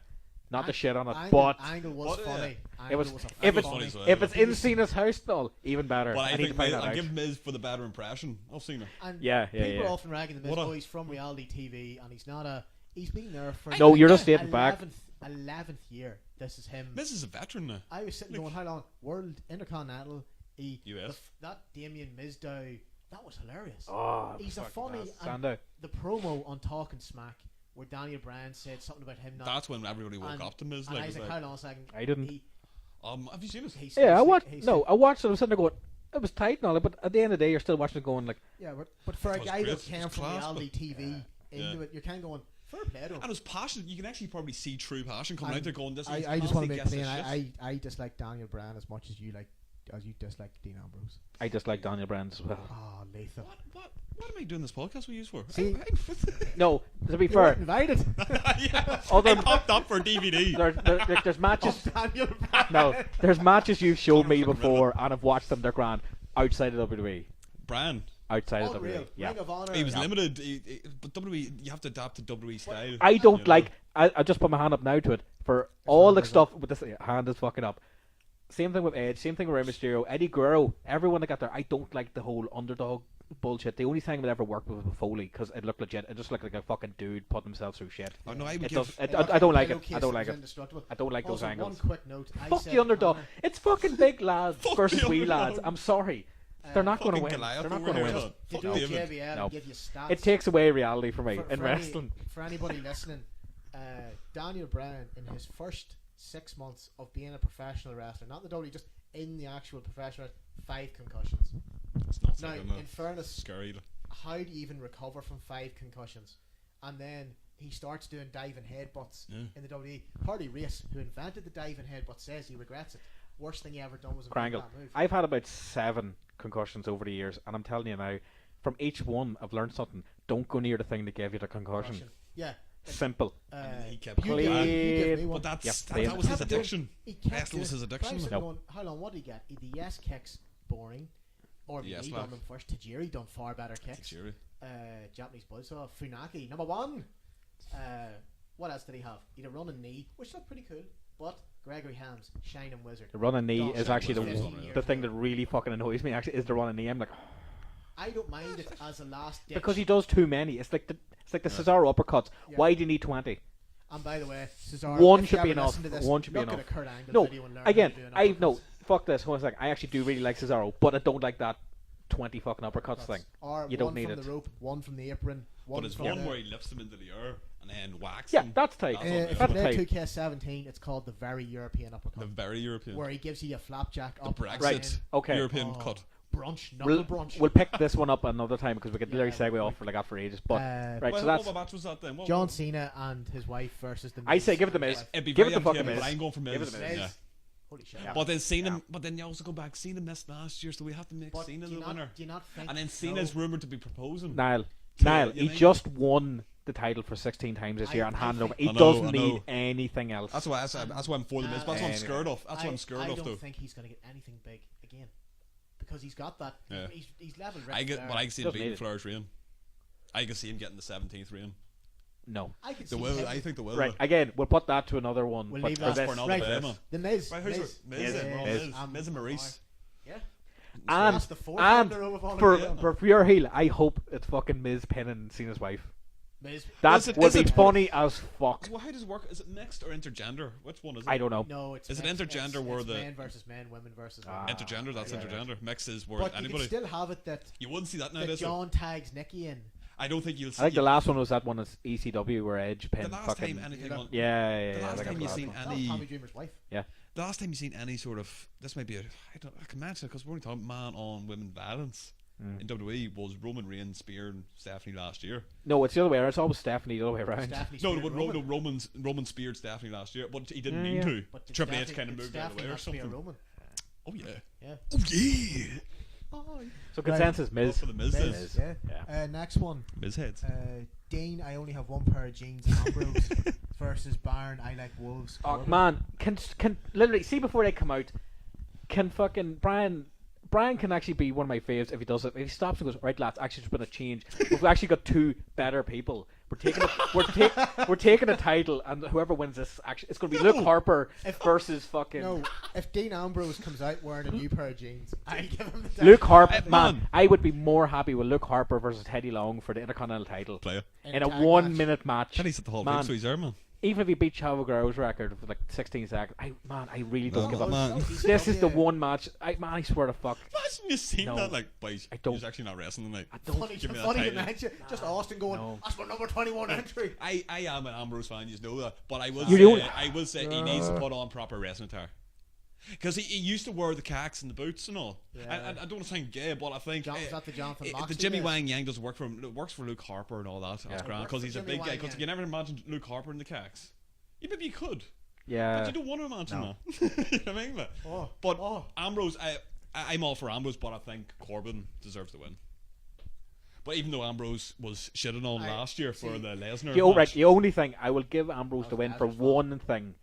Speaker 2: Not to shit on it, but
Speaker 4: Angle was funny.
Speaker 2: If it's in Cena's house, though, even better.
Speaker 3: Well, I think I'll give Miz for the better impression of Cena.
Speaker 4: And people are often ragging the Miz. He's from reality TV, and he's been there for.
Speaker 2: No, you're just stating back.
Speaker 4: 11th year. This is him.
Speaker 3: Miz is a veteran now.
Speaker 4: I was sitting going, how long? World Intercontinental.
Speaker 3: US.
Speaker 4: That Damien Mizdow. That was hilarious.
Speaker 2: Oh,
Speaker 4: he's a funny.
Speaker 2: And the
Speaker 4: promo on Talking Smack, where Daniel Bryan said something about him.
Speaker 3: That's when everybody woke up to Miz.
Speaker 4: And I was like, how long?
Speaker 2: I didn't.
Speaker 3: Have you seen it?
Speaker 2: I watched. I watched it. I was sitting there going, it was tight and all that, but at the end of the day, you're still watching it going like.
Speaker 4: Yeah, but for a guy that came from reality TV into it, you're kind of going, fair play to him.
Speaker 3: And it was passion. You can actually probably see true passion coming out there going, this
Speaker 4: I just want to make plain, I dislike Daniel Bryan as much as you dislike Dean Ambrose.
Speaker 2: I dislike Daniel Bryan as well.
Speaker 4: Oh, Latham.
Speaker 3: What am I doing this podcast with you for?
Speaker 2: See, no, to be fair,
Speaker 4: invited.
Speaker 3: I popped up for DVD.
Speaker 2: There's matches. No, there's matches you've showed me before, and I've watched them. They're grand outside of WWE.
Speaker 3: Bryan.
Speaker 2: Outside of WWE,
Speaker 4: Ring of Honor.
Speaker 3: He was limited, but WWE, you have to adapt to WWE style.
Speaker 2: I don't like. I just put my hand up now to it for all the stuff with this hand is fucking up. Same thing with Edge. Same thing with Rey Mysterio. Eddie Guerrero. Everyone that got there. I don't like the whole underdog bullshit. The only time that ever worked with Foley because it looked legit. It just looked like a fucking dude putting himself through shit.
Speaker 3: Oh no, I
Speaker 2: don't like it. I don't like it. I don't like those angles.
Speaker 4: One quick note.
Speaker 2: Fuck the underdog. It's fucking big lads versus wee lads. I'm sorry. They're not going to win. They're not going to win.
Speaker 4: They don't JBL and give you stats.
Speaker 2: It takes away reality for me in wrestling.
Speaker 4: For anybody listening, Daniel Bryan in his first 6 months of being a professional wrestler, not the WWE, just in the actual professional, 5 concussions.
Speaker 3: It's not
Speaker 4: now, in fairness,
Speaker 3: scary.
Speaker 4: How do you even recover from 5 concussions? And then he starts doing diving headbutts in the WWE. Hardy Race, who invented the diving headbutt, says he regrets it. Worst thing he ever done was that move.
Speaker 2: I've had about 7 concussions over the years, and I'm telling you now, from each one, I've learned something. Don't go near the thing that gave you the concussion.
Speaker 4: Yeah.
Speaker 2: Simple.
Speaker 3: He kept playing. But that was his addiction. Wrestling was his addiction.
Speaker 4: Going, how long? What did he get? The yes kicks, boring. Or he done them first. Tajiri done far better kicks. Japanese buzzsaw. Funaki, number 1. What else did he have? He had a running knee, which looked pretty cool. But Gregory Hams, Shining Wizard.
Speaker 2: The running knee is actually the thing that really fucking annoys me. Actually, is the running knee. I'm like,
Speaker 4: I don't mind it as a last ditch.
Speaker 2: Because he does too many. It's like the Cesaro uppercuts. Yeah. Why do you need 20?
Speaker 4: And by the way, Cesaro,
Speaker 2: one should be enough. One should be enough. No, again, fuck this. One second. I actually do really like Cesaro, but I don't like that 20 fucking uppercuts thing.
Speaker 4: Or
Speaker 2: you don't
Speaker 4: one
Speaker 2: need
Speaker 4: from
Speaker 2: it.
Speaker 4: the rope, one from the apron.
Speaker 3: But it's
Speaker 4: from
Speaker 3: one
Speaker 4: the-
Speaker 3: where he lifts him into the air and then whacks
Speaker 2: Yeah,
Speaker 3: him.
Speaker 2: that's tight.
Speaker 3: That's
Speaker 4: If
Speaker 2: That's
Speaker 4: you play
Speaker 2: tight.
Speaker 4: 2K17, it's called the very European uppercut,
Speaker 3: The very European.
Speaker 4: where he gives you a flapjack
Speaker 3: The
Speaker 4: up.
Speaker 3: Brexit
Speaker 2: Right, okay.
Speaker 3: European cut.
Speaker 4: Brunch, knuckle
Speaker 2: We'll,
Speaker 4: brunch.
Speaker 2: we'll pick this one up another time because we could literally
Speaker 4: Yeah,
Speaker 2: segue off for like that for ages. But right,
Speaker 3: Well,
Speaker 2: so that's
Speaker 3: what match was that then? What,
Speaker 4: John Cena and his wife versus the Miz.
Speaker 2: I say give it the
Speaker 4: and his
Speaker 2: Miz.
Speaker 4: wife.
Speaker 3: It'd be
Speaker 2: Give
Speaker 3: very
Speaker 2: it the fucking
Speaker 3: entertaining,
Speaker 2: Miz.
Speaker 3: but I'm going for Miz.
Speaker 2: Give it the Miz.
Speaker 3: Yeah.
Speaker 4: Holy shit.
Speaker 2: Yeah.
Speaker 3: But then Cena, but then you also go back. Cena missed last year, so we have to make
Speaker 4: But
Speaker 3: Cena
Speaker 4: do you
Speaker 3: the
Speaker 4: not-
Speaker 3: winner.
Speaker 4: Do you not think?
Speaker 3: And then Cena's rumored to be proposing.
Speaker 2: Niall.
Speaker 3: So,
Speaker 2: Niall,
Speaker 3: you
Speaker 2: he
Speaker 3: mean-
Speaker 2: just won the title for 16 times this year and
Speaker 4: I
Speaker 2: handed over.
Speaker 4: think-
Speaker 2: He
Speaker 3: I know,
Speaker 2: doesn't
Speaker 3: I
Speaker 2: need
Speaker 3: know.
Speaker 2: anything else.
Speaker 3: That's why I'm for the Miz. That's what I'm
Speaker 2: Anyway.
Speaker 3: scared of. That's what I'm scared
Speaker 4: I
Speaker 3: of,
Speaker 4: don't
Speaker 3: though.
Speaker 4: think he's going to get anything big again, because he's got that.
Speaker 3: Yeah.
Speaker 4: He's level.
Speaker 3: I can see him
Speaker 2: Doesn't
Speaker 3: beating
Speaker 2: need it.
Speaker 3: Flair's reign. I can see him getting the 17th reign.
Speaker 2: No.
Speaker 4: I can
Speaker 3: The
Speaker 4: see
Speaker 3: will.
Speaker 4: him.
Speaker 3: I think the will.
Speaker 2: Right, again, we'll put that to another one.
Speaker 4: We'll
Speaker 2: but
Speaker 4: leave
Speaker 2: for
Speaker 4: that
Speaker 2: this,
Speaker 3: for another
Speaker 4: right.
Speaker 3: day, man.
Speaker 4: The Miz.
Speaker 3: Right, who's
Speaker 4: Miz.
Speaker 3: Miz?
Speaker 2: Miz.
Speaker 3: We're on
Speaker 2: Miz.
Speaker 3: Miz and Maurice.
Speaker 4: Yeah.
Speaker 2: and
Speaker 4: That's the fourth
Speaker 2: and
Speaker 4: one in a row of all
Speaker 2: for,
Speaker 4: of them.
Speaker 2: for pure heel, I hope it's fucking Miz pinning Cena's wife.
Speaker 4: Miz.
Speaker 2: That
Speaker 3: Is it-
Speaker 2: would
Speaker 3: is
Speaker 2: be
Speaker 3: it-
Speaker 2: funny as fuck.
Speaker 3: Well, how does it work? Is it mixed or intergender? Which one is it?
Speaker 2: I don't know.
Speaker 4: No, it's
Speaker 3: Is it
Speaker 4: mixed.
Speaker 3: intergender
Speaker 4: It's,
Speaker 3: where
Speaker 4: it's
Speaker 3: the-
Speaker 4: men versus men, women versus women.
Speaker 3: Intergender. That's
Speaker 2: right,
Speaker 3: intergender. Mixed is where
Speaker 4: But you
Speaker 3: anybody.
Speaker 4: can still have it that
Speaker 3: You wouldn't see that
Speaker 4: that
Speaker 3: nowadays.
Speaker 4: John tags Nikki in.
Speaker 3: I don't think you'll see.
Speaker 2: I think the last one was that one is ECW where Edge
Speaker 3: the
Speaker 2: pinned
Speaker 3: last
Speaker 2: fucking.
Speaker 3: time anything.
Speaker 4: Yeah.
Speaker 3: On,
Speaker 2: Yeah.
Speaker 3: The last
Speaker 2: I think
Speaker 3: time
Speaker 2: I
Speaker 3: you
Speaker 2: forgot
Speaker 3: seen
Speaker 2: that one.
Speaker 4: That was
Speaker 3: any.
Speaker 4: Tommy Dreamer's wife.
Speaker 3: The last time you seen any sort of. This might be a. I can mention it because we're only talking man on women violence in WWE was Roman Reigns spearing Stephanie last year.
Speaker 2: No, it's the other way around. It's always Stephanie the other way around.
Speaker 4: Stephanie
Speaker 3: No,
Speaker 4: speared
Speaker 3: but
Speaker 4: Roman.
Speaker 3: Roman speared Stephanie last year, but he didn't
Speaker 2: Yeah,
Speaker 3: mean
Speaker 2: yeah.
Speaker 3: to.
Speaker 4: But did
Speaker 3: Triple H
Speaker 4: Stephanie-
Speaker 3: kind of
Speaker 4: did
Speaker 3: moved out of the
Speaker 4: Stephanie
Speaker 3: way or
Speaker 4: not spear
Speaker 3: something.
Speaker 4: Roman?
Speaker 3: Oh yeah.
Speaker 4: Yeah.
Speaker 3: Oh yeah.
Speaker 2: So consensus,
Speaker 3: Go
Speaker 2: Miz.
Speaker 3: for the Miz.
Speaker 4: Miz.
Speaker 3: Miz.
Speaker 4: Yeah.
Speaker 1: Next one.
Speaker 3: Heads.
Speaker 1: Dean, I only have one pair of jeans. Ambrose versus Baron, I like wolves.
Speaker 2: Oh
Speaker 1: Corbin.
Speaker 2: man, can literally see before they come out. Can fucking Brian can actually be one of my faves if he does it. If he stops and goes, right lads, actually there's been a change. We've actually got two better people. We're taking we're taking a title, and whoever wins this actually it's going to be Luke Harper versus fucking
Speaker 1: No, if Dean Ambrose comes out wearing a new pair of jeans, I give him the
Speaker 2: Luke Harper.
Speaker 3: Hey,
Speaker 2: Man,
Speaker 3: man.
Speaker 2: I would be more happy with Luke Harper versus Teddy Long for the Intercontinental title
Speaker 3: Player.
Speaker 2: in a
Speaker 1: tag
Speaker 2: 1
Speaker 1: match.
Speaker 2: minute match.
Speaker 3: Teddy's at the Hall of
Speaker 2: Man.
Speaker 3: Fame, so he's there, man.
Speaker 2: Even if he beat Chavo Guerrero's record for like 16 seconds, I really don't
Speaker 3: No,
Speaker 2: give up.
Speaker 3: man.
Speaker 2: This is the one match. I swear to fuck.
Speaker 3: Imagine you seen
Speaker 2: No.
Speaker 3: that, like, boys,
Speaker 2: I don't-
Speaker 3: he's actually not wrestling tonight.
Speaker 2: I don't.
Speaker 4: Funny,
Speaker 3: Give me that
Speaker 4: funny
Speaker 3: title.
Speaker 4: mention. Just Austin going,
Speaker 2: No.
Speaker 4: that's my number 21 entry.
Speaker 3: I am an Ambrose fan, you know that, but I will
Speaker 2: You
Speaker 3: say,
Speaker 2: don't-
Speaker 3: I will say he needs to put on proper wrestling attire. Because he used to wear the cacks and the boots and all.
Speaker 4: Yeah.
Speaker 3: I don't want to sound gay, but I think
Speaker 4: Was that the Jonathan
Speaker 3: the
Speaker 4: Moxley
Speaker 3: Jimmy
Speaker 4: days?
Speaker 3: Wang Yang doesn't work for him. It works for Luke Harper and all that. That's grand
Speaker 4: Works
Speaker 3: because
Speaker 4: for
Speaker 3: he's a
Speaker 4: Jimmy
Speaker 3: big guy.
Speaker 4: Wang
Speaker 3: Because
Speaker 4: Yang.
Speaker 3: you never imagine Luke Harper in the cacks. Yeah, maybe you could, but
Speaker 2: Yeah.
Speaker 3: you don't want to imagine
Speaker 2: No.
Speaker 3: that. You know what I mean?
Speaker 4: Oh,
Speaker 3: But
Speaker 4: oh.
Speaker 3: Ambrose, I'm all for Ambrose, but I think Corbin deserves the win. But even though Ambrose was shitting on last year for the Lesnar
Speaker 2: The, right,
Speaker 3: match,
Speaker 2: the only thing I will give Ambrose the
Speaker 4: That was
Speaker 2: win for
Speaker 4: Lesnar's fault.
Speaker 2: one thing.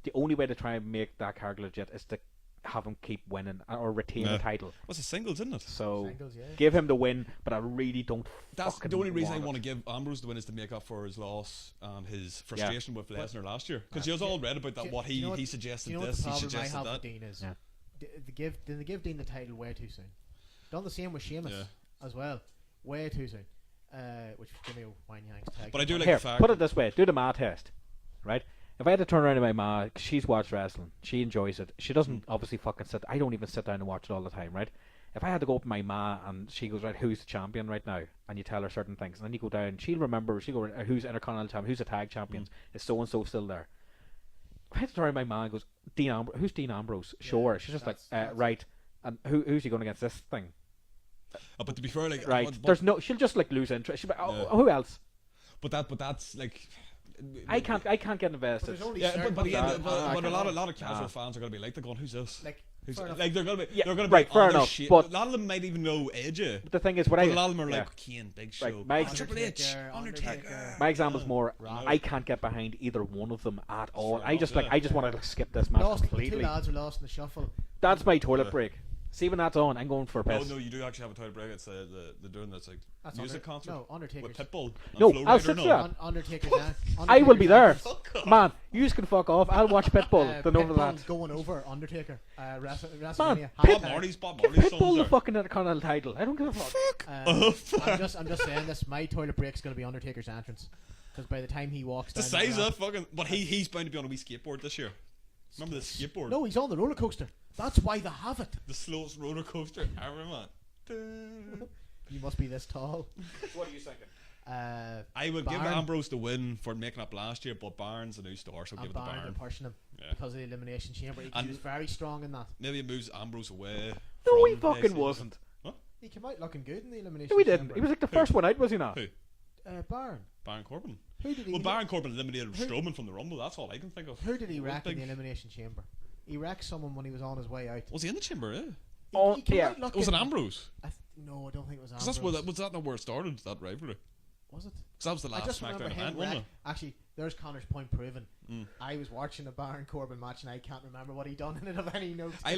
Speaker 2: The only way to try and make that character legit is to have him keep winning or retain
Speaker 3: Yeah.
Speaker 2: the title.
Speaker 3: what's a singles, isn't it?
Speaker 2: So
Speaker 4: Singles, yeah.
Speaker 2: give him the win, but I really don't.
Speaker 3: That's
Speaker 2: fucking
Speaker 3: the only reason I
Speaker 2: want
Speaker 3: want
Speaker 2: it.
Speaker 3: to give Ambrose the win is to make up for his loss and his frustration with Lesnar last year. Because you all read about that.
Speaker 4: Do-
Speaker 3: What
Speaker 4: do you know
Speaker 3: he suggested
Speaker 4: Do you know
Speaker 3: this,
Speaker 4: what
Speaker 3: he
Speaker 4: the problem I
Speaker 3: suggested
Speaker 4: have
Speaker 3: that.
Speaker 4: with Dean is?
Speaker 2: Yeah.
Speaker 4: Did they give Dean the title way too soon? Done the same with Sheamus
Speaker 3: Yeah.
Speaker 4: as well, way too soon. Which was Jimmy Wang Yang's tag.
Speaker 3: But I do like
Speaker 2: Here,
Speaker 3: the fact.
Speaker 2: put it this way: do the ma test, right? If I had to turn around to my ma, 'cause she's watched wrestling, she enjoys it. She doesn't obviously fucking sit. I don't even sit down and watch it all the time, right? If I had to go up to my ma and she goes, right, who's the champion right now? And you tell her certain things, and then you go down, she'll remember. She'll go, who's Intercontinental champion? Who's the tag champions? Is so and so still there? If I had to turn around to my ma and goes, who's Dean Ambrose? Sure. She's just like,
Speaker 4: that's-
Speaker 2: right. And who's he going against this thing?
Speaker 3: But to be fair, like,
Speaker 2: Right.
Speaker 3: but-
Speaker 2: There's no. She'll just like lose interest. She'll be, oh,
Speaker 3: Yeah.
Speaker 2: who else?
Speaker 3: but that's like.
Speaker 2: I can't get
Speaker 4: But
Speaker 2: invested.
Speaker 4: there's only
Speaker 3: Yeah,
Speaker 4: certain
Speaker 3: but again,
Speaker 4: people
Speaker 3: but,
Speaker 4: that
Speaker 3: but a
Speaker 4: can-
Speaker 3: lot of casual fans are going to be like, they're going, who's this?
Speaker 4: like,
Speaker 3: Who's,
Speaker 4: fair enough.
Speaker 3: like they're going to be,
Speaker 2: Yeah,
Speaker 3: they're going to
Speaker 2: right,
Speaker 3: be
Speaker 2: fair
Speaker 3: on their
Speaker 2: enough,
Speaker 3: shit.
Speaker 2: but-
Speaker 3: A lot of them might even know AJ.
Speaker 2: But the thing is, what
Speaker 3: But
Speaker 2: I
Speaker 3: a lot of them are
Speaker 2: yeah.
Speaker 3: like Kane, Big Show,
Speaker 2: Right, my ex-
Speaker 3: Triple H,
Speaker 4: Undertaker.
Speaker 3: Undertaker.
Speaker 2: My example's more.
Speaker 3: Rock.
Speaker 2: I can't get behind either one of them at all.
Speaker 3: Fair
Speaker 2: I just
Speaker 3: enough,
Speaker 2: I just want to skip this match
Speaker 4: Lost, the two
Speaker 2: completely.
Speaker 4: lads were lost in the shuffle.
Speaker 2: That's my toilet
Speaker 3: Yeah.
Speaker 2: break. See when that's on, I'm going for a
Speaker 3: Oh
Speaker 2: piss.
Speaker 3: no, you do actually have a toilet break. It's the doing that's like
Speaker 4: That's
Speaker 3: music concert
Speaker 4: No, Undertaker's.
Speaker 3: with Pitbull. and
Speaker 2: No,
Speaker 3: Flo
Speaker 2: I'll
Speaker 3: Rida,
Speaker 2: sit
Speaker 3: no.
Speaker 2: through that.
Speaker 4: Undertaker's.
Speaker 2: I will be there.
Speaker 3: Fuck off.
Speaker 2: Man, you just can fuck off. I'll watch Pitbull. Then over
Speaker 4: Pitbull's
Speaker 2: that.
Speaker 4: going over Undertaker.
Speaker 2: Man,
Speaker 4: WrestleMania.
Speaker 3: Bob Marley's
Speaker 2: Give
Speaker 3: songs
Speaker 2: Pitbull the
Speaker 3: there.
Speaker 2: fucking Intercontinental title. I don't give a fuck.
Speaker 4: I'm just saying this. My toilet break's going to be Undertaker's entrance, because by the time he walks
Speaker 3: The
Speaker 4: down
Speaker 3: size
Speaker 4: ramp-
Speaker 3: of that fucking. But he's bound to be on a wee skateboard this year. Remember the skateboard?
Speaker 4: No, he's on the roller coaster. That's why they have it.
Speaker 3: The slowest roller coaster ever, man.
Speaker 4: You must be this tall.
Speaker 2: What are you thinking?
Speaker 3: I would give Ambrose the win for making up last year, but Barnes a new star, so give it to
Speaker 4: Barnes
Speaker 3: Barnes.
Speaker 4: pushing him because of the elimination chamber. He was very strong in that.
Speaker 3: Maybe it moves Ambrose away.
Speaker 2: No, he fucking wasn't.
Speaker 3: What?
Speaker 4: He came out looking good in the elimination.
Speaker 2: No, he didn't.
Speaker 4: chamber.
Speaker 2: He was like the first one out, was he not?
Speaker 3: Who?
Speaker 4: Baron
Speaker 3: Corbin.
Speaker 4: Who did he?
Speaker 3: Well, Baron Corbin eliminated Strowman from the Rumble. That's all I can think of.
Speaker 4: Who did he wreck in the elimination chamber? He wrecked someone when he was on his way out.
Speaker 3: Was he in the chamber? Yeah.
Speaker 4: He came out looking-
Speaker 3: Was it Ambrose?
Speaker 4: No, I don't think it was Ambrose.
Speaker 3: Was that not where it started? That rivalry?
Speaker 4: Was it?
Speaker 3: Because that was the
Speaker 4: I
Speaker 3: last
Speaker 4: just remember
Speaker 3: SmackDown
Speaker 4: him
Speaker 3: event, wasn't it?
Speaker 4: Actually, there's Connor's point proven. I was watching a Baron Corbin match and I can't remember what he done in it of any note.
Speaker 3: I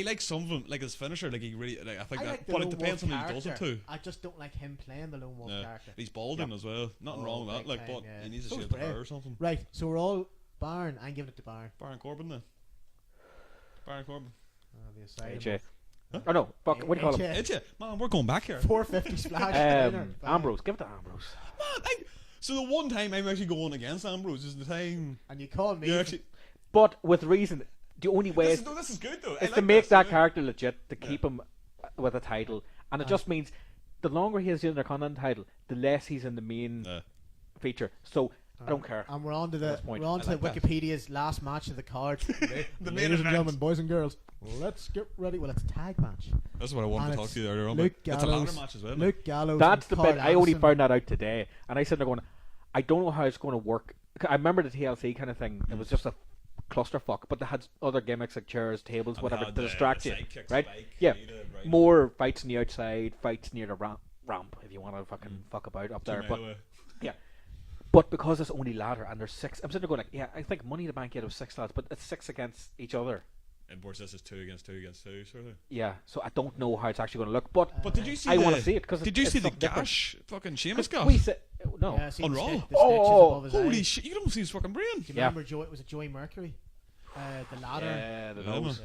Speaker 3: like some of them, like his finisher, like he really, like, I think that, but it depends on who he does it to.
Speaker 4: I just don't like him playing the lone wolf character.
Speaker 3: He's balding as well. Nothing wrong with that. Like, but he needs to shave the hair or something.
Speaker 4: Right, so we're all Baron. I'm giving it to Baron.
Speaker 3: Baron Corbin then. Baron Corbin.
Speaker 2: AJ. Huh? Oh no, fuck. What do you call him?
Speaker 3: AJ. Man, we're going back here.
Speaker 4: 450 splash.
Speaker 2: Ambrose. Give it to Ambrose.
Speaker 3: Man, so the one time I'm actually going against Ambrose is the time.
Speaker 4: And you call me.
Speaker 2: But with reason, the only way
Speaker 3: this is good though.
Speaker 2: is to make that character legit, to keep him with a title, and it just means the longer he has the Intercontinental title, the less he's in the main feature. So I don't care.
Speaker 4: And we're on to
Speaker 3: like
Speaker 4: Wikipedia's last match of the card.
Speaker 3: The main
Speaker 4: Ladies and
Speaker 3: event.
Speaker 4: gentlemen, boys and girls, let's get ready. Well, it's a tag match.
Speaker 3: That's what I wanted to talk to you earlier on.
Speaker 4: Luke
Speaker 3: It's a ladder
Speaker 4: Gallows,
Speaker 3: match as well.
Speaker 4: Luke Gallows.
Speaker 2: That's the
Speaker 4: and
Speaker 2: bit.
Speaker 4: Carl
Speaker 2: I only
Speaker 4: Anderson.
Speaker 2: found that out today, and I said they're going. I don't know how it's going to work. I remember the TLC kind of thing. It was just a clusterfuck, but they had other gimmicks like chairs, tables, whatever to distract you, right? Yeah, more fights on the outside, fights near the ramp if you want to fucking fuck about up there. But yeah, but because it's only ladder and there's 6, I'm sitting there going like, yeah, I think Money in the Bank was 6 lads, but it's 6 against each other.
Speaker 3: And Boris, this is 2 against 2 against 2 sort of thing.
Speaker 2: Yeah, so I don't know how it's actually going to look, but
Speaker 3: did you see?
Speaker 2: I want to see it because
Speaker 3: did you see the gash? Fucking Sheamus gash.
Speaker 2: We said no.
Speaker 4: Yeah,
Speaker 3: On Raw?
Speaker 4: Holy
Speaker 3: shit! You don't see his fucking brain.
Speaker 4: Do you remember was it Joey Mercury? The ladder.
Speaker 2: Yeah, the nose.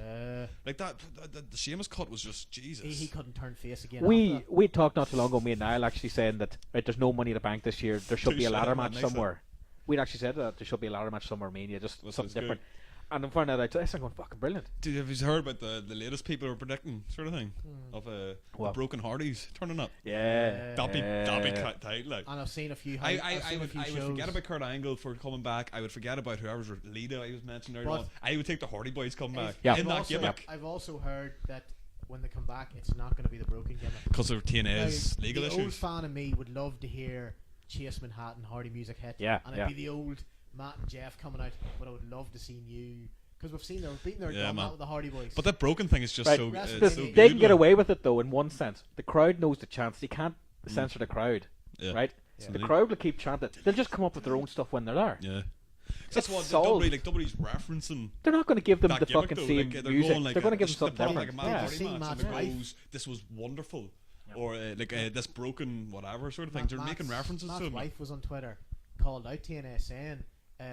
Speaker 3: Like that, the Sheamus cut was just Jesus.
Speaker 4: He couldn't turn face again.
Speaker 2: We talked not too long ago, me and Niall actually saying that there's no Money in the Bank this year. There should be a ladder match somewhere. We'd actually said that there should be a ladder match somewhere. Mania, just something different. And I'm finding out I think I'm fucking brilliant.
Speaker 3: Dude, have you heard about the latest people are predicting sort of thing of the Broken Hardys turning up?
Speaker 2: Yeah,
Speaker 3: that'd be tight. Like,
Speaker 4: and I've seen a few.
Speaker 3: I would forget about Kurt Angle for coming back. I would forget about whoever's leader I was mentioning earlier on. I would take the Hardy Boys come back.
Speaker 2: Yeah,
Speaker 3: in that gimmick.
Speaker 4: I've also heard that when they come back, it's not going to be the broken gimmick
Speaker 3: because of TNA's legal issues.
Speaker 4: The old fan of me would love to hear Chase Manhattan, Hardy Music hit.
Speaker 2: Yeah,
Speaker 4: and it'd be the old Matt and Jeff coming out. But I would love to see you. Because we've seen them beating their drum out with the Hardy Boys.
Speaker 3: But that broken thing is just so
Speaker 2: they
Speaker 3: good.
Speaker 2: can get away with it though in one sense. The crowd knows the chants. They can't censor the crowd, right? The crowd will keep chanting. They'll just come up with their own stuff when they're there.
Speaker 3: Yeah. That's what WWE's referencing.
Speaker 2: They're not going to give them the
Speaker 3: gimmick,
Speaker 2: fucking same music. They're going to give them something different.
Speaker 3: Goes, this was wonderful. Or this broken whatever sort of thing. They're making references to him.
Speaker 4: My wife was on Twitter, called out TNA saying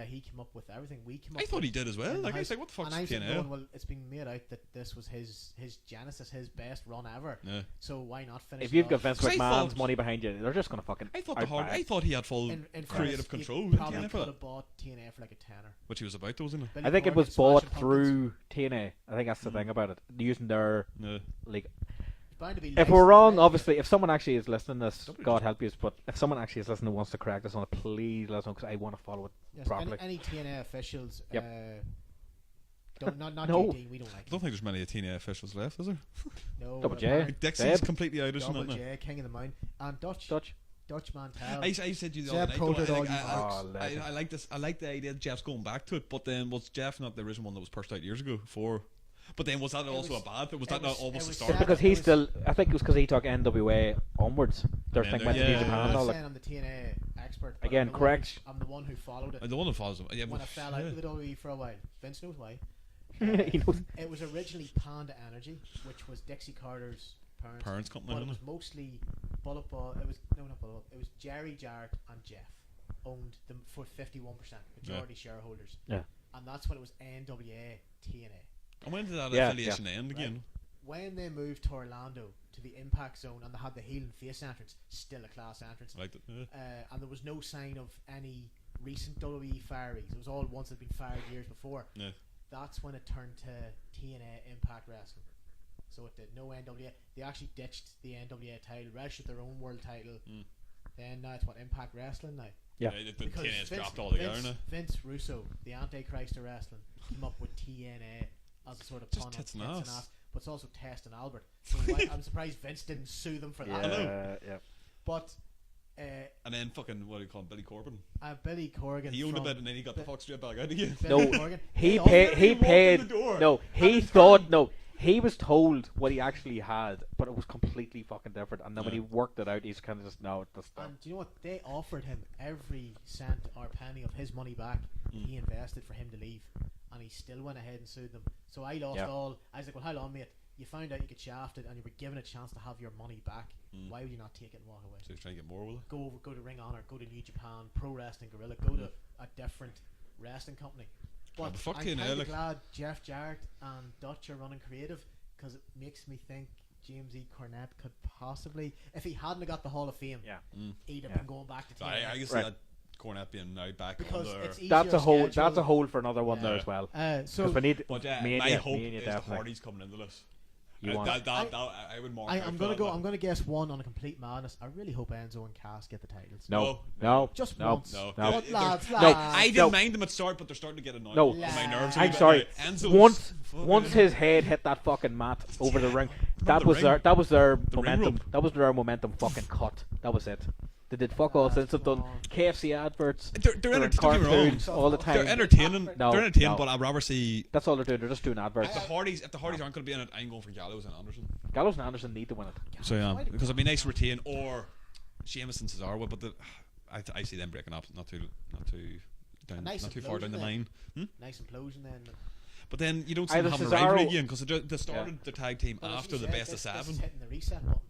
Speaker 4: he came up with everything. I
Speaker 3: thought he did as well. Like I was like, what the fuck's TNA?
Speaker 4: Well, it's been made out that this was his Genesis, his best run ever. Yeah. So why not finish?
Speaker 2: If you've got Vince McMahon's money behind you, they're just gonna fucking.
Speaker 3: I thought he had full creative control.
Speaker 4: Probably could have bought TNA for like a tenner.
Speaker 3: Which he was about, wasn't it?
Speaker 2: I think it was bought through TNA. I think that's the thing about it. Using their like. If we're wrong, obviously, if someone actually is listening to this, God help you, but if someone actually is listening and wants to correct us on it, please let us know because I want to follow it properly.
Speaker 4: Any TNA officials, not
Speaker 2: no.
Speaker 4: JD, we don't like
Speaker 3: I don't think there's many TNA officials left, is there?
Speaker 4: No.
Speaker 2: Double J.
Speaker 3: Dixie's completely out, isn't it?
Speaker 4: Double J, King of the Mountain. And Dutch Mantel.
Speaker 3: I said to you the other night, I like this. I like the idea that Jeff's going back to it, but then was Jeff not the original one that was pushed out years ago? But then was that also a bad thing? Was that not almost a start?
Speaker 2: Because he still, I think it was because he took NWA onwards. There's thing went to New Japan.
Speaker 4: I'm the TNA expert.
Speaker 2: Again, correct.
Speaker 4: I'm the one who followed it.
Speaker 3: The one who follows him. Yeah,
Speaker 4: when I fell out of the WWE for a while. Vince knows why.
Speaker 2: He knows.
Speaker 4: It was originally Panda Energy, which was Dixie Carter's
Speaker 3: parents company.
Speaker 4: But it was mostly Bullet Ball. It was not Bullet Ball. It was Jerry Jarrett and Jeff owned them for 51%, majority shareholders.
Speaker 2: Yeah.
Speaker 4: And that's when it was NWA TNA.
Speaker 3: And when did that affiliation end again?
Speaker 4: Right. When they moved to Orlando to the Impact Zone and they had the heel and face entrance, still a class entrance.
Speaker 3: Liked it,
Speaker 4: and there was no sign of any recent WWE fireys. It was all ones that had been fired years before.
Speaker 3: Yeah.
Speaker 4: That's when it turned to TNA Impact Wrestling. So it did no NWA. They actually ditched the NWA title, registered their own world title. Then now it's what, Impact Wrestling now.
Speaker 2: Yeah.
Speaker 3: The TNA's dropped all together now.
Speaker 4: Vince Russo, the Antichrist of wrestling, came up with TNA as a sort of pun on
Speaker 3: tits
Speaker 4: tits
Speaker 3: and
Speaker 4: and
Speaker 3: ass.
Speaker 4: ass, but it's also Test and Albert. So I'm surprised Vince didn't sue them for that.
Speaker 2: Yeah.
Speaker 4: But
Speaker 3: and then fucking, what do you call him, Billy Corbin?
Speaker 4: Billy Corgan.
Speaker 3: He owned a bit and then he got the fuck straight back out again.
Speaker 2: No,
Speaker 4: Corgan,
Speaker 2: he
Speaker 3: He
Speaker 2: paid.
Speaker 3: walked in the door.
Speaker 2: He was told what he actually had, but it was completely fucking different. And then when he worked it out, he's kind of just that's
Speaker 4: And do you know what? They offered him every cent or penny of his money back he invested for him to leave, and he still went ahead and sued them. So I lost all. I was like, well, how long, mate? You found out you get shafted and you were given a chance to have your money back. Why would you not take it and walk away?
Speaker 3: So he's trying to get more with it.
Speaker 4: Go to Ring Honor, go to New Japan, Pro Wrestling Guerrilla, go to a different wrestling company. But I'm kind of glad Jeff Jarrett and Dutch are running creative, because it makes me think James E. Cornette could possibly, if he hadn't got the Hall of Fame, he'd have been going back to TNA.
Speaker 3: I can see that Cornette being now back
Speaker 4: because
Speaker 3: under.
Speaker 4: it's easier
Speaker 2: that's a whole.
Speaker 4: schedule.
Speaker 2: That's a hole for another one there as well.
Speaker 4: So
Speaker 2: we need.
Speaker 3: But
Speaker 2: my
Speaker 3: hope is the Hardys coming into this.
Speaker 2: You want
Speaker 3: I would mark.
Speaker 4: I'm gonna go. I'm gonna guess one on a complete madness. I really hope Enzo and Cass get the titles.
Speaker 2: No.
Speaker 4: Just
Speaker 2: no,
Speaker 4: once.
Speaker 3: No.
Speaker 4: But lads.
Speaker 3: I didn't mind them at start, but they're starting to get annoying.
Speaker 2: No.
Speaker 3: On my nerves.
Speaker 2: I'm sorry.
Speaker 3: Enzo's
Speaker 2: Once his head hit that fucking mat over the ring, that was their momentum. That was their momentum fucking cut. That was it. They did fuck all since they've done KFC adverts.
Speaker 3: They're
Speaker 2: cartoons all the time.
Speaker 3: They're entertaining.
Speaker 2: No,
Speaker 3: they're entertaining,
Speaker 2: no.
Speaker 3: but I'd rather see.
Speaker 2: That's all they're doing. They're just doing adverts.
Speaker 3: If the Hardys aren't going to be in it, I'm going for Gallows and Anderson.
Speaker 2: Gallows and Anderson need to win it.
Speaker 3: So yeah, because it'd be nice to retain, or Sheamus and Cesaro. But I see them breaking up. Not too far down the line.
Speaker 4: Nice implosion then.
Speaker 3: But then you don't see them having a rivalry again, because they started the tag team after the best of 7.
Speaker 4: Hitting the reset button.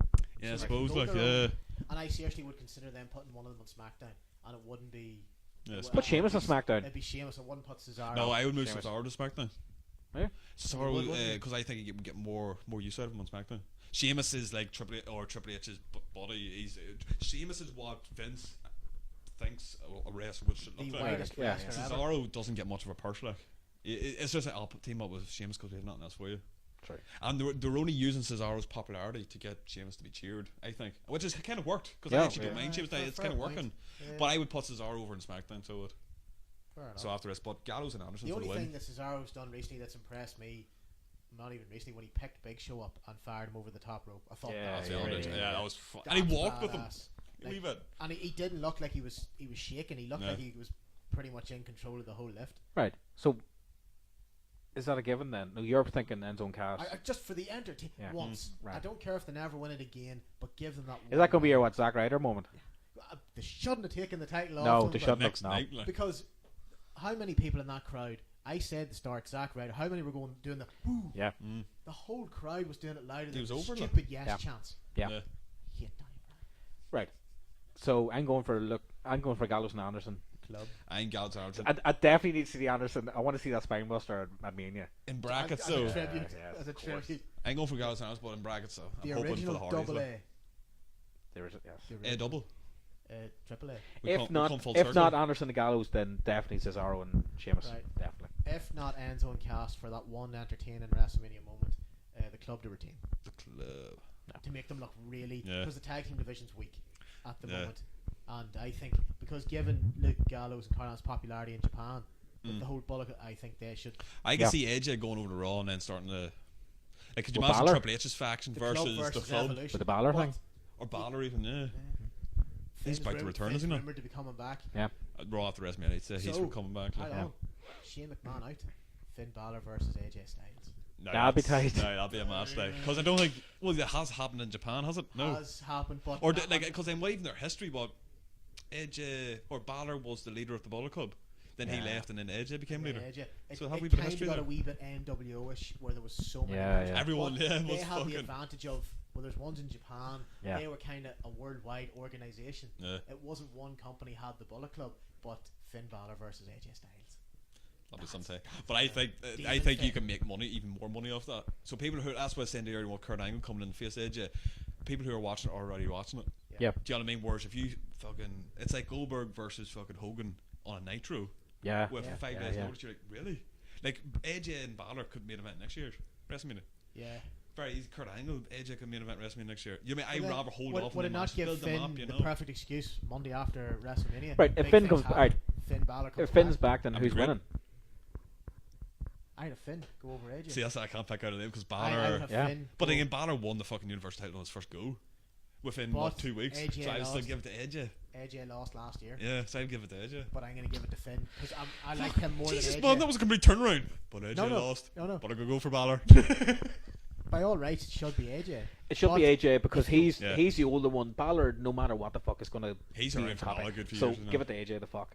Speaker 3: Yeah, I
Speaker 4: So
Speaker 3: suppose
Speaker 4: they can go
Speaker 3: like
Speaker 4: their own. And I seriously would consider them putting one of them on SmackDown, and it wouldn't be.
Speaker 2: Put Sheamus on SmackDown.
Speaker 4: It'd be Sheamus. I wouldn't put Cesaro.
Speaker 3: No, I would move
Speaker 2: Sheamus.
Speaker 3: Cesaro to SmackDown.
Speaker 2: Yeah.
Speaker 3: Cesaro, because I think you can get more use out of him on SmackDown. Sheamus is like Triple H's body. Sheamus is what Vince thinks a wrestler should look like. Cesaro doesn't get much of a purse like. It's just like, I'll team up with Sheamus because we have nothing else for you.
Speaker 2: Right.
Speaker 3: And they're only using Cesaro's popularity to get Sheamus to be cheered, I think, which has kind of worked, because I actually don't mind Sheamus. It's kind of working, but I would put Cesaro over in SmackDown, so it. So after this, but Gallows and Anderson for the win.
Speaker 4: The only thing that Cesaro's done recently that's impressed me, not even recently, when he picked Big Show up and fired him over the top rope, I thought
Speaker 3: that was fun. And he walked with him. Leave it.
Speaker 4: And he didn't look like he was shaking. He looked like he was pretty much in control of the whole lift.
Speaker 2: Right. So. Is that a given then? No, you're thinking Enzo and Cass.
Speaker 4: Just for the entertainment once.
Speaker 2: Right.
Speaker 4: I don't care if they never win it again, but give them that.
Speaker 2: Is that going to be your Zack Ryder moment?
Speaker 4: They shouldn't have taken the title off.
Speaker 2: No, they shouldn't have.
Speaker 3: No.
Speaker 4: Because how many people in that crowd? I said at the start, Zack Ryder. How many were doing the? Woo?
Speaker 2: Yeah.
Speaker 4: The whole crowd was doing it louder than the stupid chants.
Speaker 2: Yeah.
Speaker 4: Hate Danny Bryan.
Speaker 2: Right. So I'm going for Gallows and Anderson.
Speaker 4: Club.
Speaker 3: I'm Gallows and Anderson.
Speaker 2: I definitely need to see the Anderson. I want to see that Spinebuster at Mania.
Speaker 3: In brackets,
Speaker 4: as a tribute.
Speaker 3: I'm going for Gallows and Anderson, but in brackets, so I'm hoping for the Hardys.
Speaker 4: Double A.
Speaker 2: There is it, yes.
Speaker 3: A double.
Speaker 4: Triple A.
Speaker 2: If not Anderson and Gallows, then definitely Cesaro and Sheamus.
Speaker 4: Right.
Speaker 2: Definitely.
Speaker 4: If not Enzo and Cass for that one entertaining WrestleMania moment, the club to retain.
Speaker 3: The club.
Speaker 4: To make them look really, because the tag team division's weak at the moment. And I think, because given Luke Gallows and Carlon's popularity in Japan, with the whole Bullock, I think they should.
Speaker 3: I can see AJ going over to Raw and then starting to. Like, could you imagine Triple H's faction versus the club?
Speaker 4: Evolution.
Speaker 2: With the Balor thing?
Speaker 3: Or Balor even, He's about to return, isn't he?
Speaker 4: Rumored to be coming back.
Speaker 2: Yeah.
Speaker 3: Raw after WrestleMania, he's coming back.
Speaker 4: Shane McMahon out. Finn Balor versus AJ Styles.
Speaker 3: No,
Speaker 2: that'd be tight.
Speaker 3: No, that'd be a match, because I don't think. Well, it has happened in Japan, has it? No.
Speaker 4: Has happened, but
Speaker 3: or because they might even their history, but AJ or Balor was the leader of the Bullet Club. Then he left, and then AJ became leader. So have we been history
Speaker 4: got
Speaker 3: there?
Speaker 4: A wee bit NWO-ish, where there was so many.
Speaker 3: Everyone,
Speaker 4: they
Speaker 3: was
Speaker 4: had
Speaker 3: fucking.
Speaker 4: the advantage of. Well, there's ones in Japan.
Speaker 2: Yeah.
Speaker 4: They were kind of a worldwide organization.
Speaker 3: Yeah.
Speaker 4: It wasn't one company had the Bullet Club, but Finn Balor versus AJ Styles.
Speaker 3: That'll be something. But I think you can make money, even more money off that. So people who, that's what I was saying earlier, what Kurt Angle coming in and face AJ, people who are watching it are already watching it.
Speaker 2: Yeah.
Speaker 3: Do you know what I mean? Whereas if you fucking, it's like Goldberg versus fucking Hogan on a Nitro.
Speaker 2: Yeah.
Speaker 3: With 5 days notice, you're like, really? Like AJ and Balor could be an event next year, WrestleMania.
Speaker 4: Yeah.
Speaker 3: very easy. Kurt Angle, AJ can main event WrestleMania next year. You mean I rather hold off
Speaker 4: would
Speaker 3: on
Speaker 4: it
Speaker 3: the
Speaker 4: not
Speaker 3: match,
Speaker 4: give
Speaker 3: build them
Speaker 4: Finn
Speaker 3: up, you know?
Speaker 4: the perfect excuse Monday after WrestleMania?
Speaker 2: Right, if
Speaker 4: Big
Speaker 2: Finn
Speaker 4: things
Speaker 2: comes
Speaker 4: happen.
Speaker 2: right,
Speaker 4: Finn Balor comes
Speaker 2: if Finn's
Speaker 4: back.
Speaker 2: back, then
Speaker 3: That'd be
Speaker 2: who's
Speaker 3: great.
Speaker 2: winning?
Speaker 4: I'd have Finn go over AJ.
Speaker 3: See, that's I can't pick out of them because
Speaker 4: I
Speaker 3: Balor.
Speaker 4: have
Speaker 2: Yeah.
Speaker 4: Finn
Speaker 3: But
Speaker 4: go-
Speaker 3: again, Balor won the fucking Universal title on his first go within
Speaker 4: But
Speaker 3: what 2 weeks.
Speaker 4: AJ
Speaker 3: So I would still
Speaker 4: lost.
Speaker 3: give it to AJ.
Speaker 4: AJ lost last year,
Speaker 3: Yeah, so I'd give it to AJ.
Speaker 4: but I'm gonna give it to Finn because I like him more
Speaker 3: Jesus,
Speaker 4: than AJ.
Speaker 3: man, that was a complete turnaround. But AJ
Speaker 4: No, no.
Speaker 3: lost.
Speaker 4: No.
Speaker 3: But I could go for Balor.
Speaker 4: By all rights, it should be AJ.
Speaker 2: It should be
Speaker 4: But
Speaker 2: AJ because
Speaker 4: if you-
Speaker 2: he's
Speaker 3: Yeah.
Speaker 2: the older one. Balor, no matter what the fuck, is gonna
Speaker 3: He's
Speaker 2: be
Speaker 3: around
Speaker 2: in
Speaker 3: for
Speaker 2: top
Speaker 3: Balor
Speaker 2: eight.
Speaker 3: good few
Speaker 2: So
Speaker 3: years, isn't
Speaker 2: give
Speaker 3: he?
Speaker 2: it to AJ the fuck.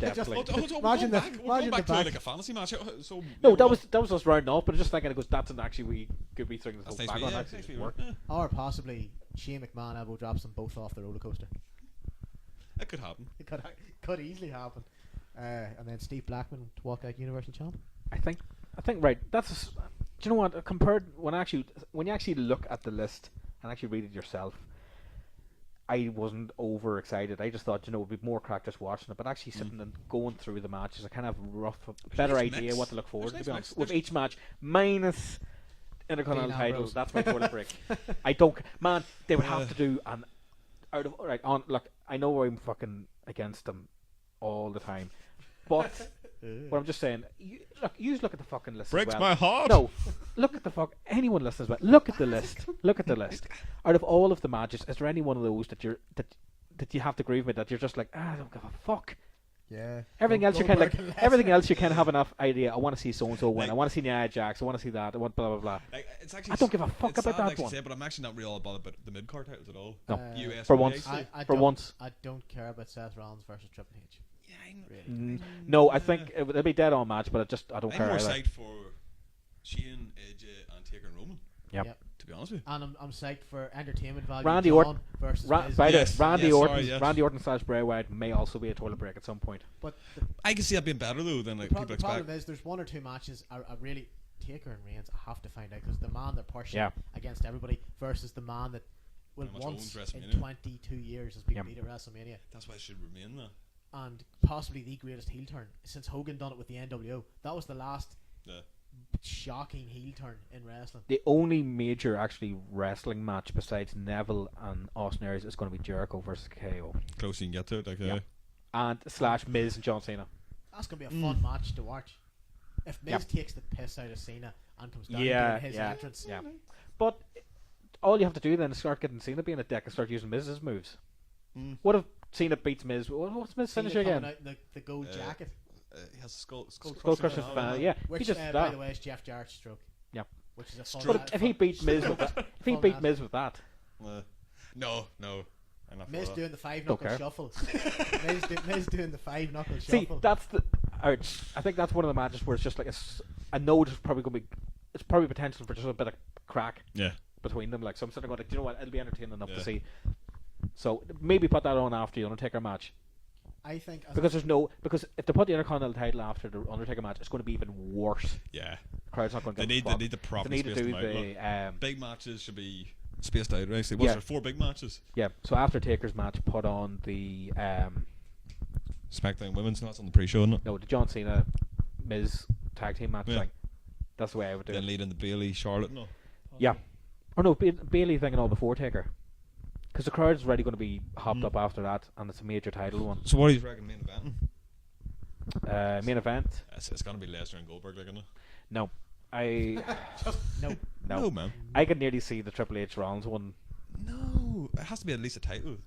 Speaker 4: Just-
Speaker 2: Definitely.
Speaker 4: Imagine
Speaker 3: We're
Speaker 4: the-
Speaker 3: going back
Speaker 4: imagine
Speaker 3: to
Speaker 4: the back-
Speaker 3: like a fantasy match. So
Speaker 2: No, that was us rounding off, but just thinking it goes. That's an actually we could be thinking this
Speaker 3: That's
Speaker 2: whole
Speaker 3: nice.
Speaker 2: background
Speaker 3: Yeah,
Speaker 2: actually
Speaker 3: nice
Speaker 2: work.
Speaker 3: yeah.
Speaker 4: Or possibly Shane McMahon elbow drops them both off the roller coaster.
Speaker 3: That could happen.
Speaker 4: It could easily happen. And then Steve Blackman to walk out Universal Champ.
Speaker 2: I think right. That's do you know what? Compared when you actually look at the list and actually read it yourself, I wasn't over excited. I just thought it'd be more crack just watching it. But actually sitting and going through the matches, I kind of have a better
Speaker 3: nice
Speaker 2: idea
Speaker 3: mix.
Speaker 2: what to look forward to.
Speaker 3: There's
Speaker 2: To be
Speaker 3: nice
Speaker 2: honest,
Speaker 3: mix.
Speaker 2: with each match minus Intercontinental
Speaker 4: Dean
Speaker 2: title,
Speaker 4: Ambrose.
Speaker 2: that's my toilet break. I don't, man. They would have to do an out of right on. Look, I know I'm fucking against them all the time, but what I'm just saying, you look at the fucking list.
Speaker 3: Breaks
Speaker 2: as well.
Speaker 3: my heart.
Speaker 2: No, look at the fuck. Anyone listening as well. Look at the list. Look at the list. Out of all of the matches, is there any one of those that you have to agree with me that you're just like, I don't give a fuck.
Speaker 1: Yeah.
Speaker 2: Everything else you kind of
Speaker 4: Goldberg and
Speaker 2: like.
Speaker 4: Lesnar.
Speaker 2: Everything else you kind of have enough idea. I want to see so and so win.
Speaker 3: Like-
Speaker 2: I want to see Nia Jax. I want to see that. I want blah blah blah.
Speaker 3: Like, it's actually
Speaker 2: I don't give a fuck
Speaker 3: it's
Speaker 2: about
Speaker 3: sad
Speaker 2: that
Speaker 3: to actually
Speaker 2: one.
Speaker 3: say, but I'm actually not really all about the mid card titles at all.
Speaker 2: No.
Speaker 3: US
Speaker 2: For
Speaker 3: really,
Speaker 2: once.
Speaker 3: actually.
Speaker 4: I
Speaker 2: For
Speaker 4: don't-
Speaker 2: once.
Speaker 4: I don't care about Seth Rollins versus Triple H.
Speaker 3: Yeah, I'm,
Speaker 4: Really.
Speaker 2: No, I think it'll be dead on match, but I don't
Speaker 3: I'm
Speaker 2: care
Speaker 3: more
Speaker 2: either.
Speaker 3: psyched for Shane, AJ, and Taker and Roman.
Speaker 2: Yep.
Speaker 3: To be honest with you.
Speaker 4: And I'm psyched for entertainment value.
Speaker 2: Randy
Speaker 4: John
Speaker 2: Orton
Speaker 4: versus Miz.
Speaker 2: By the way,
Speaker 3: Yes,
Speaker 2: Randy
Speaker 3: yes,
Speaker 2: Orton,
Speaker 3: sorry, yes.
Speaker 2: Randy Orton / Bray Wyatt may also be a toilet break at some point.
Speaker 4: But
Speaker 3: I can see that being better though than like
Speaker 4: the
Speaker 3: people
Speaker 4: problem
Speaker 3: expect.
Speaker 4: is there's one or two matches I really Taker and Reigns I have to find out because the man they're pushing
Speaker 2: Yeah.
Speaker 4: against everybody versus the man that will
Speaker 3: Pretty much
Speaker 4: once
Speaker 3: owns
Speaker 4: in
Speaker 3: WrestleMania.
Speaker 4: 22 years has been
Speaker 2: Yeah.
Speaker 4: beat at WrestleMania
Speaker 3: That's why it should remain there.
Speaker 4: and possibly the greatest heel turn since Hogan done it with the NWO. That was the last
Speaker 3: Yeah.
Speaker 4: shocking heel turn in wrestling.
Speaker 2: The only major actually wrestling match besides Neville and Austin Aries is going to be Jericho versus KO
Speaker 3: Close you can get to it. Like,
Speaker 2: Yeah. and / Miz and John Cena.
Speaker 4: That's gonna be a fun match to watch. If Miz
Speaker 2: Yeah.
Speaker 4: takes the piss out of Cena and comes down
Speaker 2: Yeah,
Speaker 4: and doing his
Speaker 2: yeah,
Speaker 4: entrance,
Speaker 2: yeah. But all you have to do then is start getting Cena being a dick and start using Miz's moves. What if Cena beats Miz? What's Miz
Speaker 4: Cena
Speaker 2: finisher
Speaker 4: coming
Speaker 2: again?
Speaker 4: out in the gold jacket,
Speaker 3: he has a skull
Speaker 2: Skull
Speaker 3: crusher.
Speaker 2: Crusher's fan. Yeah,
Speaker 4: which
Speaker 2: he just
Speaker 4: by
Speaker 2: that.
Speaker 4: the way is Jeff Jarrett's stroke.
Speaker 2: Yeah.
Speaker 4: Which is a fun.
Speaker 2: But if he beat Miz with that, if he
Speaker 4: Fun
Speaker 2: beat
Speaker 4: match.
Speaker 2: Miz with that,
Speaker 3: No. I'm not for
Speaker 4: Miz
Speaker 3: that.
Speaker 4: doing the five
Speaker 2: Don't
Speaker 4: knuckle
Speaker 2: care.
Speaker 4: shuffle. Miz doing the five knuckle
Speaker 2: see,
Speaker 4: shuffle.
Speaker 2: that's the. I think that's one of the matches where it's just like I know it's probably going to be. It's probably potential for just a bit of crack
Speaker 3: Yeah.
Speaker 2: between them. Like some sort of going, like, do you know what? It'll be entertaining enough
Speaker 3: Yeah.
Speaker 2: to see. So maybe put that on after the Undertaker match
Speaker 4: I think
Speaker 2: because because if they put the Intercontinental title after the Undertaker match, it's going to be even worse.
Speaker 3: Yeah.
Speaker 2: Crowd's not going to
Speaker 3: They
Speaker 2: give a
Speaker 3: need
Speaker 2: fuck.
Speaker 3: to
Speaker 2: They
Speaker 3: properly
Speaker 2: need to
Speaker 3: space
Speaker 2: do
Speaker 3: them out. Look,
Speaker 2: the
Speaker 3: big matches should be spaced out. Right? So
Speaker 2: Yeah.
Speaker 3: what's there? 4 big matches.
Speaker 2: yeah. So after Taker's match, put on the
Speaker 3: SmackDown Women's, and that's on the pre-show, isn't it?
Speaker 2: no, the John Cena Miz tag team match
Speaker 3: Yeah.
Speaker 2: thing. That's the way I would do
Speaker 3: Then
Speaker 2: it.
Speaker 3: leading the Bailey, Charlotte, no.
Speaker 2: Yeah. Or no, Bailey thing and all before Taker. Because the crowd's already going to be hopped up after that, and it's a major title one.
Speaker 3: So what do you reckon main event?
Speaker 2: Main event?
Speaker 3: It's gonna be Lesnar and Goldberg, like, isn't it?
Speaker 2: No. I
Speaker 4: no.
Speaker 2: no.
Speaker 3: man.
Speaker 2: I could nearly see the Triple H Rollins one.
Speaker 3: No, it has to be at least a title.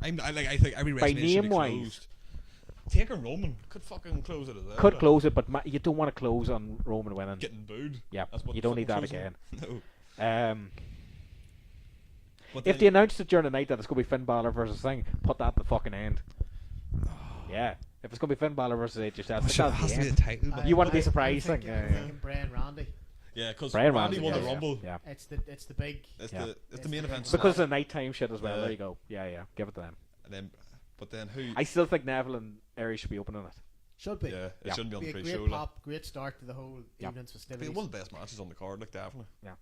Speaker 3: I think every
Speaker 2: By
Speaker 3: WrestleMania should
Speaker 2: name
Speaker 3: be
Speaker 2: wise.
Speaker 3: closed. Taker and Roman could fucking close it as well.
Speaker 2: Could close it, but you don't want to close on Roman winning.
Speaker 3: Getting booed.
Speaker 2: Yeah,
Speaker 3: That's what
Speaker 2: you don't
Speaker 3: fucking
Speaker 2: need that
Speaker 3: closing
Speaker 2: again.
Speaker 3: it. No. But
Speaker 2: If they announced it during the night that it's going to be Finn Balor versus Thing, put that at the fucking end. Yeah. If it's going to be Finn Balor versus AJ Styles, put that
Speaker 3: it
Speaker 2: at
Speaker 3: has
Speaker 2: the
Speaker 3: to be a
Speaker 2: end.
Speaker 3: title. but-
Speaker 2: You want to be
Speaker 4: I'm
Speaker 2: surprised,
Speaker 4: thinking,
Speaker 2: yeah,
Speaker 4: I'm
Speaker 2: yeah.
Speaker 4: thinking Brian Randy.
Speaker 3: Yeah, because
Speaker 2: Brian
Speaker 3: Randy
Speaker 2: Ramsey
Speaker 3: won the
Speaker 2: yeah,
Speaker 3: Rumble.
Speaker 2: Yeah.
Speaker 4: It's the big.
Speaker 3: It's
Speaker 2: Yeah.
Speaker 3: the
Speaker 4: It's
Speaker 3: main
Speaker 4: the
Speaker 3: event.
Speaker 4: big
Speaker 2: Because
Speaker 3: slot.
Speaker 2: of the nighttime shit as well.
Speaker 3: Yeah.
Speaker 2: There you go. Yeah. Give it to them.
Speaker 3: And then, but then who?
Speaker 2: I still think Neville and Aries should be opening it.
Speaker 4: Should be.
Speaker 3: Yeah, it
Speaker 2: Yeah.
Speaker 3: shouldn't be on
Speaker 4: Be
Speaker 3: the
Speaker 4: a
Speaker 3: pre-show.
Speaker 4: great
Speaker 3: Like.
Speaker 4: pop, great start to the whole
Speaker 2: Yeah.
Speaker 4: evening's
Speaker 3: Be
Speaker 4: festivities.
Speaker 3: one of the best matches on the card, like definitely.
Speaker 2: Yeah.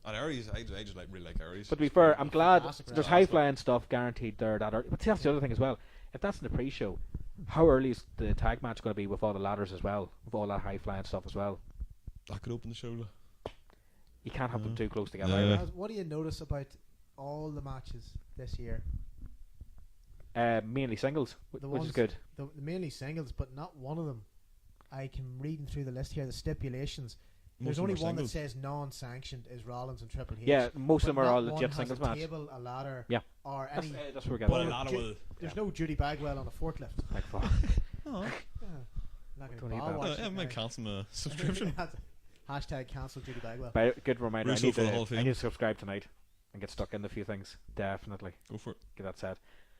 Speaker 3: And Aries, I just really like Aries.
Speaker 2: But to be fair, I'm glad
Speaker 4: Classic
Speaker 2: there's
Speaker 4: wrestling.
Speaker 2: high flying stuff guaranteed there. But see, that's the other thing as well. If that's in the pre-show, how early is the tag match going to be with all the ladders as well, with all that high flying stuff as well?
Speaker 3: that could open the show. Like.
Speaker 2: You can't have them too close together.
Speaker 3: Yeah.
Speaker 2: either.
Speaker 1: What do you notice about all the matches this year?
Speaker 2: Mainly singles, which is good.
Speaker 1: The mainly singles, but not one of them. I can reading through the list here. The stipulations. There's only one that says non-sanctioned is Rollins and Triple H.
Speaker 2: Yeah, most of them are all
Speaker 1: not
Speaker 2: legit
Speaker 1: one
Speaker 2: singles
Speaker 1: has a
Speaker 2: match.
Speaker 1: table, a ladder,
Speaker 2: Yeah.
Speaker 1: or
Speaker 2: That's,
Speaker 1: any.
Speaker 2: that's where we're getting.
Speaker 3: Well, a
Speaker 2: at.
Speaker 3: ladder will.
Speaker 1: There's no Judy Bagwell on a forklift.
Speaker 2: Like fuck.
Speaker 3: Oh,
Speaker 1: Not
Speaker 2: Don't
Speaker 1: gonna
Speaker 2: need
Speaker 1: bother
Speaker 2: that.
Speaker 1: watching
Speaker 3: I
Speaker 1: it
Speaker 3: might
Speaker 1: now.
Speaker 3: cancel my subscription.
Speaker 1: Hashtag cancel Judy Bagwell.
Speaker 2: But good reminder.
Speaker 3: Russo for the Hall of
Speaker 2: I
Speaker 3: Fame.
Speaker 2: need to subscribe tonight and get stuck into a few things. Definitely
Speaker 3: Go for it.
Speaker 2: get that set.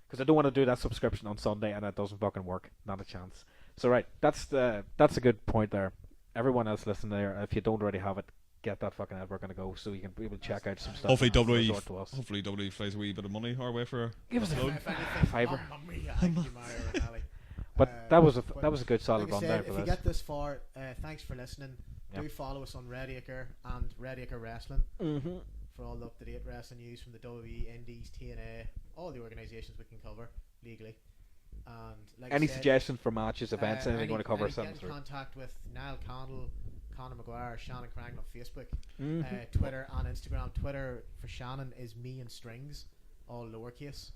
Speaker 2: Because I don't want to do that subscription on Sunday and it doesn't fucking work. Not a chance. So right, that's a good point there. Everyone else listening there, if you don't already have it, get that fucking network gonna go so you can be able to check out some stuff.
Speaker 3: Hopefully
Speaker 2: and
Speaker 3: WWE,
Speaker 2: resort to us.
Speaker 3: hopefully WWE flies a wee bit of money our way for.
Speaker 2: Give us a
Speaker 3: upload.
Speaker 1: If anything,
Speaker 2: fiver.
Speaker 1: Mamma mia, thank you, Mario Ronaldo.
Speaker 2: But that was a good solid
Speaker 1: like I
Speaker 2: run
Speaker 1: said,
Speaker 2: there
Speaker 1: if
Speaker 2: for
Speaker 1: you
Speaker 2: this.
Speaker 1: get this far, thanks for listening.
Speaker 2: Yeah.
Speaker 1: Do follow us on Redacre and Redacre Wrestling
Speaker 2: Mm-hmm.
Speaker 1: for all the up-to-date wrestling news from the WWE, Indies, TNA, all the organisations we can cover legally. And like
Speaker 2: Any
Speaker 1: I said,
Speaker 2: suggestions for matches, events, anything you want to cover?
Speaker 1: Get
Speaker 2: Send
Speaker 1: in
Speaker 2: through.
Speaker 1: contact with Niall Condell, Conor McGuire, Shannon Crangan on Facebook,
Speaker 2: Mm-hmm.
Speaker 1: Twitter and Instagram. Twitter for Shannon is me and strings, all lowercase.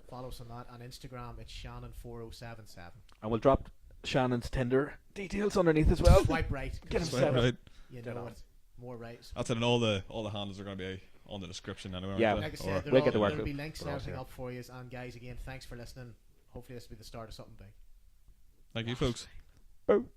Speaker 1: Follow us on that. On Instagram, it's Shannon4077.
Speaker 2: And we'll drop Shannon's Tinder details underneath as well.
Speaker 1: Swipe right.
Speaker 2: Get him
Speaker 3: Swipe
Speaker 2: set up.
Speaker 3: right.
Speaker 1: You
Speaker 2: Dead
Speaker 1: know
Speaker 2: on.
Speaker 1: it. More rights.
Speaker 3: That's it. And all the handles are going to be on the description anyway.
Speaker 2: Yeah.
Speaker 3: aren't
Speaker 1: Like I
Speaker 3: they?
Speaker 1: said,
Speaker 2: we'll get to work
Speaker 1: there'll be
Speaker 2: with-
Speaker 1: links
Speaker 2: for
Speaker 1: and
Speaker 2: us
Speaker 1: everything
Speaker 2: here.
Speaker 1: up for you. And guys, again, thanks for listening. Hopefully this will be the start of something big.
Speaker 3: Thank you, folks.
Speaker 2: Boom.